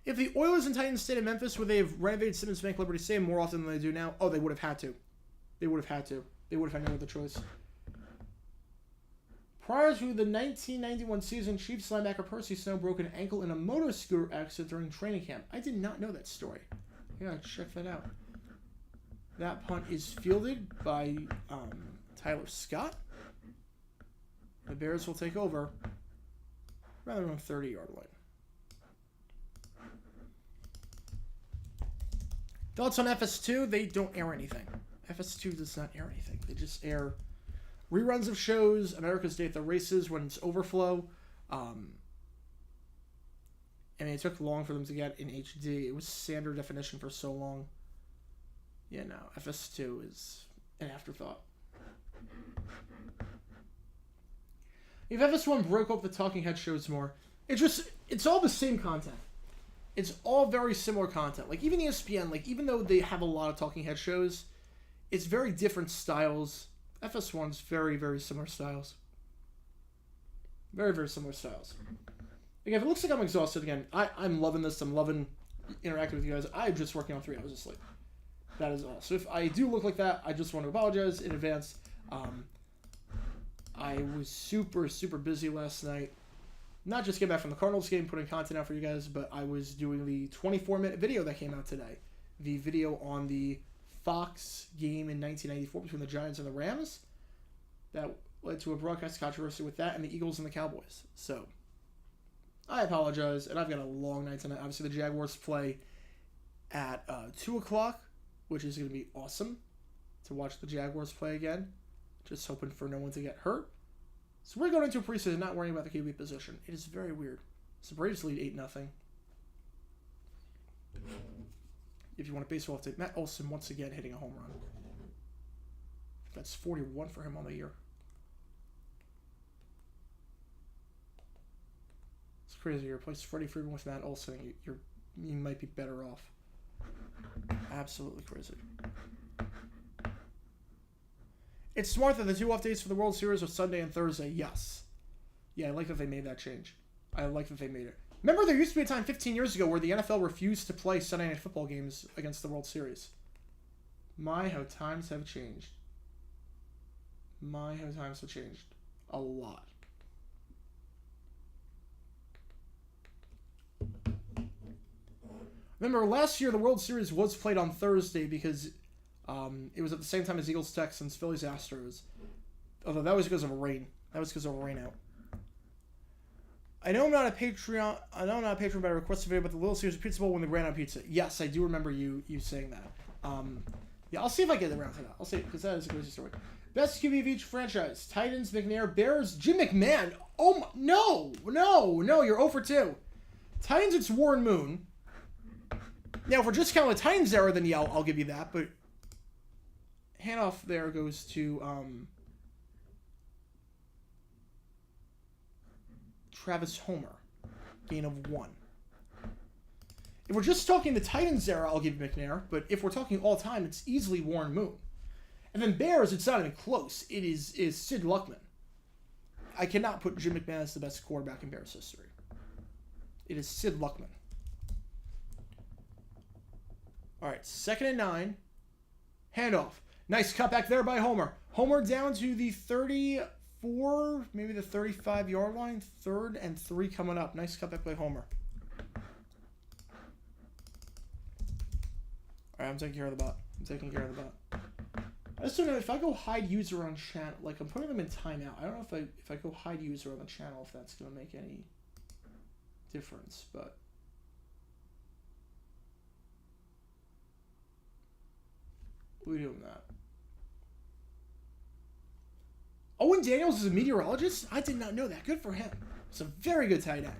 If the Oilers and Titans stayed in Memphis, would they have renovated Simmons Bank Liberty Stadium more often than they do now? Oh, they would have had to. They would have had to. They would have had no other choice. Prior to the 1991 season, Chiefs linebacker Percy Snow broke an ankle in a motor scooter accident during training camp. I did not know that story. I gotta check that out. That punt is fielded by Tyler Scott. The Bears will take over rather than a 30-yard line. Thoughts on FS2? They don't air anything. FS2 does not air anything. They just air reruns of shows, America's Day at the Races when it's overflow. I mean, it took long for them to get in HD. It was standard definition for so long. Yeah, no, FS2 is an afterthought. If FS1 broke up the talking head shows more, it's all the same content. It's all very similar content. Like, even ESPN, like, even though they have a lot of talking head shows, it's very different styles. FS1's very, very similar styles. Very, very similar styles. Again, if it looks like I'm exhausted again, I'm loving this. I'm loving interacting with you guys. I'm just working on 3 hours of sleep. That is all. So if I do look like that, I just want to apologize in advance. I was super, super busy last night. Not just getting back from the Cardinals game, putting content out for you guys, but I was doing the 24-minute video that came out today. The video on the Fox game in 1994 between the Giants and the Rams. That led to a broadcast controversy with that and the Eagles and the Cowboys. So, I apologize, and I've got a long night tonight. Obviously, the Jaguars play at 2 o'clock, which is going to be awesome to watch the Jaguars play again. Just hoping for no one to get hurt. So we're going into a preseason not worrying about the QB position. It is very weird. So Braves lead 8-0. If you want a baseball update, Matt Olson once again hitting a home run. That's 41 for him on the year. It's crazy. You replace Freddie Freeman with Matt Olson, you might be better off. Absolutely crazy. It's smart that the 2 off days for the World Series are Sunday and Thursday. Yes. Yeah, I like that they made that change. I like that they made it. Remember, there used to be a time 15 years ago where the NFL refused to play Sunday Night Football games against the World Series. My, how times have changed. My, how times have changed. A lot. Remember, last year the World Series was played on Thursday because it was at the same time as Eagles, Texans, Phillies, Astros. Although that was because of rain. That was because of a rain out. I know I'm not a Patreon, but I requested a video about the Little Caesars Pizza Bowl when they ran out of pizza. Yes, I do remember you saying that. Yeah, I'll see if I get around to that. I'll see, because that is a crazy story. Best QB of each franchise: Titans, McNair, Bears, Jim McMahon. Oh, no, you're 0 for 2. Titans, it's Warren Moon. Now, if we're just counting the Titans era, then yeah, I'll give you that, but handoff there goes to Travis Homer, gain of 1. If we're just talking the Titans era, I'll give you McNair, but if we're talking all time, it's easily Warren Moon. And then Bears, it's not even close. It is Sid Luckman. I cannot put Jim McMahon as the best quarterback in Bears history. It is Sid Luckman. All right, 2nd and 9. Handoff. Nice cutback there by Homer. Homer down to the 34, maybe the 35-yard line. 3rd and 3 coming up. Nice cutback by Homer. All right, I'm taking care of the bot. I just don't know if I go hide user on channel. Like, I'm putting them in timeout. I don't know if I go hide user on the channel, if that's going to make any difference, but Who are doing that? Owen Daniels is a meteorologist? I did not know that. Good for him. It's a very good tight end.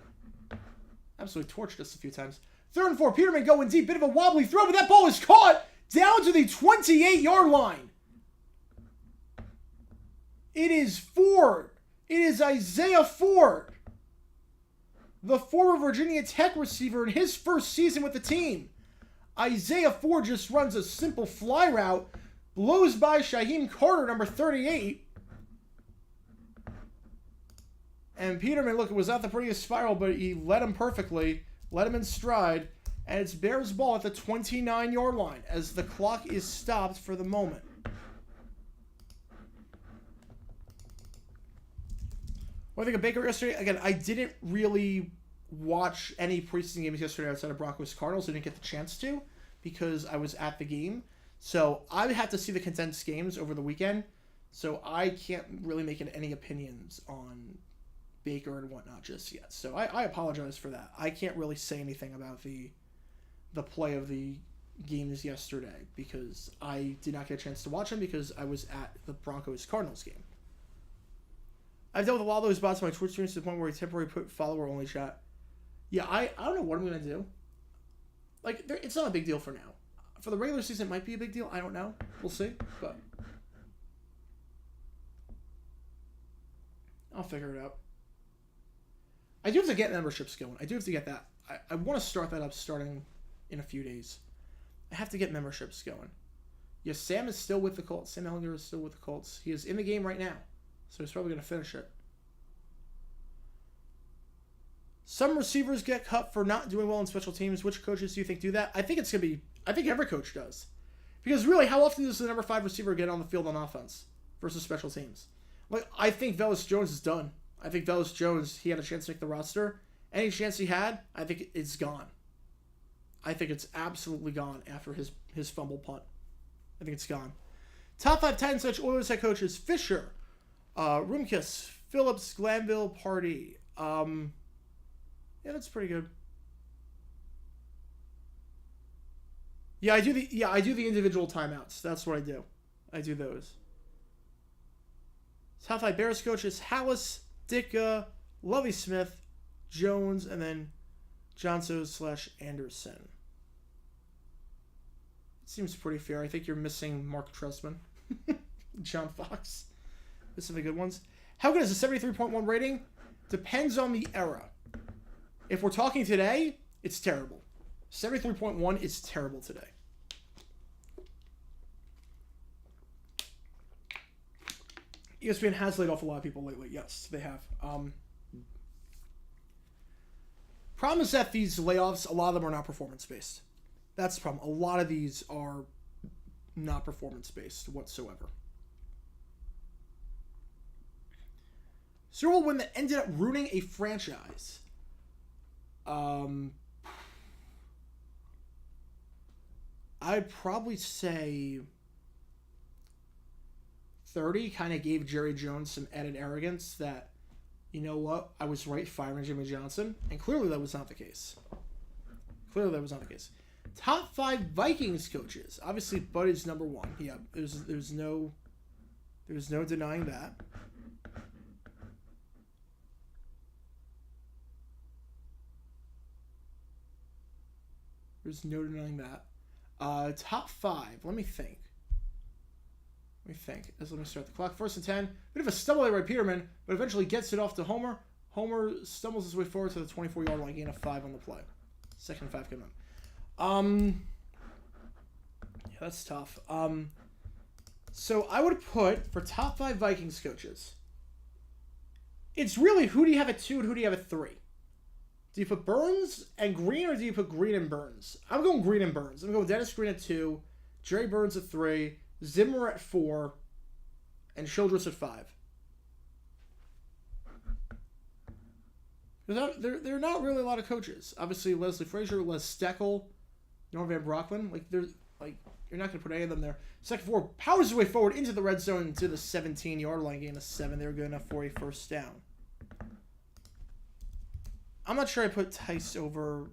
Absolutely torched us a few times. 3rd and 4. Peterman going deep. Bit of a wobbly throw, but that ball is caught down to the 28-yard line. It is Ford. It is Isaiah Ford, the former Virginia Tech receiver in his first season with the team. Isaiah Ford just runs a simple fly route, blows by Shaheem Carter, number 38. And Peterman, look, it was not the prettiest spiral, but he led him perfectly, led him in stride, and it's Bears ball at the 29-yard line as the clock is stopped for the moment. What do you think of Baker yesterday? Again, I didn't really watch any preseason games yesterday outside of Broncos Cardinals. I didn't get the chance to because I was at the game. So I would have to see the condensed games over the weekend. So I can't really make any opinions on Baker and whatnot just yet. So I apologize for that. I can't really say anything about the play of the games yesterday because I did not get a chance to watch them because I was at the Broncos Cardinals game. I've dealt with a lot of those bots on my Twitch streams to the point where I temporarily put follower only chat. Yeah, I don't know what I'm going to do. Like, it's not a big deal for now. For the regular season, it might be a big deal. I don't know. We'll see. But I'll figure it out. I do have to get memberships going. I do have to get that. I want to start that up starting in a few days. I have to get memberships going. Yes, Sam is still with the Colts. Sam Ellinger is still with the Colts. He is in the game right now. So he's probably going to finish it. Some receivers get cut for not doing well in special teams. Which coaches do you think do that? I think it's going to be... I think every coach does. Because really, how often does the number 5 receiver get on the field on offense versus special teams? Like, I think Velus Jones is done. I think Velus Jones, he had a chance to make the roster. Any chance he had, I think it's gone. I think it's absolutely gone after his fumble punt. I think it's gone. Top 5 Titans such Oilers head coaches: Fisher, Roomkiss, Phillips, Glanville, Party. Yeah, that's pretty good. Yeah, I do the individual timeouts. That's what I do. I do those. Top 5 Bears coaches: Hallis, Ditka, Lovie Smith, Jones, and then Johnson/Anderson. Seems pretty fair. I think you're missing Mark Trestman. John Fox. There's some of the good ones. How good is a 73.1 rating? Depends on the era. If we're talking today, it's terrible. 73.1 is terrible today. ESPN has laid off a lot of people lately. Yes, they have. Problem is that these layoffs, a lot of them are not performance-based. That's the problem. A lot of these are not performance-based whatsoever. Super Bowl win that ended up ruining a franchise. I'd probably say 30 kind of gave Jerry Jones some added arrogance that, you know what, I was right firing Jimmy Johnson. And clearly that was not the case. Top 5 Vikings coaches. Obviously, Bud is number 1. Yeah, there's no denying that. There's no denying that. Top 5. Let me think. Let me start the clock. 1st and 10. Bit of a stumble there by Peterman, but eventually gets it off to Homer. Homer stumbles his way forward to the 24-yard line, gain of 5 on the play. 2nd and 5 coming up. Yeah, that's tough. So I would put, for top 5 Vikings coaches, it's really who do you have at 2 and who do you have at 3? Do you put Burns and Green, or do you put Green and Burns? I'm going Green and Burns. I'm going Dennis Green at 2, Jerry Burns at 3, Zimmer at 4, and Childress at 5. There are not really a lot of coaches. Obviously, Leslie Frazier, Les Steckel, Norm Van Brocklin. You're not going to put any of them there. 2nd 4 powers his way forward into the red zone to the 17-yard line, gain of 7. They were good enough for a 1st down. I'm not sure I put Tice over...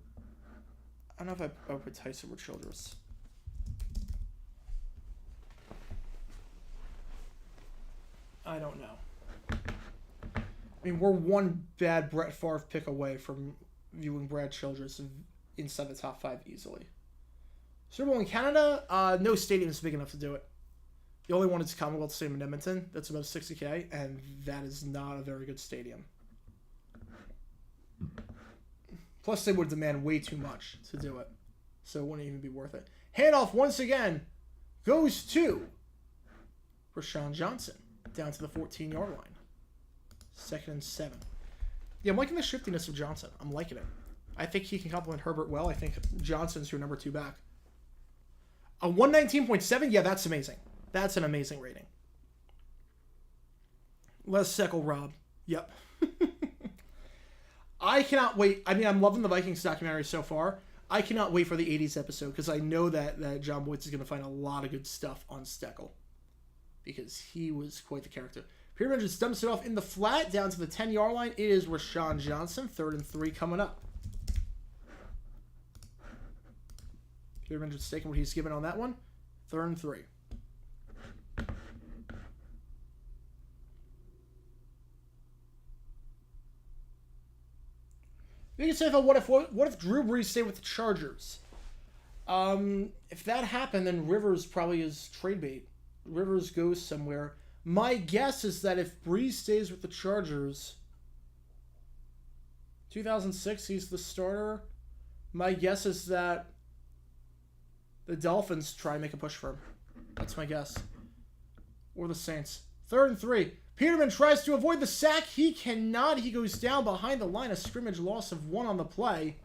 I don't know if I put Tice over Childress. I don't know. I mean, we're one bad Brett Favre pick away from viewing Brad Childress inside the top 5 easily. Super Bowl in Canada, no stadium is big enough to do it. The only one is Commonwealth Stadium in Edmonton. That's about 60K, and that is not a very good stadium. Plus, they would demand way too much to do it, so it wouldn't even be worth it. Handoff, once again, goes to Rashawn Johnson, down to the 14-yard line. 2nd and 7. Yeah, I'm liking the shiftiness of Johnson. I'm liking it. I think he can complement Herbert well. I think Johnson's your number 2 back. A 119.7? Yeah, that's amazing. That's an amazing rating. Les Seckel, Rob. Yep. I cannot wait. I mean, I'm loving the Vikings documentary so far. I cannot wait for the 80s episode because I know that John Boyce is going to find a lot of good stuff on Steckel because he was quite the character. Peterman just dumps it off in the flat down to the 10-yard line. It is Rashawn Johnson. 3rd and 3 coming up. Peterman just taking what he's given on that one. 3rd and 3. You can say, what if Drew Brees stayed with the Chargers? If that happened, then Rivers probably is trade bait. Rivers goes somewhere. My guess is that if Brees stays with the Chargers, 2006, he's the starter. My guess is that the Dolphins try and make a push for him. That's my guess. Or the Saints. 3rd and 3. Peterman tries to avoid the sack. He cannot. He goes down behind the line of scrimmage. Loss of 1 on the play.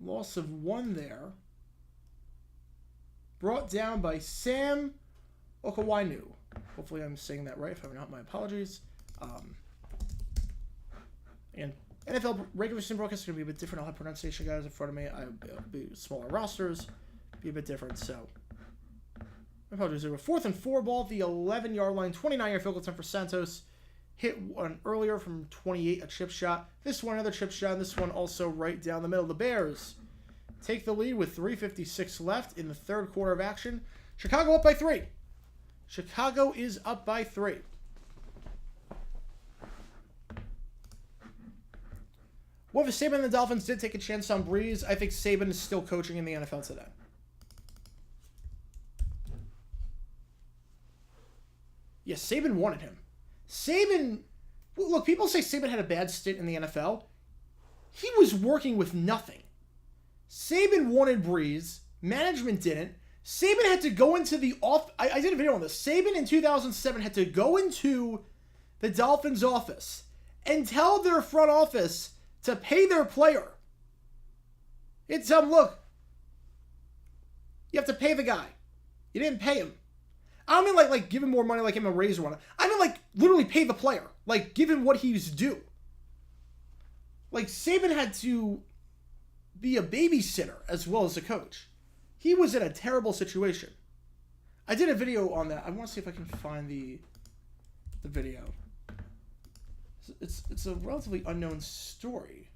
Loss of 1 there. Brought down by Sam Okawainu. Hopefully I'm saying that right. If I'm not, my apologies. And NFL regular season broadcast is going to be a bit different. I'll have pronunciation guys in front of me. I'll be smaller rosters. Be a bit different, so my apologies. There were 4th and 4 ball at the 11-yard line. 29-yard field goal attempt for Santos. Hit one earlier from 28, a chip shot. This one, another chip shot. And this one also right down the middle. The Bears take the lead with 3:56 left in the 3rd quarter of action. Chicago up by 3. Chicago is up by 3. Well, if Saban and the Dolphins did take a chance on Brees, I think Saban is still coaching in the NFL today. Yes, Saban wanted him. Saban, look, people say Saban had a bad stint in the NFL. He was working with nothing. Saban wanted Brees. Management didn't. Saban had to go into the off. I did a video on this. Saban in 2007 had to go into the Dolphins' office and tell their front office to pay their player. It's look, you have to pay the guy. You didn't pay him. I don't mean like give him more money, like give him a raise or whatnot. I mean like literally pay the player. Like give him what he's due. Like Saban had to be a babysitter as well as a coach. He was in a terrible situation. I did a video on that. I want to see if I can find the video. It's a relatively unknown story.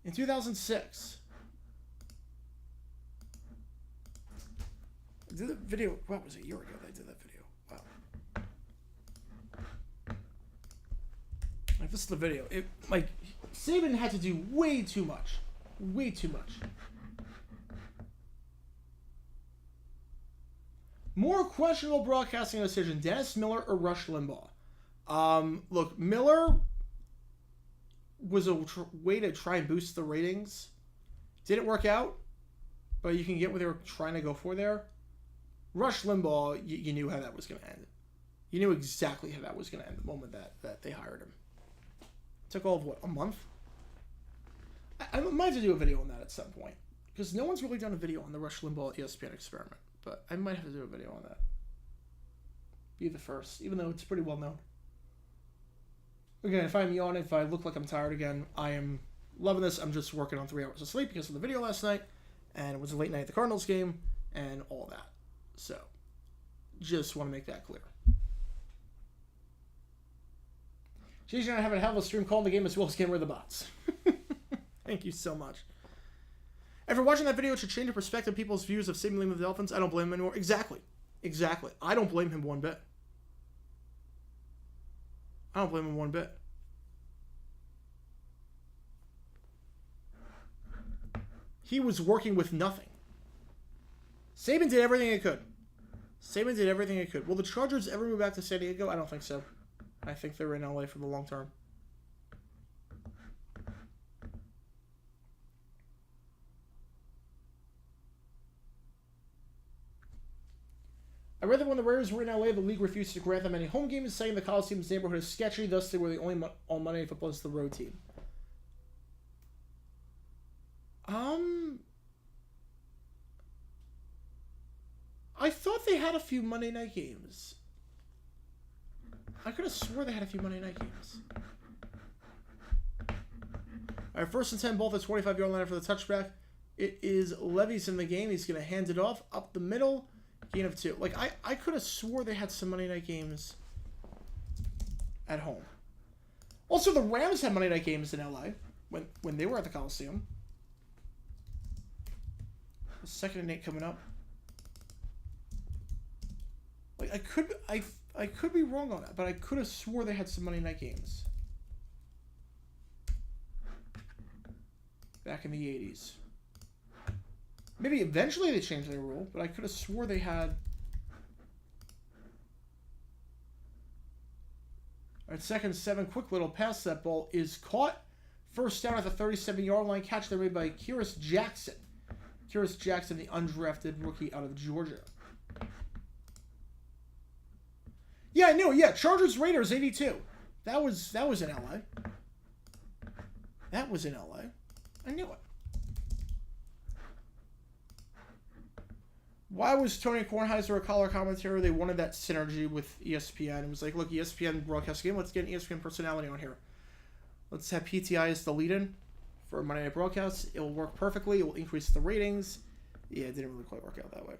In 2006, I did a video. What was it? A year ago that I did that video. Wow. Like this is the video. It like Saban had to do way too much. Way too much. More questionable broadcasting decision, Dennis Miller or Rush Limbaugh? Look, Miller was a way to try and boost the ratings. Didn't work out, but you can get what they were trying to go for there. Rush Limbaugh, you knew how that was going to end. You knew exactly how that was going to end the moment that they hired him. It took all of, what, a month? I might have to do a video on that at some point, because no one's really done a video on the Rush Limbaugh ESPN experiment. But I might have to do a video on that. Be the first, even though it's pretty well known. Again, if I'm yawning, if I look like I'm tired again, I am loving this. I'm just working on 3 hours of sleep because of the video last night, and it was a late night at the Cardinals game, and all that. So, just want to make that clear. JJ and I have a hell of a stream calling the game as well as getting rid of the bots. Thank you so much. After watching that video, it should change the perspective of people's views of Saban leaving the Dolphins. I don't blame him anymore. Exactly. Exactly. I don't blame him one bit. I don't blame him one bit. He was working with nothing. Saban did everything he could. Saban did everything he could. Will the Chargers ever move back to San Diego? I don't think so. I think they're in LA for the long term. I read that when the Raiders were in LA, the league refused to grant them any home games, saying the Coliseum's neighborhood is sketchy, thus they were the only all Monday Night Football as the road team. I thought they had a few Monday night games. I could have swore they had a few Monday night games. All right, 1st and 10, ball at the 25-yard line for the touchback. It is Levis in the game. He's going to hand it off up the middle. Gain of 2. Like, I could have swore they had some Monday night games at home. Also, the Rams had Monday night games in LA when they were at the Coliseum. 2nd and 8 coming up. Like, I could be wrong on that, but I could have swore they had some Monday night games back in the 80s. Maybe eventually they changed their rule, but I could have swore they had. All right, 2nd and 7, quick little pass. That ball is caught. 1st down at the 37-yard line. Catch there made by Kyrus Jackson. Kyrus Jackson, the undrafted rookie out of Georgia. Yeah, I knew. Yeah, Chargers Raiders 82. That was in LA. That was in LA. I knew it. Why was Tony Kornheiser a color commentator? They wanted that synergy with ESPN. It was like, look, ESPN broadcast game. Let's get an ESPN personality on here. Let's have PTI as the lead-in for Monday Night broadcasts. It will work perfectly. It will increase the ratings. Yeah, it didn't really quite work out that way.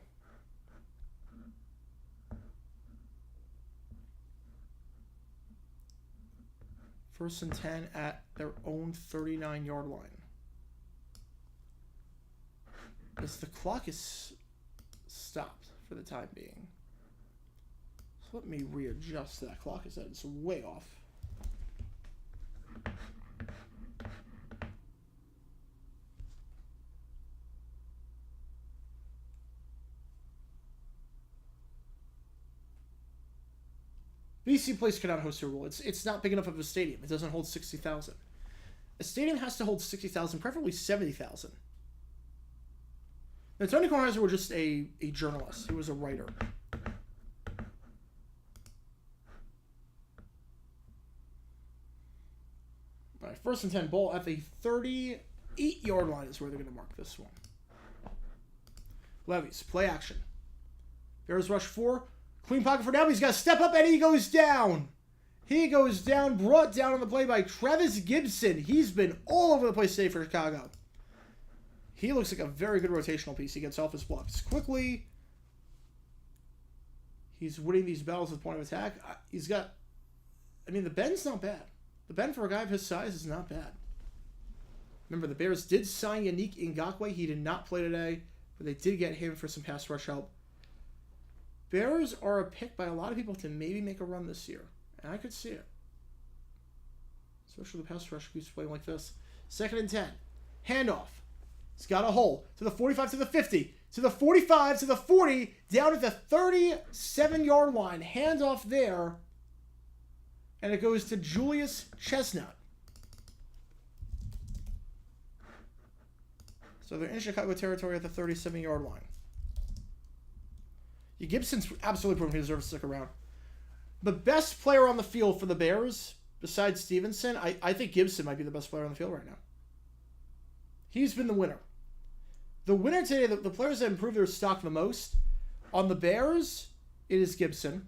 First and 10 at their own 39-yard line. As the clock is stopped for the time being. So let me readjust that clock. It's way off. BC Place cannot host a rule. It's not big enough of a stadium. It doesn't hold 60,000. A stadium has to hold 60,000, preferably 70,000. Now, Tony Kornheiser was just a journalist. He was a writer. All right, 1st and 10, ball at the 38-yard line is where they're going to mark this one. Levis, play action. Bears rush 4. Clean pocket for now. He's got to step up, and he goes down. He goes down, brought down on the play by Travis Gibson. He's been all over the place today for Chicago. He looks like a very good rotational piece. He gets off his blocks quickly. He's winning these battles at point of attack. He's got... I mean, the bend's not bad. The bend for a guy of his size is not bad. Remember, the Bears did sign Yannick Ngakoue. He did not play today, but they did get him for some pass rush help. Bears are a pick by a lot of people to maybe make a run this year. And I could see it. Especially the pass rush keeps playing like this. 2nd and 10. Handoff. He's got a hole. To the 45, to the 50. To the 45, to the 40. Down at the 37-yard line. Handoff there. And it goes to Julius Chestnut. So they're in Chicago territory at the 37-yard line. Yeah, Gibson's absolutely proven he deserves to stick around. The best player on the field for the Bears, besides Stevenson, I think Gibson might be the best player on the field right now. He's been the winner. The winner today, the players that improved their stock the most, on the Bears, it is Gibson.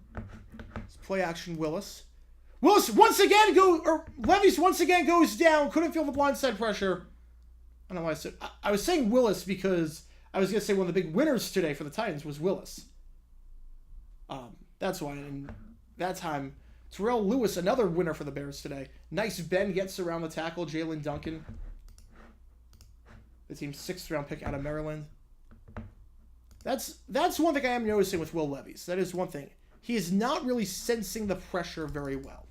It's play action Willis. Willis once again Levis once again goes down. Couldn't feel the blindside pressure. I don't know why I said... I was saying Willis because I was going to say one of the big winners today for the Titans was Willis. That's why. And that time, Terrell Lewis, another winner for the Bears today. Nice bend, gets around the tackle. Jalen Duncan. the team's 6th round pick out of Maryland. That's one thing I am noticing with Will Levis. That is one thing. He is not really sensing the pressure very well.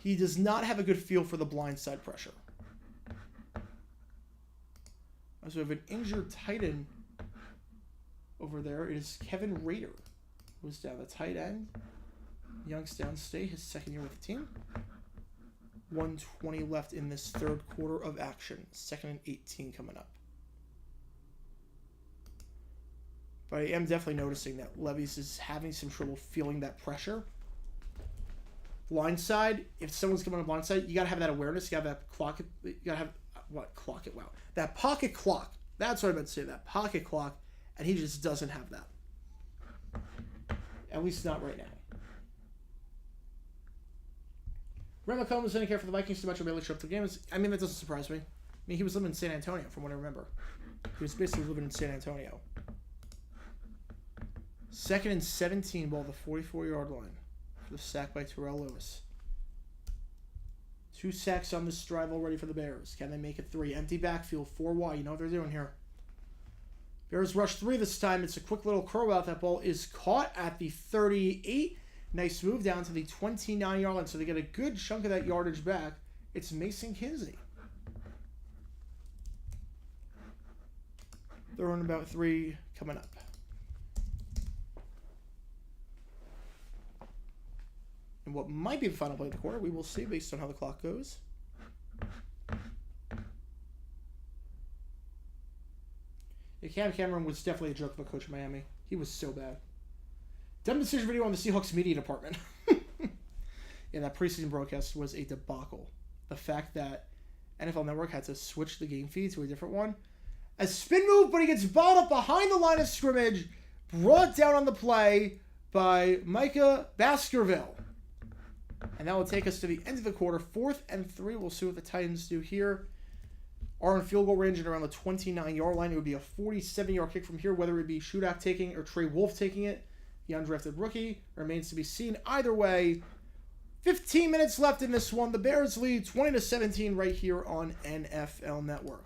He does not have a good feel for the blindside pressure. So we have an injured tight end over there. It is Kevin Rader, who's down the tight end. Young's downstay, his 2nd year with the team. 1:20 left in this 3rd quarter of action. 2nd and 18 coming up. But I am definitely noticing that Levis is having some trouble feeling that pressure. Blindside, if someone's coming on blindside, you gotta have that awareness. You gotta have that clock. You gotta have clock it. Wow, that pocket clock. That's what I meant to say. That pocket clock, and he just doesn't have that. At least not right now. Red McCollum was in care for the Vikings to much of a show up to the game. I mean, that doesn't surprise me. I mean, he was living in San Antonio, from what I remember. He was basically living in San Antonio. 2nd and 17 ball, the 44-yard line for the sack by Terrell Lewis. 2 sacks on this drive already for the Bears. Can they make it 3? Empty backfield, 4 wide. You know what they're doing here. Bears rush 3 this time. It's a quick little curl out. That ball is caught at the 38. Nice move down to the 29-yard line. So they get a good chunk of that yardage back. It's Mason Kinsey. They're on about 3 coming up. And what might be the final play of the quarter, we will see based on how the clock goes. Yeah, Cam Cameron was definitely a joke of a coach in Miami. He was so bad. Dumb decision video on the Seahawks media department. Yeah, that preseason broadcast was a debacle. The fact that NFL Network had to switch the game feed to a different one. A spin move, but he gets balled up behind the line of scrimmage, brought down on the play by Micah Baskerville. And that will take us to the end of the quarter. 4th and 3. We'll see what the Titans do here. Are in field goal range at around the 29-yard line. It would be a 47-yard kick from here, whether it be Shudak taking or Trey Wolf taking it. The undrafted rookie remains to be seen. Either way, 15 minutes left in this one. The Bears lead 20-17 right here on NFL Network.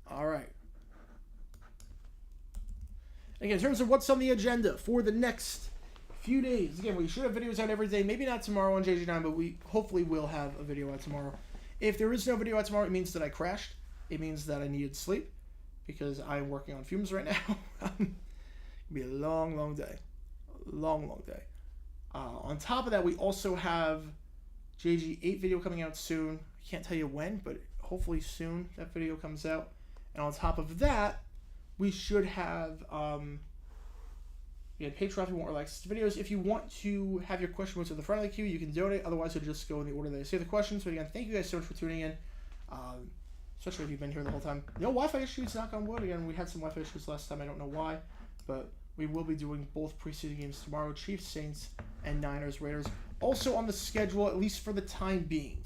All right. Again, in terms of what's on the agenda for the next few days, again, we should have videos out every day. Maybe not tomorrow on JG9, but we hopefully will have a video out tomorrow. If there is no video out tomorrow, it means that I crashed. It means that I needed sleep because I'm working on fumes right now. It'll be a long, long day. A long, long day. On top of that, we also have JG8 video coming out soon. I can't tell you when, but hopefully soon that video comes out. And on top of that, we should have Patreon if you want relaxed videos. If you want to have your question moved to the front of the queue, you can donate. Otherwise, it'll just go in the order that I say the questions. But again, thank you guys so much for tuning in. Especially if you've been here the whole time. No Wi-Fi issues, knock on wood. Again, we had some Wi-Fi issues last time. I don't know why. But we will be doing both preseason games tomorrow. Chiefs, Saints, and Niners, Raiders. Also on the schedule, at least for the time being.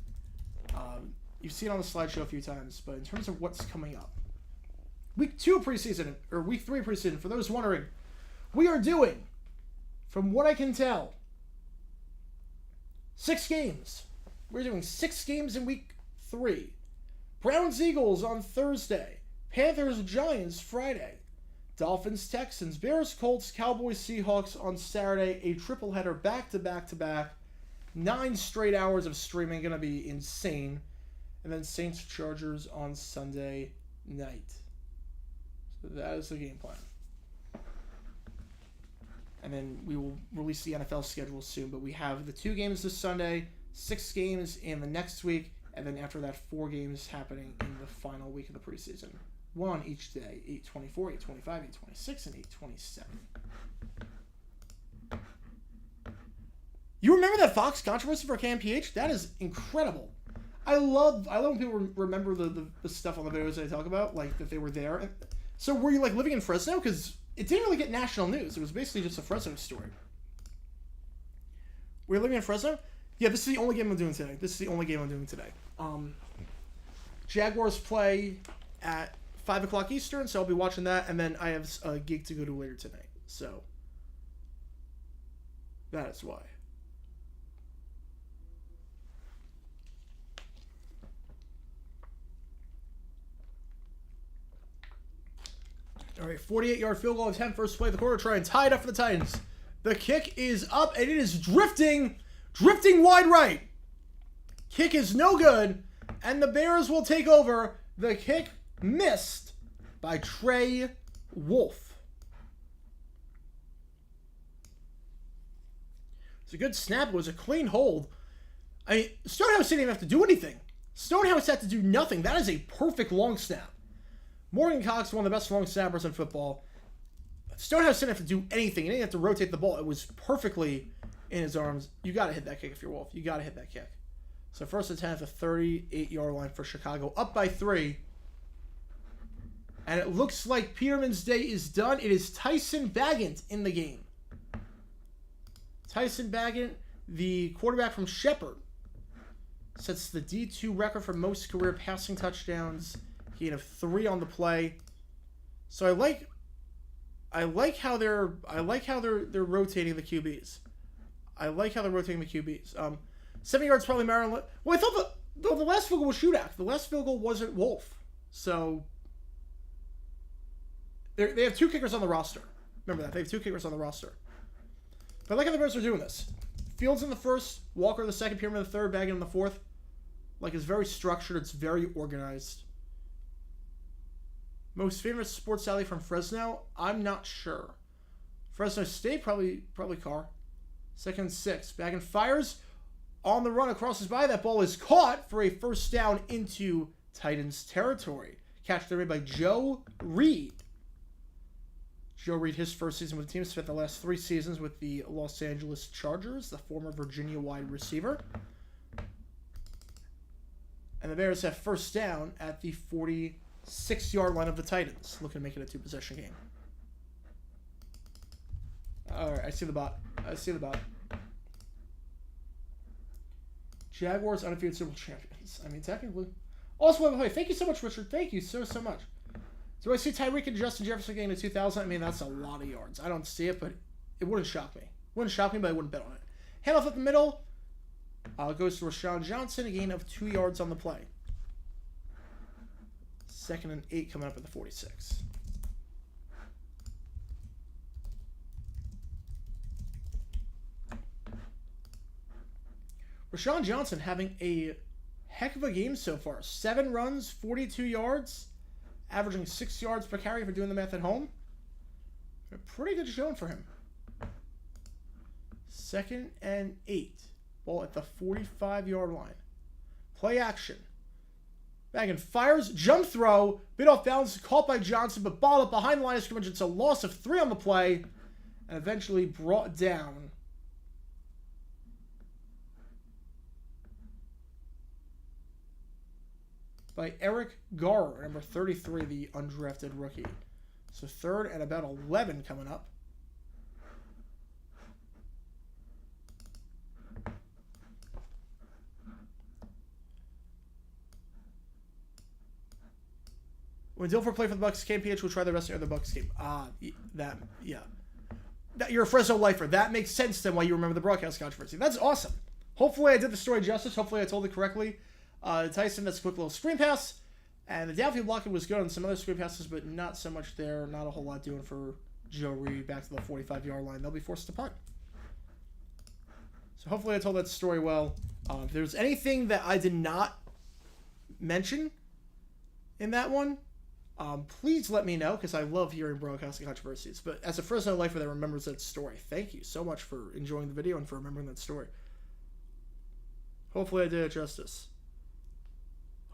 You've seen it on the slideshow a few times. But in terms of what's coming up. Week 2 preseason, or Week 3 preseason, for those wondering, we are doing, from what I can tell, 6 games. We're doing 6 games in Week 3. Browns, Eagles on Thursday. Panthers, Giants Friday. Dolphins, Texans. Bears, Colts, Cowboys, Seahawks on Saturday. A triple header back-to-back-to-back. 9 straight hours of streaming. Going to be insane. And then Saints, Chargers on Sunday night. So that is the game plan. And then we will release the NFL schedule soon. But we have the 2 games this Sunday, 6 games in the next week, and then after that, 4 games happening in the final week of the preseason. 1 each day, 8:24, 8:25, 8:26, and 8:27. You remember that Fox controversy for KMPH? That is incredible. I love when people remember the stuff on the videos that I talk about, like that they were there. So were you like living in Fresno? Because it didn't really get national news. It was basically just a Fresno story. Were you living in Fresno? Yeah, this is the only game I'm doing today. Jaguars play at 5 o'clock Eastern, so I'll be watching that, and then I have a gig to go to later tonight. So that is why. All right, 48-yard field goal attempt, first play of the quarter, try and tie it up for the Titans. The kick is up, and it is drifting wide right. Kick is no good, and the Bears will take over. The kick missed by Trey Wolf. It's a good snap. It was a clean hold. I mean, Stonehouse didn't even have to do anything. Stonehouse had to do nothing. That is a perfect long snap. Morgan Cox, one of the best long snappers in football. Stonehouse didn't have to do anything. He didn't have to rotate the ball. It was perfectly in his arms. You got to hit that kick if you're Wolf. You got to hit that kick. So first attempt at the 38-yard line for Chicago. Up by 3. And it looks like Peterman's day is done. It is Tyson Bagant in the game. Tyson Bagant, the quarterback from Shepherd, sets the D2 record for most career passing touchdowns. He had 3 on the play. So I like how they're rotating the QBs. 7 yards probably Maryland. Well, I thought the last field goal was shootout. The last field goal wasn't Wolf. So they have 2 kickers on the roster. Remember that. They have 2 kickers on the roster. But I like how the Bears are doing this. Fields in the first, Walker in the second, Pierman in the third, Baggett in the fourth. Like, it's very structured. It's very organized. Most famous sports alley from Fresno? I'm not sure. Fresno State, probably Carr. Second and 6. Baggett fires on the run, crosses by. That ball is caught for a first down into Titans territory. Catch there made by Joe Reed. Joe Reed, his first season with the team, spent the last 3 seasons with the Los Angeles Chargers, the former Virginia wide receiver. And the Bears have first down at the 46-yard line of the Titans, looking to make it a 2-possession game. All right, I see the bot. Jaguars undefeated Super Bowl champions. I mean, technically. Also, by the way, thank you so much, Richard. Thank you so much. Do I see Tyreek and Justin Jefferson getting to 2,000? I mean, that's a lot of yards. I don't see it, but it wouldn't shock me. But I wouldn't bet on it. Handoff up the middle. Goes to Rashawn Johnson, a gain of 2 yards on the play. 2nd and 8 coming up at the 46. Rashawn Johnson having a heck of a game so far. 7 runs, 42 yards. Averaging 6 yards per carry for doing the math at home. A pretty good showing for him. 2nd and 8. Ball at the 45-yard line. Play action. Baggett fires. Jump throw. Bit off balance. Caught by Johnson, but ball up behind the line of scrimmage. It's a loss of 3 on the play. And eventually brought down by Eric Garr, number 33, the undrafted rookie. So 3rd and about 11 coming up. When Dilfer played for the Bucks, KPH will try the rest of the Bucks game. You're a Fresno lifer. That makes sense then why you remember the broadcast controversy. That's awesome. Hopefully I did the story justice. Hopefully I told it correctly. Tyson, that's a quick little screen pass. And the downfield blocking was good on some other screen passes, but not so much there. Not a whole lot doing for Joe Reed back to the 45-yard line. They'll be forced to punt. So hopefully I told that story well. If there's anything that I did not mention in that one, please let me know, because I love hearing broadcasting controversies. But as a Fresno lifer that remembers that story, thank you so much for enjoying the video and for remembering that story. Hopefully I did it justice.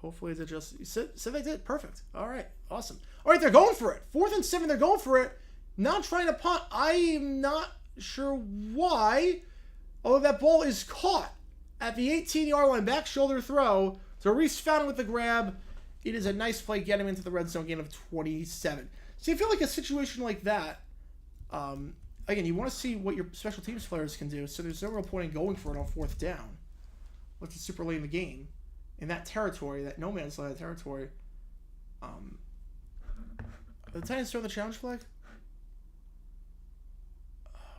Hopefully they just said they did. Perfect. All right. Awesome. All right, they're going for it. 4th and 7, they're going for it. Not trying to punt. I'm not sure why. Although that ball is caught at the 18-yard line. Back shoulder throw. So Reese found it with the grab. It is a nice play getting him into the red zone gain of 27. So you feel like a situation like that, again, you want to see what your special teams players can do. So there's no real point in going for it on 4th down. Let's it's super late in the game. In that territory, that no man's land territory, the Titans throw the challenge flag?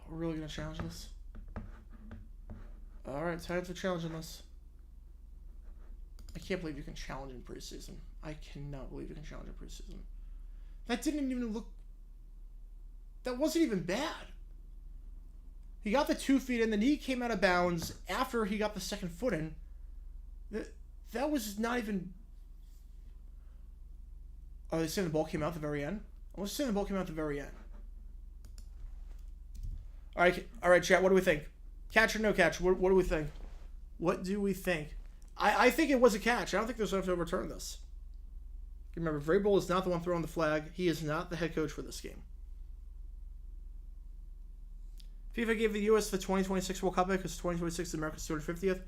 We're really going to challenge this? Alright, Titans are challenging this. I can't believe you can challenge in preseason. I cannot believe you can challenge in preseason. That didn't even look that wasn't even bad. He got the 2 feet in, the knee came out of bounds after he got the second foot in. That was not even... Oh, they saying the ball came out at the very end? I was saying the ball came out at the very end. All right, chat, what do we think? Catch or no catch? What do we think? What do we think? I think it was a catch. I don't think there's enough to overturn this. Remember, Vrabel is not the one throwing the flag. He is not the head coach for this game. FIFA gave the U.S. the 2026 World Cup because 2026 is America's 250th.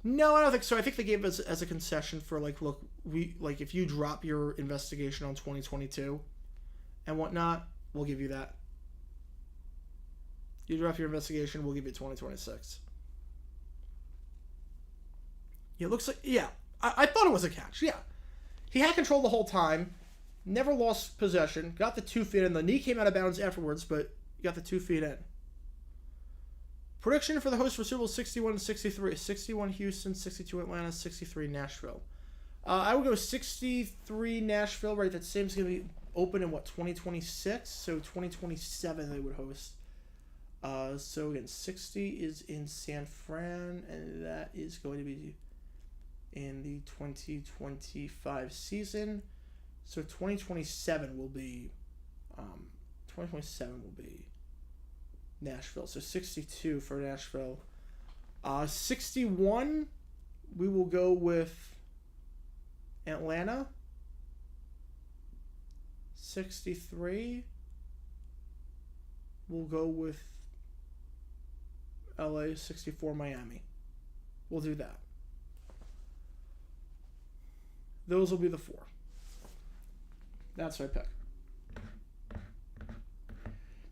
No, I don't think so. I think they gave us as a concession for like, look, if you drop your investigation on 2022 and whatnot, we'll give you that. You drop your investigation, we'll give you 2026. Yeah, it looks like, yeah. I thought it was a catch, yeah. He had control the whole time, never lost possession, got the 2 feet in. The knee came out of bounds afterwards, but got the 2 feet in. Prediction for the host for Super Bowl 61 and 63. 61 Houston, 62 Atlanta, 63 Nashville. I would go 63 Nashville, right? That stadium's going to be open in, 2026? So 2027 they would host. So again, 60 is in San Fran, and that is going to be in the 2025 season. So 2027 will be Nashville. So 62 for Nashville. 61 we will go with Atlanta. 63 we'll go with LA. 64 Miami. We'll do that. Those will be the 4. That's what I pick.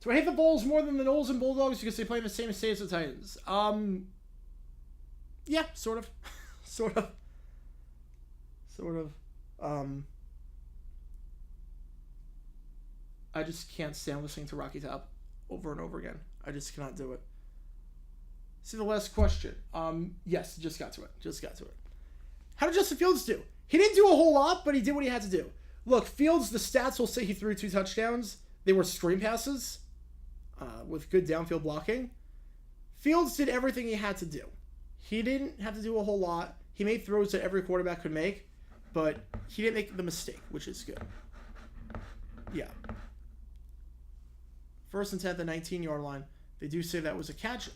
Do I hate the Bulls more than the Knowles and Bulldogs because they play in the same state as the Titans? Yeah, sort of. Sort of. I just can't stand listening to Rocky Top over and over again. I just cannot do it. See the last question. Yes, just got to it. How did Justin Fields do? He didn't do a whole lot, but he did what he had to do. Look, Fields, the stats will say he threw 2 touchdowns. They were screen passes with good downfield blocking. Fields did everything he had to do. He didn't have to do a whole lot. He made throws that every quarterback could make, but he didn't make the mistake, which is good. Yeah. 1st and 10 at the 19-yard line. They do say that was a catch.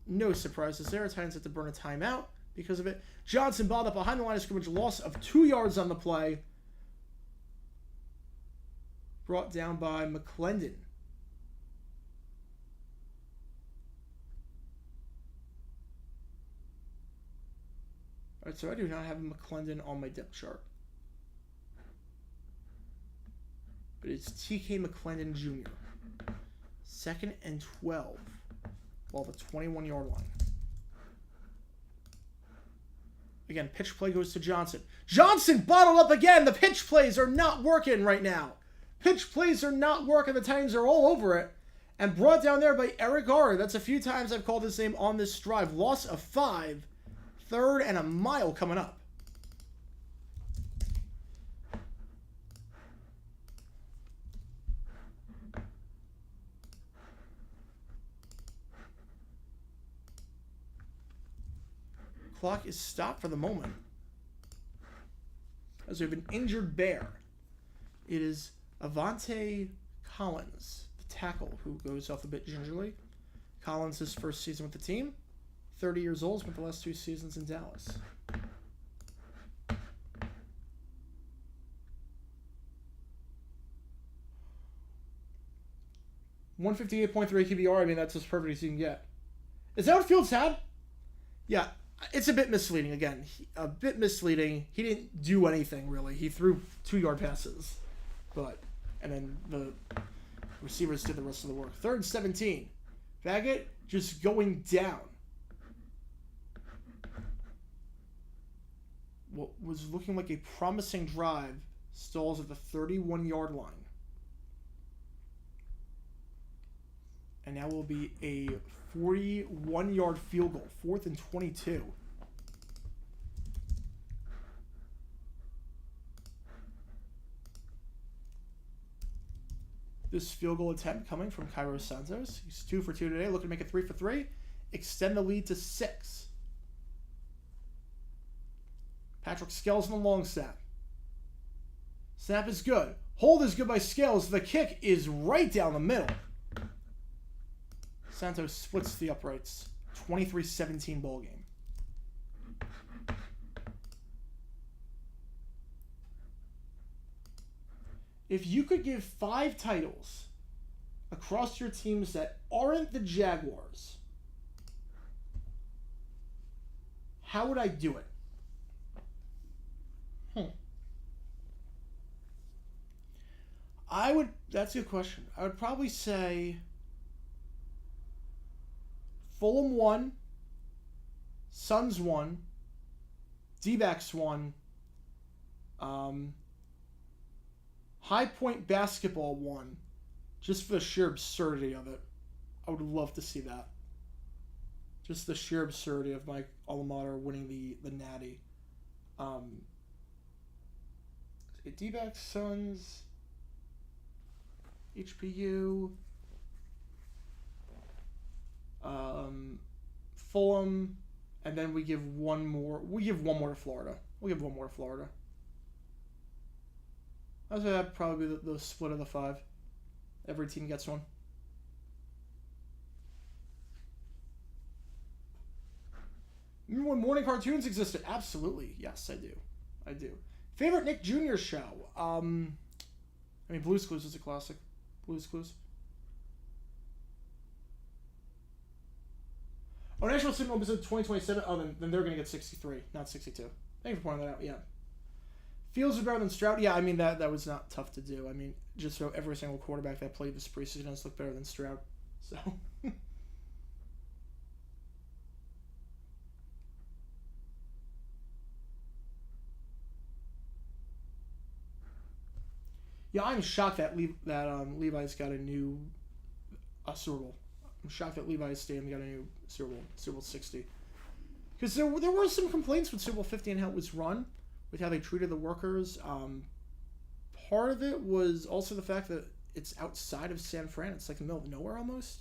No surprises there. Titans had to burn a timeout because of it. Johnson balled up behind the line of scrimmage, loss of 2 yards on the play. Brought down by McClendon. All right, so I do not have McClendon on my depth chart. But it's TK McClendon Jr. 2nd and 12. Ball the 21-yard line. Again, pitch play goes to Johnson. Johnson bottled up again. The pitch plays are not working right now. Pitch plays are not working. The Titans are all over it. And brought down there by Eric Garr. That's a few times I've called his name on this drive. Loss of 5. 3rd and a mile coming up. Clock is stopped for the moment. As we have an injured Bear. It is Avante Collins, the tackle, who goes off a bit gingerly. Collins, his first season with the team. 30 years old, spent the last 2 seasons in Dallas. .158.3 QBR, I mean, that's as perfect as you can get. Is that what Fields had? Yeah, it's a bit misleading. Again, a bit misleading. He didn't do anything, really. He threw 2-yard passes. And then the receivers did the rest of the work. 3rd and 17. Baggett just going down. What was looking like a promising drive stalls at the 31-yard line. And now will be a 41-yard field goal. 4th and 22. This field goal attempt coming from Cairo Santos. He's 2 for 2 today, looking to make it 3 for 3. Extend the lead to 6. Patrick Scales on the long snap. Snap is good. Hold is good by Scales. The kick is right down the middle. Santos splits the uprights. 23-17 ball game. If you could give 5 titles across your teams that aren't the Jaguars, how would I do it? That's a good question. I would probably say Fulham 1, Suns 1, D-backs 1, High Point Basketball 1, just for the sheer absurdity of it. I would love to see that. Just the sheer absurdity of my alma mater winning the Natty. D-backs, Suns, HPU, Fulham, and then we give one more. We give one more to Florida. We'll give one more to Florida. I'd say that'd probably be the split of the 5. Every team gets one. Remember when morning cartoons existed? Absolutely. Yes, I do. I do. Favorite Nick Jr. show? Blue's Clues is a classic. Blue's Clues. Oh, National Signal episode 2027. Oh, then they're going to get 63, not 62. Thank you for pointing that out. Yeah. Fields are better than Stroud. Yeah, that was not tough to do. Just about every single quarterback that played this preseason has looked better than Stroud. So. Yeah, I'm shocked that Levi's got a new Super Bowl. I'm shocked that Levi's Stadium got a new Super Bowl 60. Because there were some complaints with Super Bowl 50 and how it was run, with how they treated the workers. Part of it was also the fact that it's outside of San Fran. It's like the middle of nowhere almost.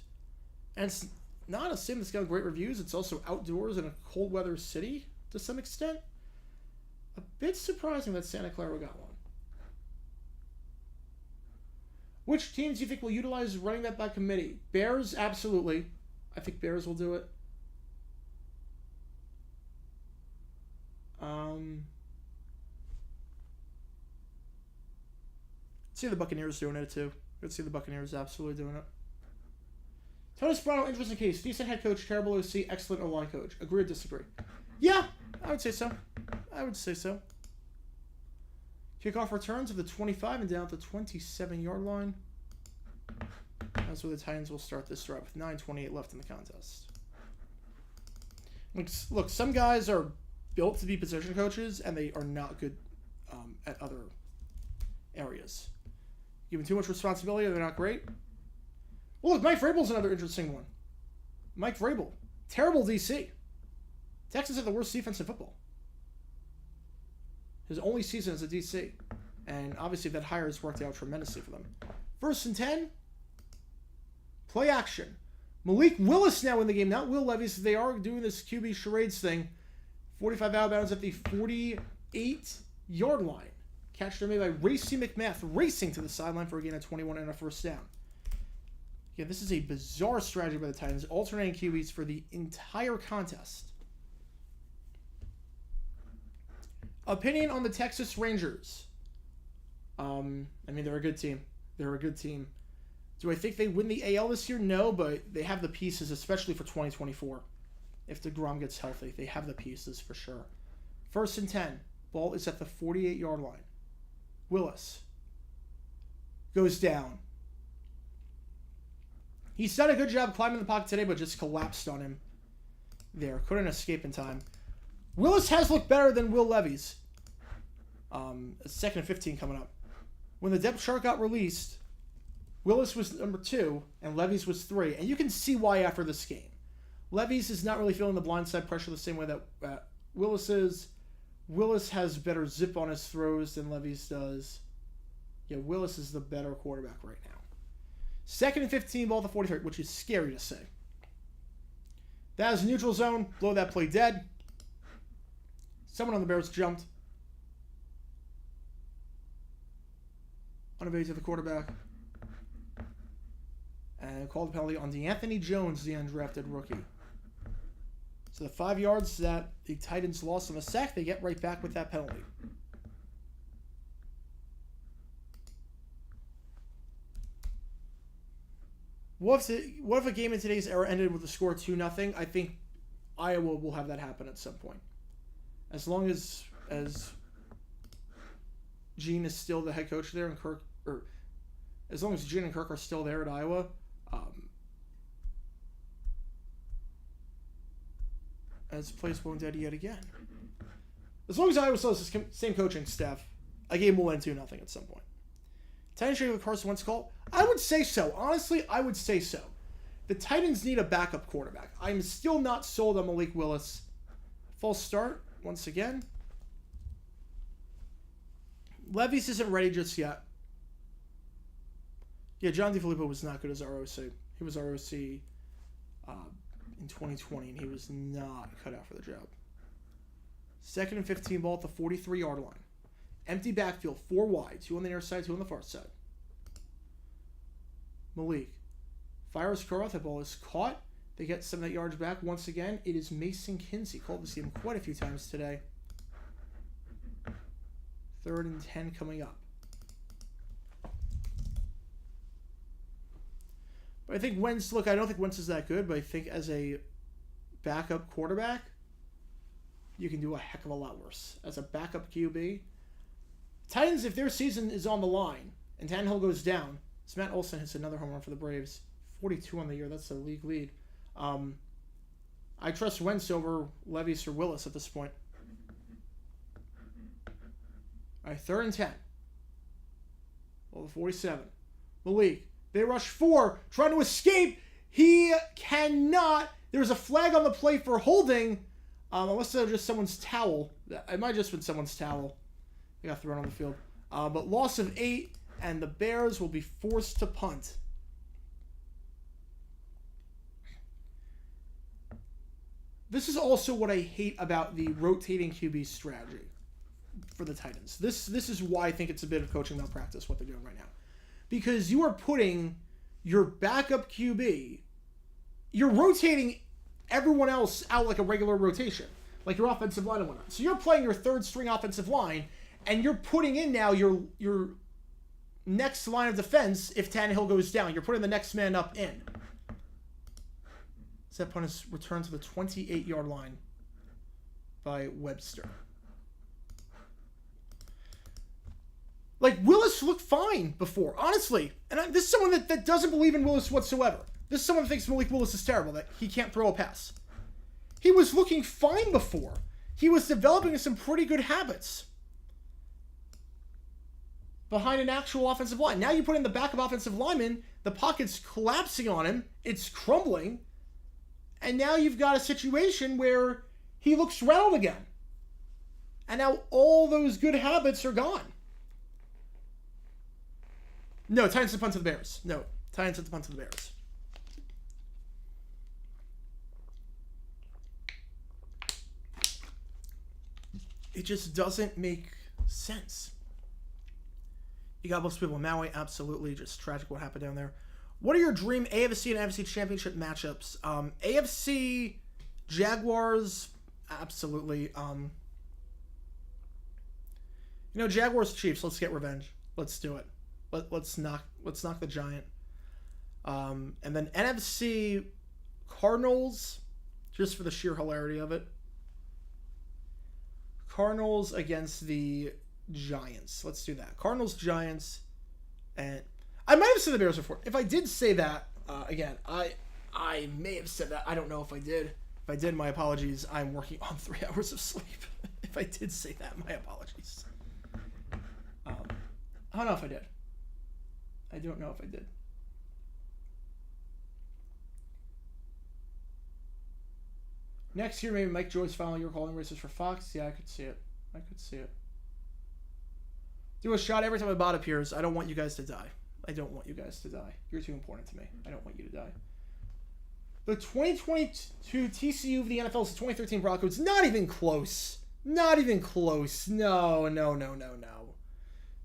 And it's not a sim that's got great reviews. It's also outdoors in a cold weather city to some extent. A bit surprising that Santa Clara got one. Which teams do you think will utilize running that by committee? Bears, absolutely. I think Bears will do it. See the Buccaneers doing it too. Let's see the Buccaneers absolutely doing it. Tony Soprano, interesting case. Decent head coach, terrible OC, excellent O-line coach. Agree or disagree? Yeah, I would say so. Kickoff returns of the 25 and down to the 27-yard line. That's where the Titans will start this drive with 9:28 left in the contest. Look, some guys are built to be position coaches, and they are not good at other areas. Given too much responsibility, they're not great. Well, look, Mike Vrabel's another interesting one. Mike Vrabel, terrible DC. Texans have the worst defense in football. His only season as a DC. And obviously that hire has worked out tremendously for them. 1st and 10. Play action. Malik Willis now in the game, not Will Levis. They are doing this QB charades thing. 45 out of bounds at the 48-yard line. Catch made by Racy McMath racing to the sideline for a gain of 21 and a first down. Yeah, this is a bizarre strategy by the Titans, alternating QBs for the entire contest. Opinion on the Texas Rangers. They're a good team. Do I think they win the AL this year? No, but they have the pieces, especially for 2024. If DeGrom gets healthy, they have the pieces for sure. 1st and 10. Ball is at the 48-yard line. Willis goes down. He's done a good job climbing the pocket today, but just collapsed on him there. Couldn't escape in time. Willis has looked better than Will Levis. 2nd and 15 coming up. When the depth chart got released, Willis was number 2 and Levis was 3. And you can see why after this game. Levis is not really feeling the blindside pressure the same way that Willis is. Willis has better zip on his throws than Levis does. Yeah, Willis is the better quarterback right now. 2nd and 15, ball at the 43, which is scary to say. That is neutral zone. Blow that play dead. Someone on the Bears jumped. Unevaded to the quarterback. And called the penalty on DeAnthony Jones, the undrafted rookie. So the 5 yards that the Titans lost on the sack, they get right back with that penalty. What if a game in today's era ended with a score 2-0? I think Iowa will have that happen at some point. As long as Gene is still the head coach there, and Kirk, or as long as Gene and Kirk are still there at Iowa, as plays won't dead yet again. As long as Iowa still has the same coaching staff, a game will end 2-0 at some point. Titans trade with Carson Wentz call? I would say so. Honestly, I would say so. The Titans need a backup quarterback. I'm still not sold on Malik Willis. False start once again. Levis isn't ready just yet. Yeah, John DeFilippo was not good as ROC. He was ROC in 2020, and he was not cut out for the job. 2nd and 15, ball at the 43-yard line. Empty backfield, 4 wide, 2 on the near side, 2 on the far side. Malik fires across. The ball is caught. They get 7 yards back. Once again, it is Mason Kinsey. Called this game quite a few times today. 3rd and 10 coming up. But I think Wentz, look, I don't think Wentz is that good, but I think as a backup quarterback, you can do a heck of a lot worse. As a backup QB, Titans, if their season is on the line and Tannehill goes down, so Matt Olson hits another home run for the Braves. 42 on the year. That's the league lead. I trust Wentz over Levis or Willis at this point. All right, 3rd and 10. Well, the 47. Malik. They rush 4, trying to escape. He cannot. There's a flag on the play for holding, unless it was just someone's towel. It might have just been someone's towel. They got thrown on the field. But loss of 8, and the Bears will be forced to punt. This is also what I hate about the rotating QB strategy for the Titans. This is why I think it's a bit of coaching malpractice, what they're doing right now. Because you are putting your backup QB, you're rotating everyone else out like a regular rotation, like your offensive line and whatnot. So you're playing your 3rd string offensive line, and you're putting in now your next line of defense if Tannehill goes down. You're putting the next man up in. That punt is returned to the 28-yard line by Webster. Like, Willis looked fine before, honestly. And this is someone that doesn't believe in Willis whatsoever. This is someone that thinks Malik Willis is terrible, that he can't throw a pass. He was looking fine before. He was developing some pretty good habits behind an actual offensive line. Now you put in the backup offensive lineman, the pocket's collapsing on him, it's crumbling, and now you've got a situation where he looks rattled again. And now all those good habits are gone. No, Titans to punt to the Bears. No, Titans to punt to the Bears. It just doesn't make sense. You got most people in Maui, absolutely. Just tragic what happened down there. What are your dream AFC and NFC championship matchups? AFC Jaguars, absolutely. Jaguars Chiefs. Let's get revenge. Let's do it. Let's knock the Giant. And then NFC Cardinals, just for the sheer hilarity of it. Cardinals against the Giants. Let's do that. Cardinals, Giants, and I might have said the Bears before. If I did say that, again, I may have said that. I don't know if I did. If I did, my apologies. I'm working on 3 hours of sleep. If I did say that, my apologies. I don't know if I did. I don't know if I did. Next year, maybe Mike Joyce final year calling races for Fox. Yeah, I could see it. Do a shot every time a bot appears. I don't want you guys to die. I don't want you guys to die. You're too important to me. I don't want you to die. The 2022 TCU of the NFL is the 2013 Broncos. Not even close. Not even close. No.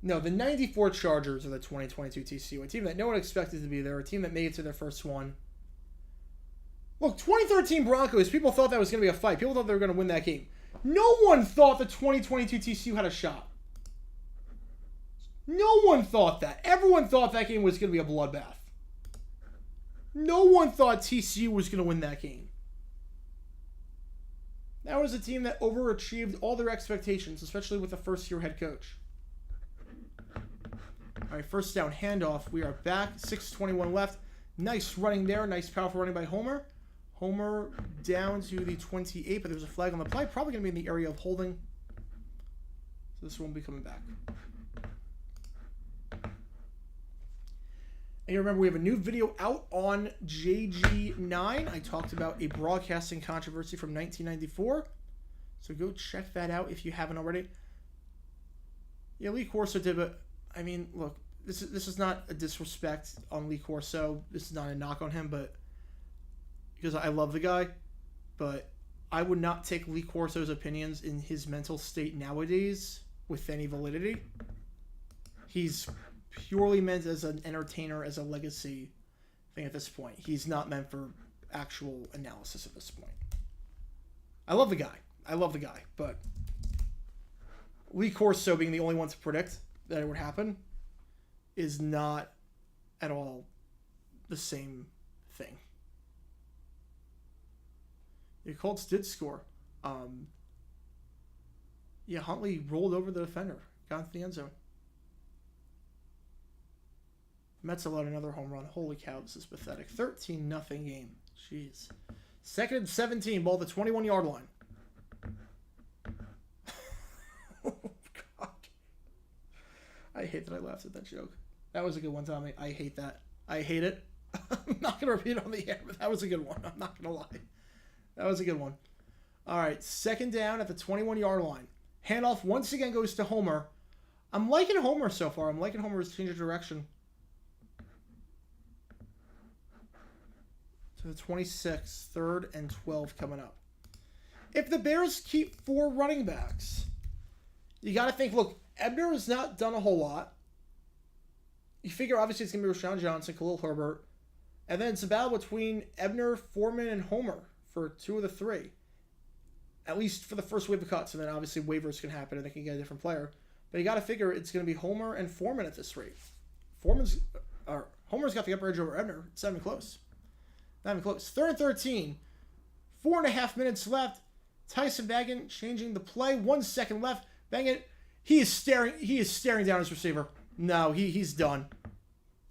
No, the 94 Chargers are the 2022 TCU. A team that no one expected to be there. A team that made it to their first one. Look, 2013 Broncos, people thought that was going to be a fight. People thought they were going to win that game. No one thought the 2022 TCU had a shot. No one thought that. Everyone thought that game was going to be a bloodbath. No one thought TCU was going to win that game. That was a team that overachieved all their expectations, especially with a first-year head coach. All right, first down handoff. We are back. 6:21 left. Nice running there. Nice powerful running by Homer. Homer down to the 28, but there's a flag on the play. Probably going to be in the area of holding. So this won't be coming back. And you remember we have a new video out on JG9. I talked about a broadcasting controversy from 1994. So go check that out if you haven't already. Yeah, Lee Corso did, but I mean, look, this is not a disrespect on Lee Corso. This is not a knock on him, but because I love the guy, but I would not take Lee Corso's opinions in his mental state nowadays with any validity. He's purely meant as an entertainer, as a legacy thing at this point. He's not meant for actual analysis at this point. I love the guy, but Lee Corso being the only one to predict that it would happen is not at all the same thing. The Colts did score. Huntley rolled over the defender, got into the end zone. Mets allowed another home run. Holy cow, this is pathetic. 13-0 game. Jeez. 2nd and 17, ball at the 21-yard line. Oh, God. I hate that I laughed at that joke. That was a good one, Tommy. I hate that. I hate it. I'm not going to repeat it on the air, but that was a good one. I'm not going to lie. That was a good one. All right, 2nd down at the 21-yard line. Handoff once again goes to Homer. I'm liking Homer so far. I'm liking Homer's change of direction. To the 26, 3rd and 12 coming up. If the Bears keep 4 running backs, you got to think, look, Ebner has not done a whole lot. You figure, obviously, it's going to be Rashawn Johnson, Khalil Herbert. And then it's a battle between Ebner, Foreman, and Homer for 2 of the 3. At least for the first wave of cuts. And then, obviously, waivers can happen and they can get a different player. But you got to figure it's going to be Homer and Foreman at this rate. Homer's got the upper edge over Ebner. It's not even close. Not even close. 3rd and 13. 4.5 minutes left. Tyson Bagent changing the play. 1 second left. Bagent, he is staring down his receiver. No, he's done.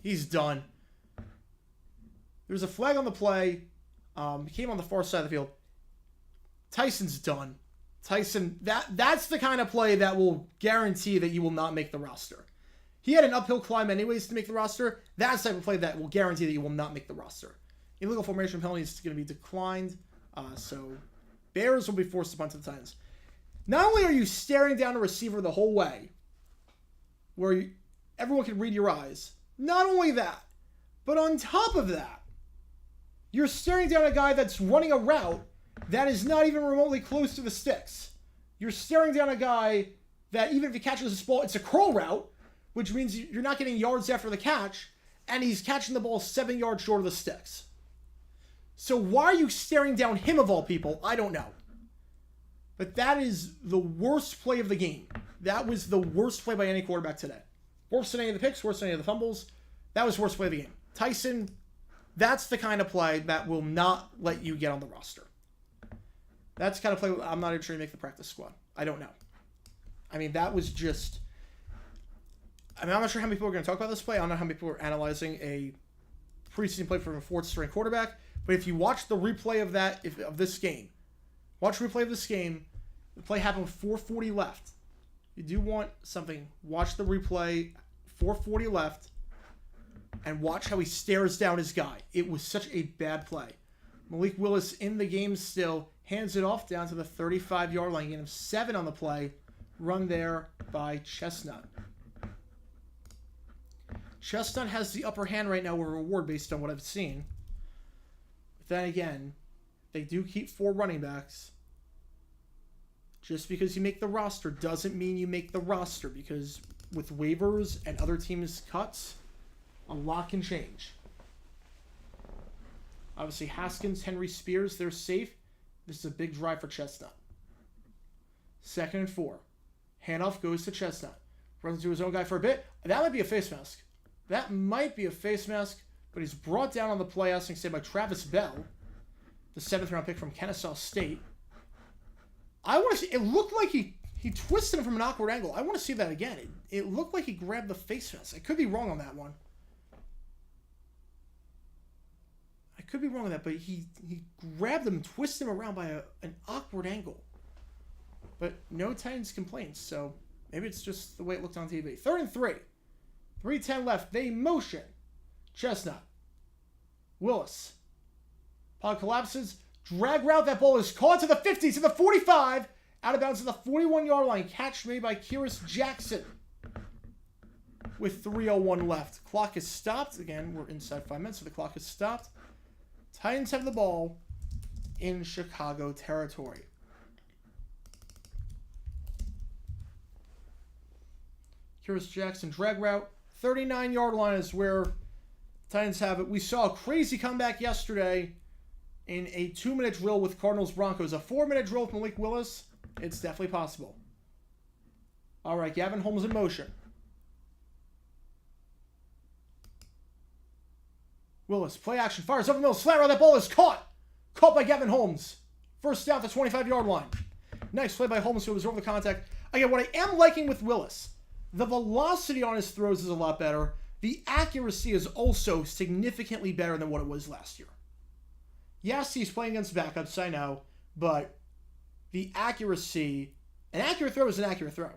He's done. There's a flag on the play. He came on the far side of the field. Tyson's done. Tyson, that's the kind of play that will guarantee that you will not make the roster. He had an uphill climb anyways to make the roster. That's the type of play that will guarantee that you will not make the roster. Illegal formation penalty is going to be declined. So Bears will be forced to punt to the Titans. Not only are you staring down a receiver the whole way, where everyone can read your eyes, not only that, but on top of that, you're staring down a guy that's running a route that is not even remotely close to the sticks. You're staring down a guy that even if he catches this ball, it's a curl route, which means you're not getting yards after the catch, and he's catching the ball 7 yards short of the sticks. So why are you staring down him of all people? I don't know. But that is the worst play of the game. That was the worst play by any quarterback today. Worse than any of the picks, worse than any of the fumbles. That was the worst play of the game. Tyson, that's the kind of play that will not let you get on the roster. That's the kind of play I'm not even sure you make the practice squad. I don't know. I mean, that was just... I'm not sure how many people are going to talk about this play. I don't know how many people are analyzing a preseason play from a 4th-string quarterback. But if you watch the replay of this game, the play happened with 4:40 left. You do want something. Watch the replay, 4:40 left, and watch how he stares down his guy. It was such a bad play. Malik Willis in the game still, hands it off down to the 35-yard line. Gain of 7 on the play, run there by Chestnut. Chestnut has the upper hand right now with a reward based on what I've seen. But then again, they do keep 4 running backs. Just because you make the roster doesn't mean you make the roster, because with waivers and other teams' cuts, a lot can change. Obviously, Haskins, Henry, Spears, they're safe. This is a big drive for Chestnut. 2nd and 4. Handoff goes to Chestnut. Runs into his own guy for a bit. That might be a face mask. That might be a face mask, but he's brought down on the play, as saved by Travis Bell, the 7th round pick from Kennesaw State. I want to see. It looked like he twisted him from an awkward angle. I want to see that again. It looked like he grabbed the face mask. I could be wrong on that one. I could be wrong on that, but he grabbed him, twisted him around by an awkward angle. But no Titans complaints, so maybe it's just the way it looked on TV. 3rd and 3. 3:10 left. They motion. Chestnut. Willis. Pod collapses. Drag route. That ball is caught to the 50, to the 45. Out of bounds to the 41-yard line. Catch made by Kyrus Jackson. With 3:01 left. Clock is stopped. Again, we're inside 5 minutes, so the clock is stopped. Titans have the ball in Chicago territory. Kyrus Jackson drag route. 39-yard line is where Titans have it. We saw a crazy comeback yesterday in a 2-minute drill with Cardinals-Broncos. A 4-minute drill with Malik Willis. It's definitely possible. All right, Gavin Holmes in motion. Willis, play action, fires over the middle, slant route, that ball is caught. Caught by Gavin Holmes. First down at the 25-yard line. Nice play by Holmes to absorb the contact. Again, what I am liking with Willis, the velocity on his throws is a lot better. The accuracy is also significantly better than what it was last year. Yes, he's playing against backups, I know, but the accuracy, an accurate throw is an accurate throw.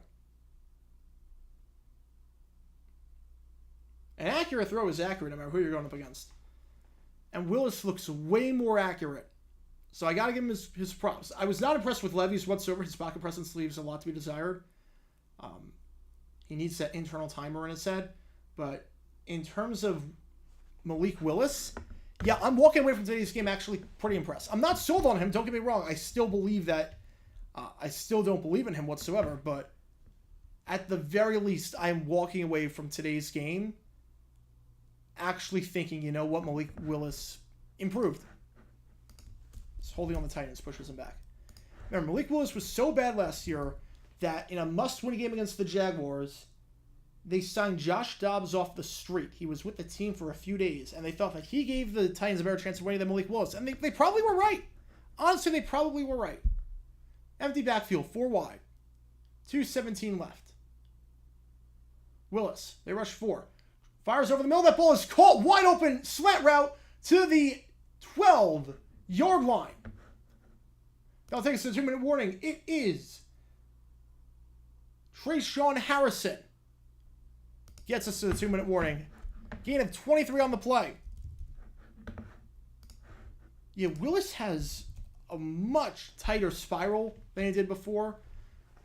An accurate throw is accurate no matter who you're going up against. And Willis looks way more accurate. So I got to give him his props. I was not impressed with Levis whatsoever. His pocket presence leaves a lot to be desired. He needs that internal timer in his head. But in terms of Malik Willis, yeah, I'm walking away from today's game actually pretty impressed. I'm not sold on him, don't get me wrong. I still believe that. I still don't believe in him whatsoever. But at the very least, I'm walking away from today's game actually thinking, you know what, Malik Willis improved. He's holding on the Titans, pushes him back. Remember, Malik Willis was so bad last year that in a must-win game against the Jaguars, they signed Josh Dobbs off the street. He was with the team for a few days, and they thought that he gave the Titans a better chance of winning than Malik Willis. And they probably were right. Honestly, they probably were right. Empty backfield, 4 wide. 2:17 left. Willis, they rush 4. Fires over the middle. That ball is caught wide open. Slant route to the 12-yard line. That'll take us to the 2-minute warning. It is Trayshawn Harrison. Gets us to the 2-minute warning. Gain of 23 on the play. Yeah, Willis has a much tighter spiral than he did before.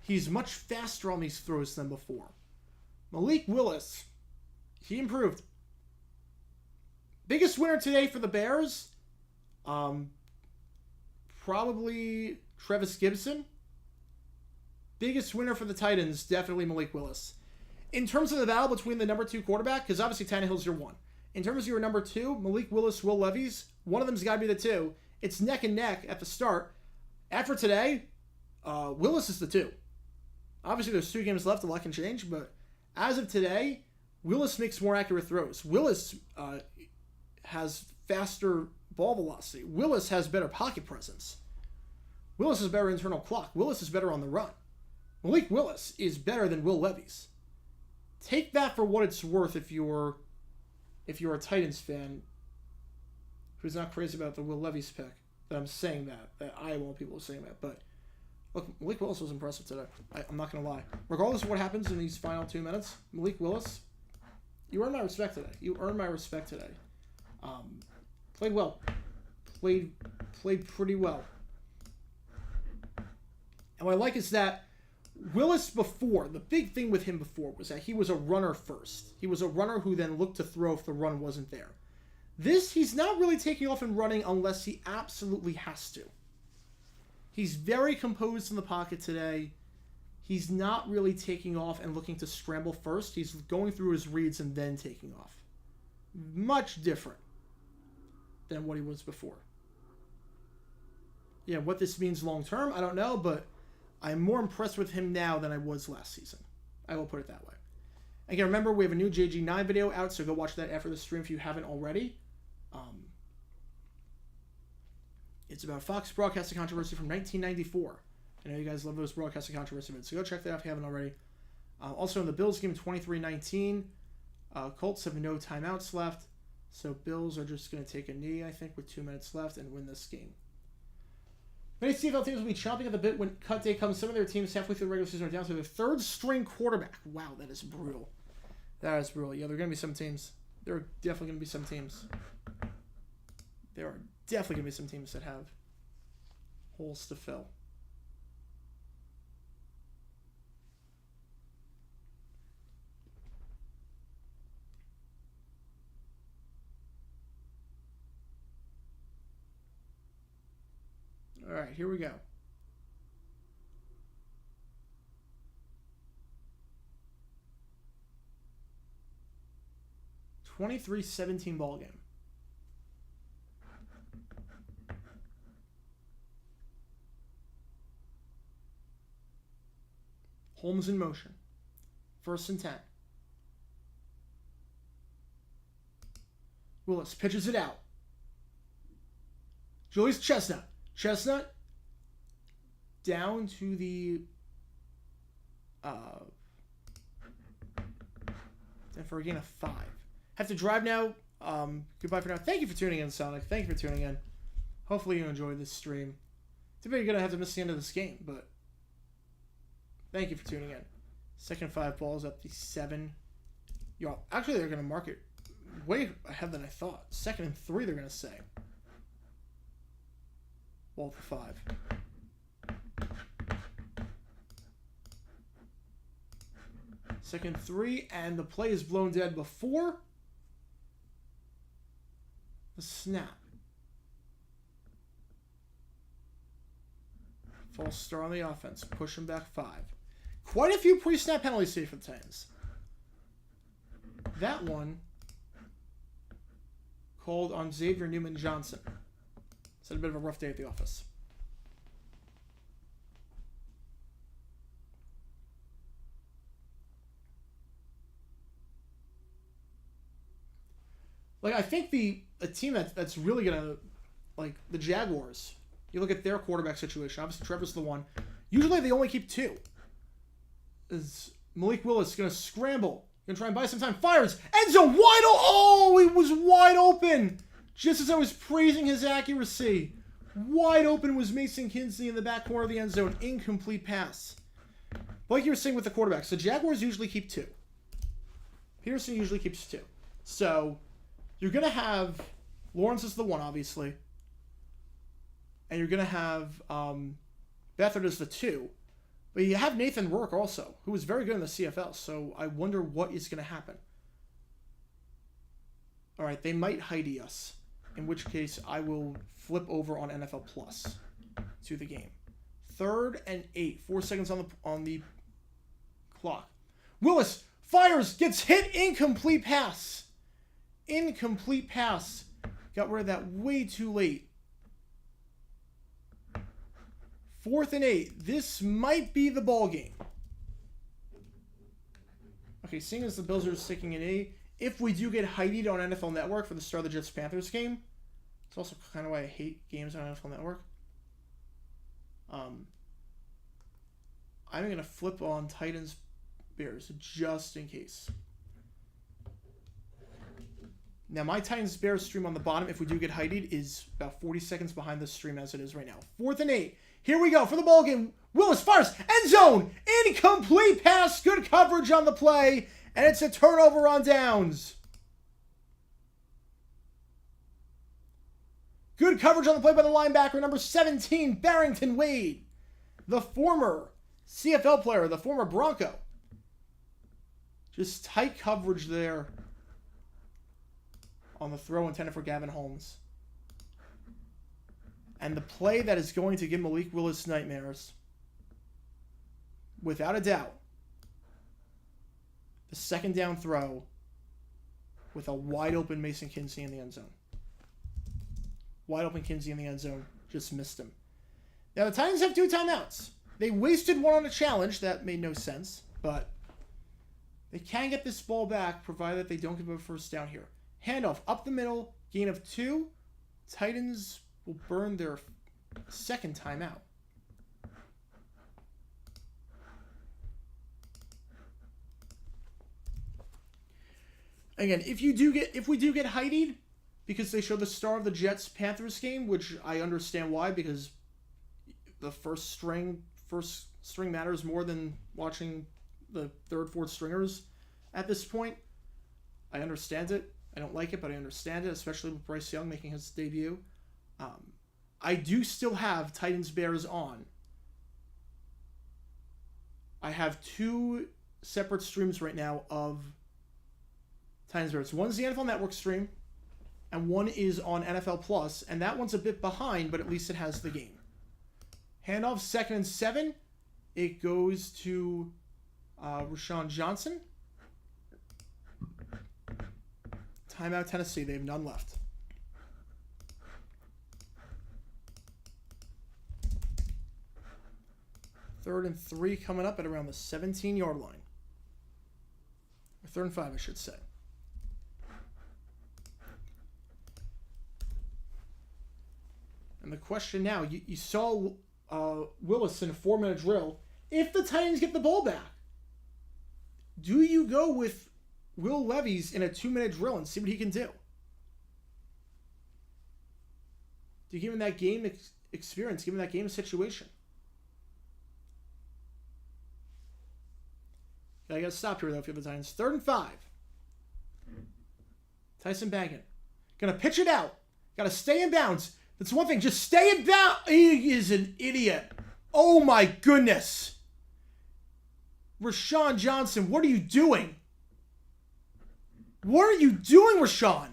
He's much faster on these throws than before. Malik Willis, he improved. Biggest winner today for the Bears? Probably Trevis Gibson. Biggest winner for the Titans, definitely Malik Willis. In terms of the battle between the number 2 quarterback, because obviously Tannehill's your 1. In terms of your number 2, Malik Willis, Will Levis, one of them's got to be the 2. It's neck and neck at the start. After today, Willis is the 2. Obviously, there's 2 games left, a lot can change, but as of today, Willis makes more accurate throws. Willis has faster ball velocity. Willis has better pocket presence. Willis has better internal clock. Willis is better on the run. Malik Willis is better than Will Levis. Take that for what it's worth if you're a Titans fan who's not crazy about the Will Levis pick. That I'm saying that I want people to saying that. But look, Malik Willis was impressive today. I'm not going to lie. Regardless of what happens in these final 2 minutes, Malik Willis, you earned my respect today. You earned my respect today. Played well. Played pretty well. And what I like is that Willis before, the big thing with him before was that he was a runner first. He was a runner who then looked to throw if the run wasn't there. This, he's not really taking off and running unless he absolutely has to. He's very composed in the pocket today. He's not really taking off and looking to scramble first. He's going through his reads and then taking off. Much different than what he was before. Yeah, what this means long term, I don't know, but I'm more impressed with him now than I was last season. I will put it that way. Again, remember, we have a new JG9 video out, so go watch that after the stream if you haven't already. It's about Fox broadcasting controversy from 1994. I know you guys love those broadcasting controversy videos, so go check that out if you haven't already. Also in the Bills game, 23-19. Colts have no timeouts left, so Bills are just going to take a knee, I think, with 2 minutes left and win this game. Many CFL teams will be chomping at the bit when cut day comes. Some of their teams halfway through the regular season are down to their third-string quarterback. Wow, that is brutal. That is brutal. Yeah, there are going to be some teams. There are definitely going to be some teams. There are definitely going to be some teams that have holes to fill. All right, here we go. (23-17) ball game. Holmes in motion. 1st and 10. Willis pitches it out. Julius Chestnut. Chestnut down to the for a gain of 5. Have to drive now. Goodbye for now. Thank you for tuning in, Sonic. Thank you for tuning in. Hopefully you enjoyed this stream. Too bad you're gonna have to miss the end of this game, but thank you for tuning in. 2nd and 5 balls at the 7. Yo, actually they're gonna mark it way ahead than I thought. 2nd and 3 they're gonna say. Ball for 5. Second 3, and the play is blown dead before the snap. False start on the offense. Push him back 5. Quite a few pre-snap penalties here for the Titans. That one called on Xavier Newman-Johnson. It's had a bit of a rough day at the office. Like, I think a team that's really gonna, like, the Jaguars. You look at their quarterback situation. Obviously, Trevor's the one. Usually, they only keep 2. Is Malik Willis gonna scramble? Gonna try and buy some time. Fires. End zone wide open. Oh, he was wide open. Just as I was praising his accuracy. Wide open was Mason Kinsey in the back corner of the end zone. Incomplete pass. Like you were saying with the quarterbacks, the Jaguars usually keep 2. Peterson usually keeps 2. So, you're going to have Lawrence is the 1, obviously. And you're going to have Beathard as the 2. But you have Nathan Rourke also, who was very good in the CFL. So, I wonder what is going to happen. All right, they might Heidi us. In which case, I will flip over on NFL Plus to the game. 3rd and 8. 4 seconds on the clock. Willis fires, gets hit, incomplete pass. Incomplete pass. Got rid of that way too late. 4th and 8. This might be the ball game. Okay, seeing as the Bills are sticking an A, if we do get Heidi on NFL Network for the start of the Jets-Panthers game, it's also kind of why I hate games on NFL Network. I'm going to flip on Titans-Bears just in case. Now, my Titans-Bears stream on the bottom, if we do get Heidi, is about 40 seconds behind the stream as it is right now. 4th and 8. Here we go for the ball game. Willis fires. End zone. Incomplete pass. Good coverage on the play. And it's a turnover on downs. Good coverage on the play by the linebacker, number 17, Barrington Wade. The former CFL player, the former Bronco. Just tight coverage there on the throw intended for Gavin Holmes. And the play that is going to give Malik Willis nightmares, without a doubt, the second down throw with a wide open Mason Kinsey in the end zone. Wide open Kinsey in the end zone, just missed him. Now the Titans have 2 timeouts. They wasted one on a challenge that made no sense, but they can get this ball back provided they don't give up a first down here. Handoff up the middle, gain of 2. Titans will burn their second timeout. Again, if we do get Heidi'd, because they show the start of the Jets-Panthers game, which I understand why, because the first string matters more than watching the third, fourth stringers at this point. I understand it. I don't like it, but I understand it, especially with Bryce Young making his debut. I do still have Titans-Bears on. I have 2 separate streams right now of Titans-Bears. One's the NFL Network stream, and one is on NFL Plus, and that one's a bit behind, but at least it has the game. Handoff, 2nd and 7. It goes to Rashawn Johnson. Timeout, Tennessee. They have none left. Third and 3 coming up at around the 17-yard line. Or 3rd and 5, I should say. And the question now, you saw Willis in a 4-minute drill. If the Titans get the ball back, do you go with Will Levis in a 2-minute drill and see what he can do? Do you give him that game experience, give him that game situation? I gotta stop here though if you're the Titans. 3rd and 5. Tyson Bagent. Gonna pitch it out. Gotta stay in bounds. That's one thing. Just stay in bounds. He is an idiot. Oh my goodness. Rashawn Johnson, what are you doing? What are you doing, Rashawn?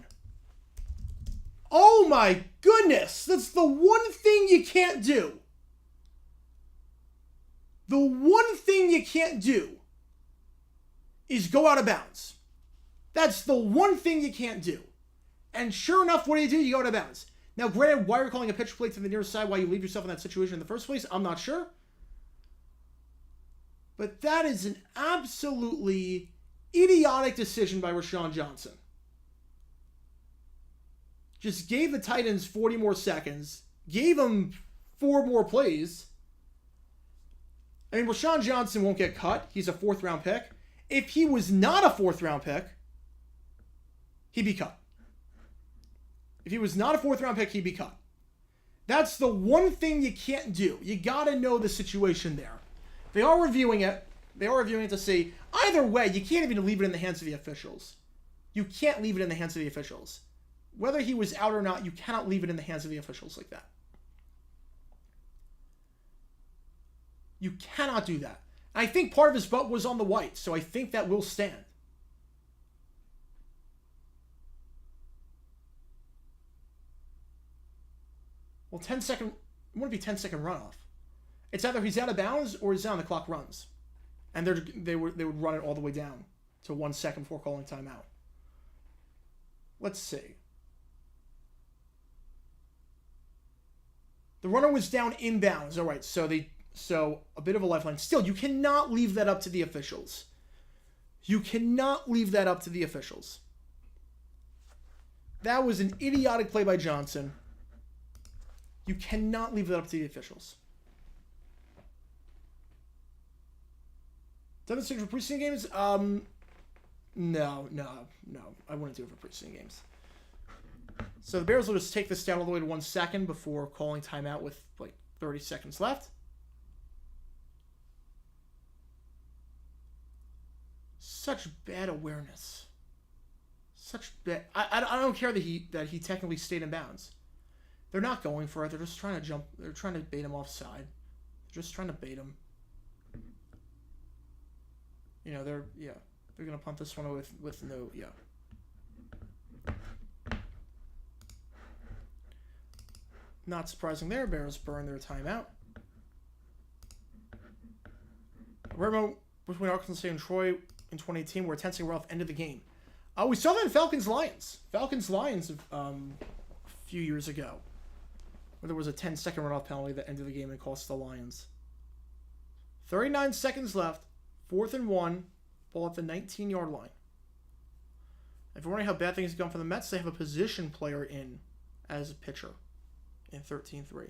Oh my goodness. That's the one thing you can't do. The one thing you can't do is go out of bounds. That's the one thing you can't do. And sure enough, what do? You go out of bounds. Now, granted, why you're calling a pitch play to the near side, why you leave yourself in that situation in the first place, I'm not sure. But that is an absolutely idiotic decision by Rashawn Johnson. Just gave the Titans 40 more seconds, gave them 4 more plays. I mean, Rashawn Johnson won't get cut. He's a 4th-round pick. If he was not a 4th-round pick, he'd be cut. If he was not a 4th-round pick, he'd be cut. That's the one thing you can't do. You got to know the situation there. They are reviewing it. They are reviewing it to see. Either way, you can't even leave it in the hands of the officials. You can't leave it in the hands of the officials. Whether he was out or not, you cannot leave it in the hands of the officials like that. You cannot do that. I think part of his butt was on the white, so I think that will stand. Well, 10-second, it wouldn't be 10-second runoff. It's either he's out of bounds or he's down, the clock runs. And they would run it all the way down to 1 second before calling timeout. Let's see. The runner was down inbounds. All right, so a bit of a lifeline. Still, you cannot leave that up to the officials. You cannot leave that up to the officials. That was an idiotic play by Johnson. You cannot leave that up to the officials. Demonstration for preseason games? No. I wouldn't do it for preseason games. So the Bears will just take this down all the way to 1 second before calling timeout with like 30 seconds left. Such bad awareness. Such bad. I don't care that he technically stayed in bounds. They're not going for it. They're just trying to jump. They're trying to bait him offside. They're just trying to bait him. You know, they're going to punt this one with no, Not surprising there. Bears burn their timeout. Remember between Arkansas State and Troy in 2018 where 10-second runoff ended the game. We saw that in Falcons-Lions. Falcons-Lions a few years ago, where there was a 10-second runoff penalty that ended the game and cost the Lions. 39 seconds left, 4th and 1, ball at the 19-yard line. If you're wondering how bad things have gone for the Mets, they have a position player in as a pitcher in 13-3.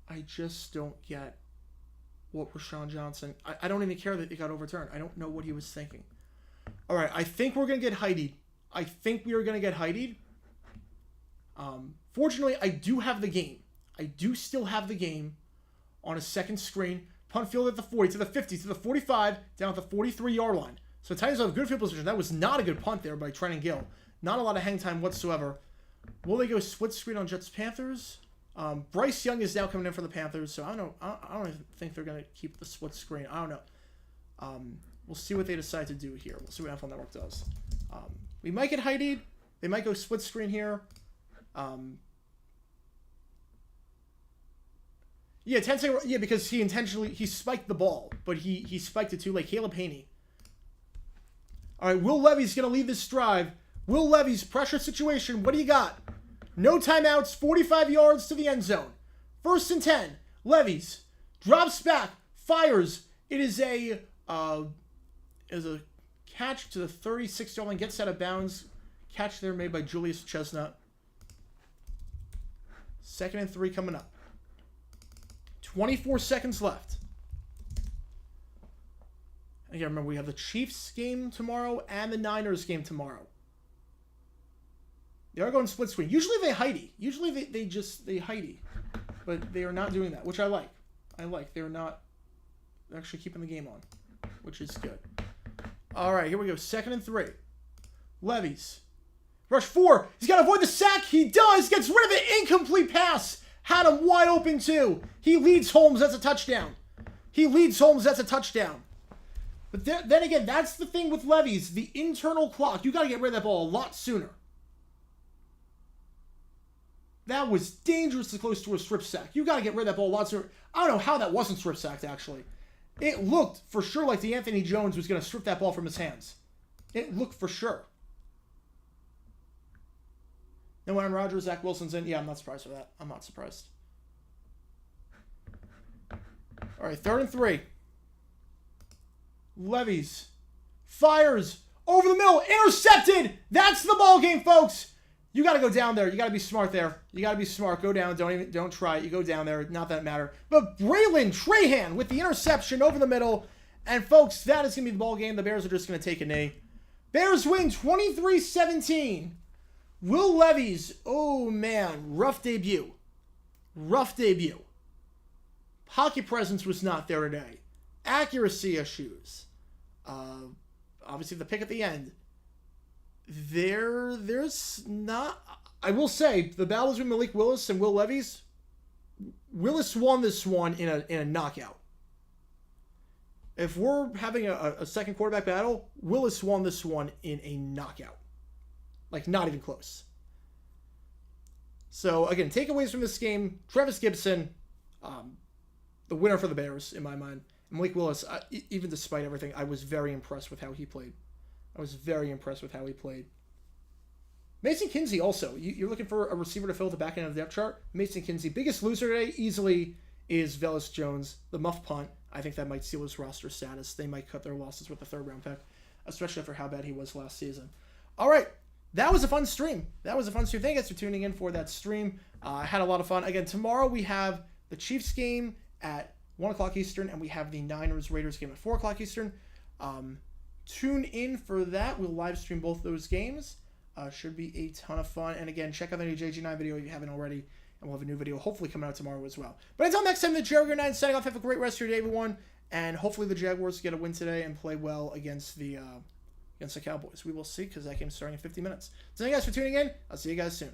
I just don't get what Rashawn Johnson... I don't even care that it got overturned. I don't know what he was thinking. All right, I think we're going to get Heidi'd. I think we are going to get Heidi'd. Fortunately, I do have the game. I do still have the game on a second screen. Punt field at the 40, to the 50, to the 45, down at the 43-yard line. So Titans have good field position. That was not a good punt there by Trenton Gill. Not a lot of hang time whatsoever. Will they go split screen on Jets-Panthers? Bryce Young is now coming in for the Panthers, so I don't know. I don't even think they're going to keep the split screen. I don't know. We'll see what they decide to do here. We'll see what NFL Network does. We might get Heidi'd. They might go split screen here. Yeah, 10-second. Yeah, because he spiked the ball, but he spiked it too late. Caleb Haney. All right, Will Levis going to lead this drive. Will Levis, pressure situation. What do you got? No timeouts, 45 yards to the end zone. 1st and 10. Levis drops back, fires. It is a catch to the 36-yard line, gets out of bounds. Catch there made by Julius Chestnut. 2nd and 3 coming up. 24 seconds left. Again, remember, we have the Chiefs game tomorrow and the Niners game tomorrow. They are going split screen. Usually they Heidi. Usually they Heidi. But they are not doing that, which I like. They're actually keeping the game on, which is good. All right, here we go. 2nd and 3. Levis. Rush 4. He's got to avoid the sack. He does. Gets rid of it. Incomplete pass. Had him wide open, too. He leads Holmes. That's a touchdown. But then again, that's the thing with Levis. The internal clock. You got to get rid of that ball a lot sooner. That was dangerously close to a strip sack. You got to get rid of that ball a lot sooner. I don't know how that wasn't strip sacked, actually. It looked for sure like Anthony Jones was going to strip that ball from his hands. It looked for sure. Then when Rodgers, Zach Wilson's in, yeah, I'm not surprised for that. I'm not surprised. All right, 3rd and 3. Levis fires over the middle, intercepted. That's the ball game, folks. You got to go down there. You got to be smart there. You got to be smart. Go down. Don't try it. You go down there. Not that matter. But Braylon Trahan with the interception over the middle. And folks, that is going to be the ball game. The Bears are just going to take a knee. Bears win 23-17. Will Levis, oh man, rough debut. Pocket presence was not there today. Accuracy issues. Obviously the pick at the end. There's not... I will say, the battle between Malik Willis and Will Levis, Willis won this one in a knockout. If we're having a second quarterback battle, Willis won this one in a knockout. Like, not even close. So, again, takeaways from this game, Travis Gibson, the winner for the Bears, in my mind. And Malik Willis, even despite everything, I was very impressed with how he played. Mason Kinsey also. You're looking for a receiver to fill the back end of the depth chart. Mason Kinsey. Biggest loser today, easily, is Velus Jones, the muff punt. I think that might seal his roster status. They might cut their losses with the 3rd-round pick, especially after how bad he was last season. All right. That was a fun stream. Thank you guys for tuning in for that stream. I had a lot of fun. Again, tomorrow we have the Chiefs game at 1 o'clock Eastern, and we have the Niners-Raiders game at 4 o'clock Eastern. Tune in for that. We'll live stream both those games. Should be a ton of fun. And again, check out the new JG9 video if you haven't already. And we'll have a new video hopefully coming out tomorrow as well. But until next time, the Jaguar 9 signing off. Have a great rest of your day, everyone. And hopefully the Jaguars get a win today and play well against the Cowboys. We will see, because that game's starting in 50 minutes. So thank you guys for tuning in. I'll see you guys soon.